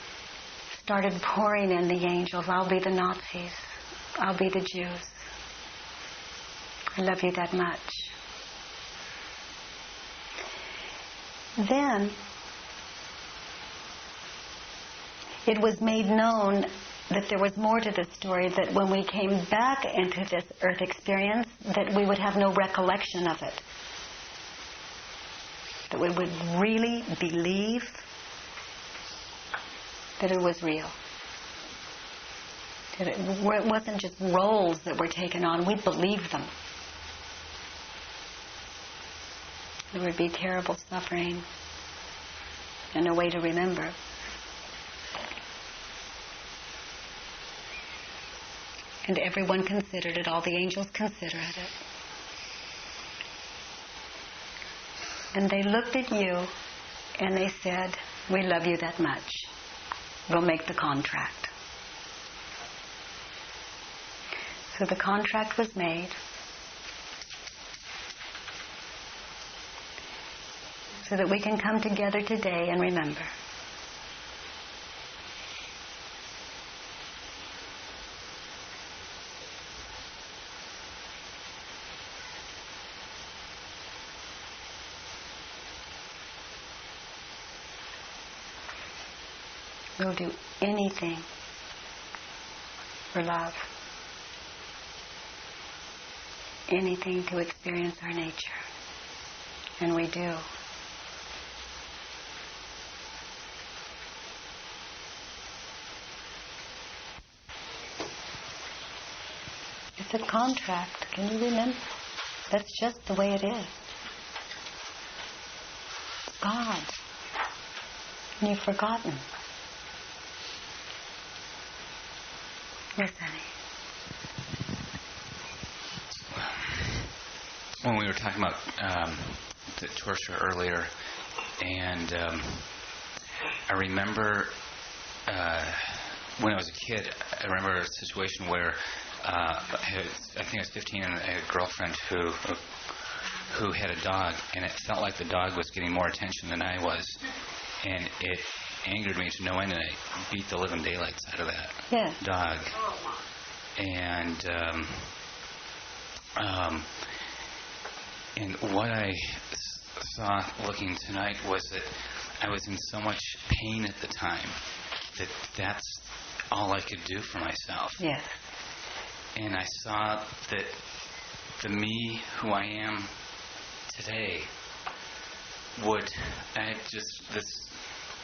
started pouring in the angels. I'll be the Nazis. I'll be the Jews. I love you that much. Then it was made known that there was more to this story, that when we came back into this earth experience, that we would have no recollection of it. That we would really believe that it was real. That it wasn't just roles that were taken on, we believed them. There would be terrible suffering and a way to remember. And everyone considered it, all the angels considered it. And they looked at you and they said, we love you that much. We'll make the contract. So the contract was made. So that we can come together today and remember. We'll do anything for love. Anything to experience our nature. And we do. It's a contract. Can you remember? That's just the way it is. It's God. And you've forgotten. Yes, honey.
When we were talking about the torture earlier, and I remember when I was a kid, I remember a situation where I think I was 15 and I had a girlfriend who had a dog, and it felt like the dog was getting more attention than I was, and it angered me to no end, and I beat the living daylights out of that dog. And what I saw looking tonight was that I was in so much pain at the time that that's all I could do for myself.
Yes.
And I saw that the me who I am today this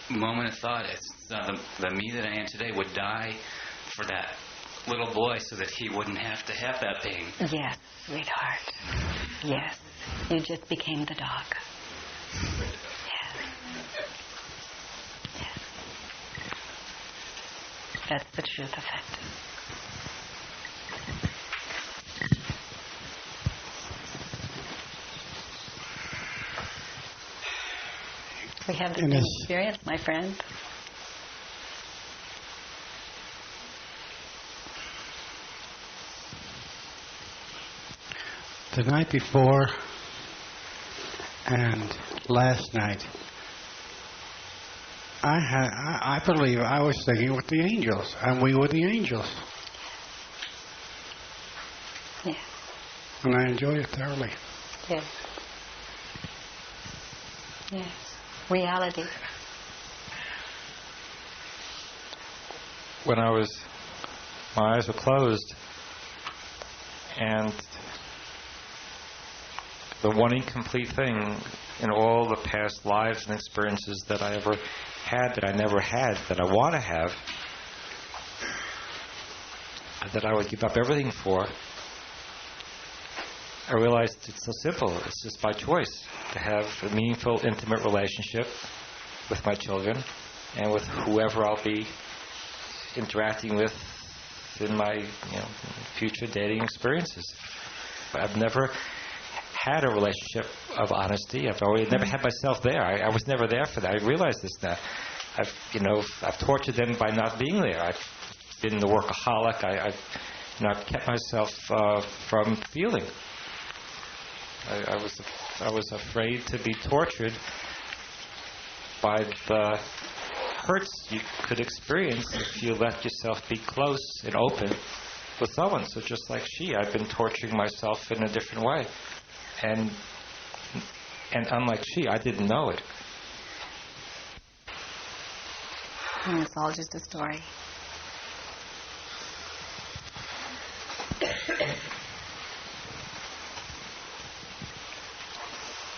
moment of thought, the me that I am today would die for that little boy so that he wouldn't have to have that pain.
Yes, sweetheart. Yes. You just became the dog. Yes. Yes. That's the truth of it. We have the same experience, my friend.
The night before and last night, I believe I was singing with the angels, and we were the angels.
Yes.
And I enjoyed it thoroughly.
Yes. Yes. Reality.
When my eyes were closed, and the one incomplete thing in all the past lives and experiences that I ever had, that I never had, that I want to have, that I would give up everything for, I realized it's so simple. It's just by choice to have a meaningful, intimate relationship with my children and with whoever I'll be interacting with in my future dating experiences. I've never had a relationship of honesty. I've never had myself there. I was never there for that. I realize this now. I've tortured them by not being there. I've been the workaholic. I've kept myself from feeling. I was afraid to be tortured by the hurts you could experience if you let yourself be close and open with someone. So just like I've been torturing myself in a different way. And unlike I didn't know it.
It's all just a story.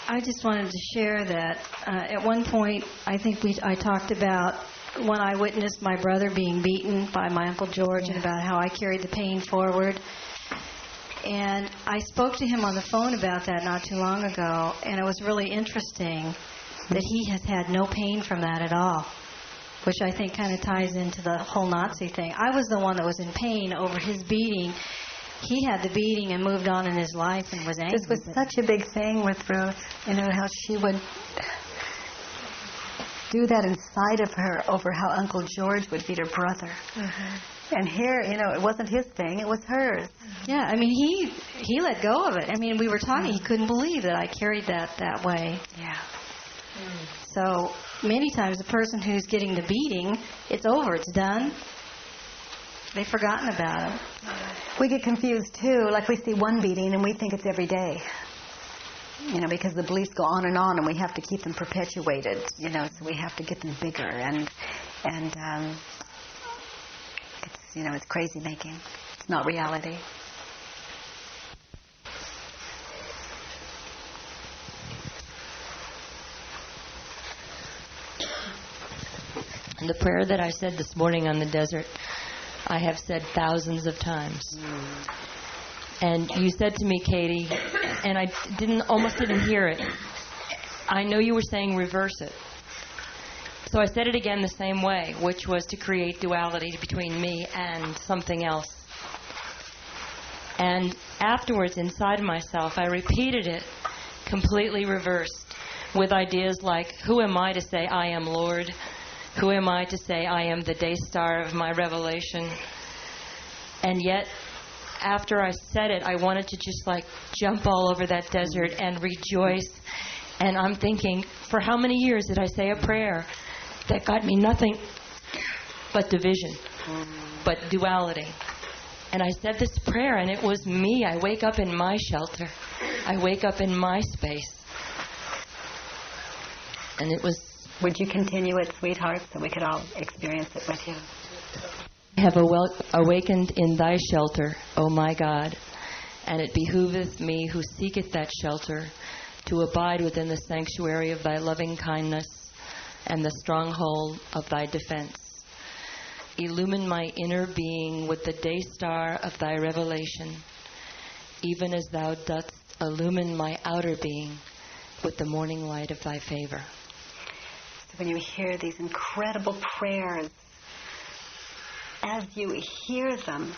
I just wanted to share that at one point, I think I talked about when I witnessed my brother being beaten by my Uncle George, and about how I carried the pain forward. And I spoke to him on the phone about that not too long ago, and it was really interesting that he has had no pain from that at all, which I think kind of ties into the whole Nazi thing. I was the one that was in pain over his beating. He had the beating and moved on in his life and was angry.
This was such a big thing with Ruth, how she would do that inside of her over how Uncle George would beat her brother. Mm-hmm. And here, it wasn't his thing, it was hers.
Yeah, he let go of it. We were talking, he couldn't believe that I carried that way.
Yeah.
So many times the person who's getting the beating, it's over, it's done. They've forgotten about him.
We get confused too, like we see one beating and we think it's every day. Because the beliefs go on and we have to keep them perpetuated, so we have to get them bigger and it's crazy making. It's not reality.
The prayer that I said this morning on the desert, I have said thousands of times. And you said to me, Katie, and I almost didn't hear it, I know you were saying reverse it. So I said it again the same way, which was to create duality between me and something else. And afterwards, inside myself, I repeated it completely reversed with ideas like, who am I to say I am Lord? Who am I to say I am the day star of my revelation? And yet, after I said it, I wanted to just jump all over that desert and rejoice. And I'm thinking, for how many years did I say a prayer that got me nothing but division, but duality? And I said this prayer, and it was me. I wake up in my shelter. I wake up in my space. And it was...
Would you continue it, sweetheart, so we could all experience it with you?
I have awakened in thy shelter, O my God, and it behooveth me who seeketh that shelter to abide within the sanctuary of thy loving kindness and the stronghold of thy defense. Illumine my inner being with the day star of thy revelation, even as thou dost illumine my outer being with the morning light of thy favor.
So when you hear these incredible prayers, as you hear them,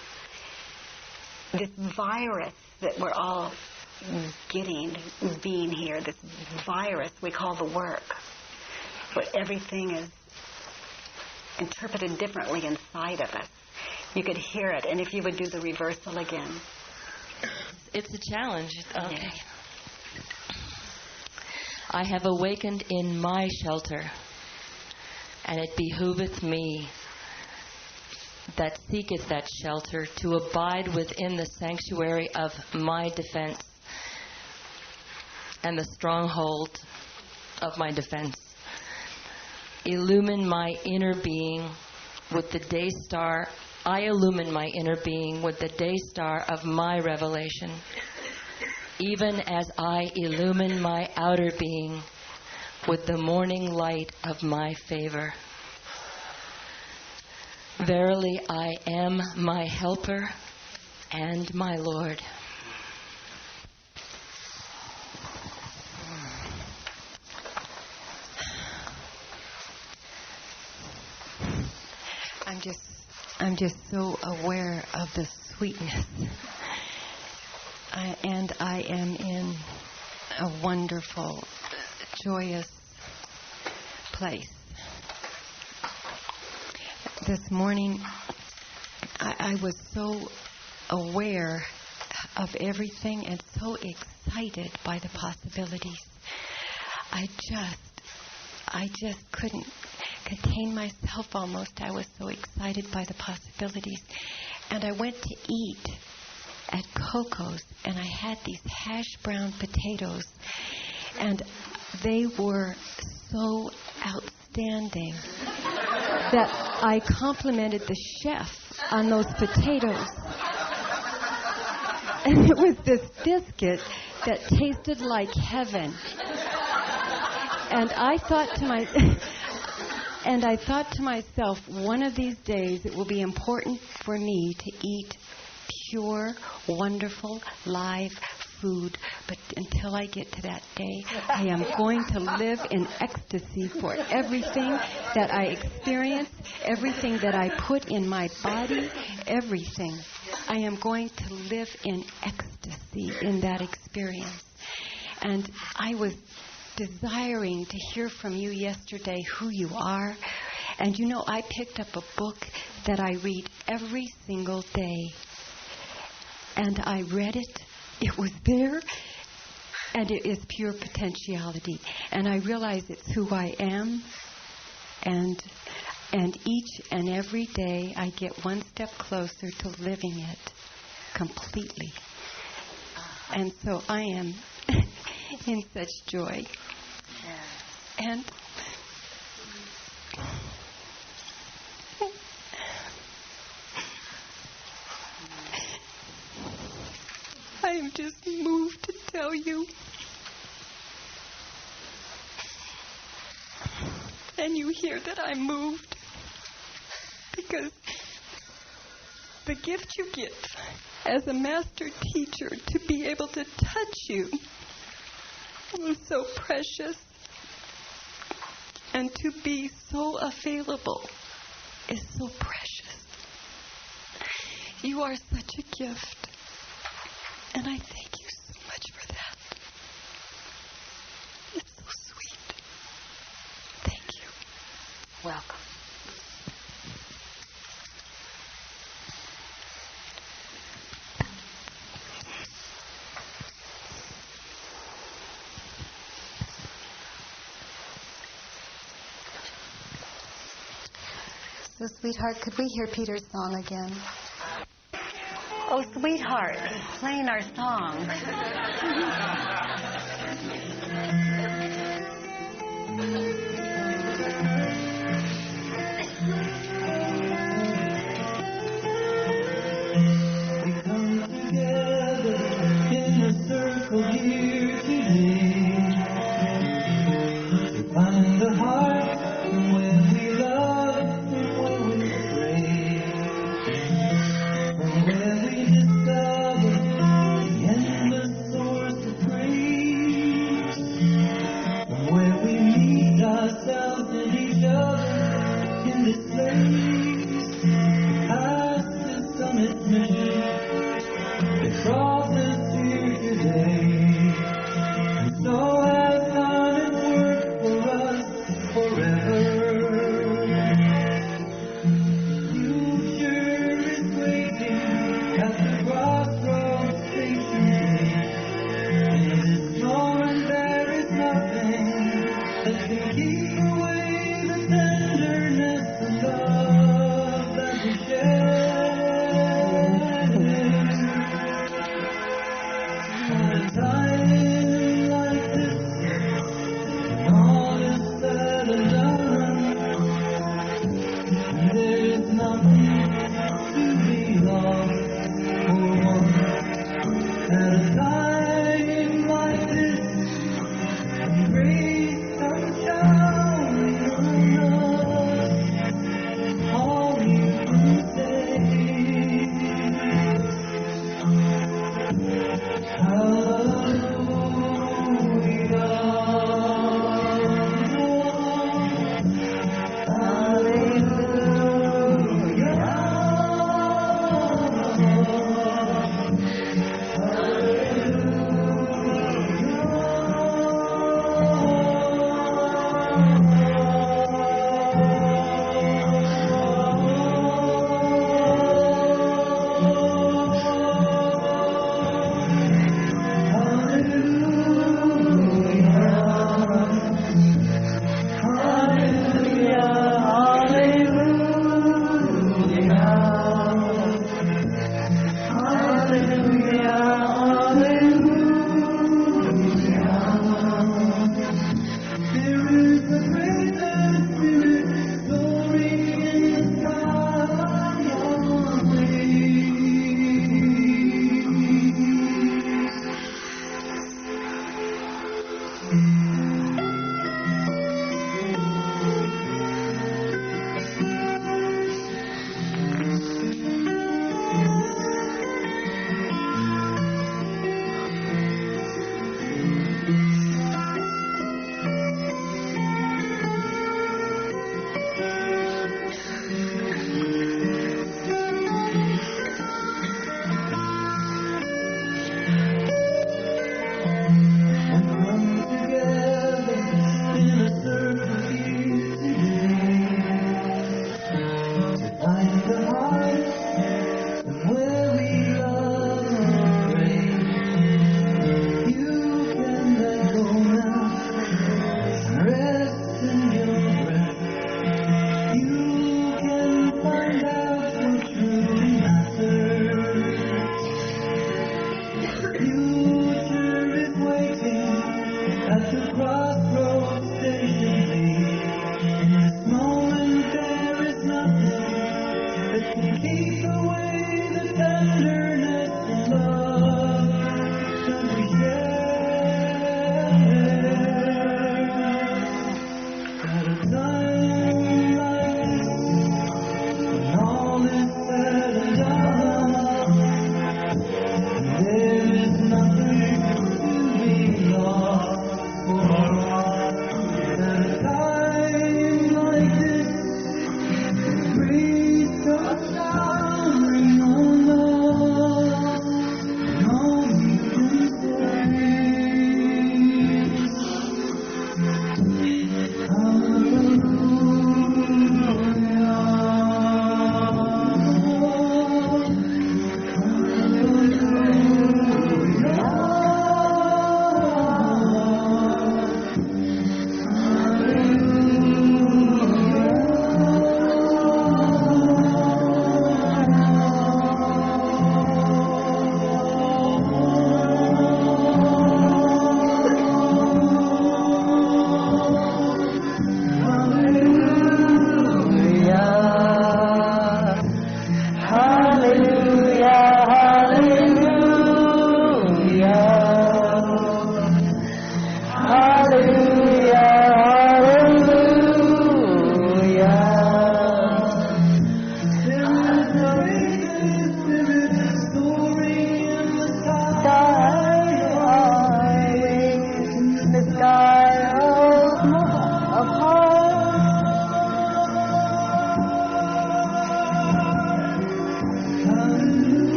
this virus that we're all getting, being here, this virus we call the work, where everything is interpreted differently inside of us. You could hear it, and if you would do the reversal again.
It's a challenge. Okay. Yeah. I have awakened in my shelter, and it behooveth me that seeketh that shelter to abide within the sanctuary of my defense and the stronghold of my defense. Illumine my inner being with the day star. I illumine my inner being with the day star of my revelation, even as I illumine my outer being with the morning light of my favor. Verily, I am my helper and my Lord.
I'm just so aware of the sweetness. And I am in a wonderful, joyous place. This morning, I was so aware of everything and so excited by the possibilities.
I just couldn't contain myself almost. I was so excited by the possibilities. And I went to eat at Coco's, and I had these hash brown potatoes, and they were so outstanding that I complimented the chef on those potatoes. And it was this biscuit that tasted like heaven. And I thought to myself, one of these days it will be important for me to eat pure, wonderful, live food. But until I get to that day, I am going to live in ecstasy for everything that I experience, everything that I put in my body, everything. I am going to live in ecstasy in that experience. And I was desiring to hear from you yesterday who you are. And you know, I picked up a book that I read every single day. And I read it. It was there. And it is pure potentiality. And I realize it's who I am. And each and every day I get one step closer to living it completely. And so I am in such joy. And I am just moved to tell you. And you hear that I'm moved because the gift you give as a master teacher to be able to touch you is so precious, and to be so available is so precious. You are such a gift, and I thank you so much for that. It's so sweet. Thank you.
Welcome.
So, sweetheart, could we hear Peter's song again?
Oh, sweetheart, he's playing our song.
We come together in a circle here today to find the heart when we love and when we pray, and when we discover the endless source of grace, and when we meet our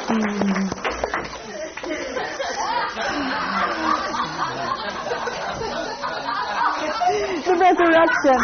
The resurrection.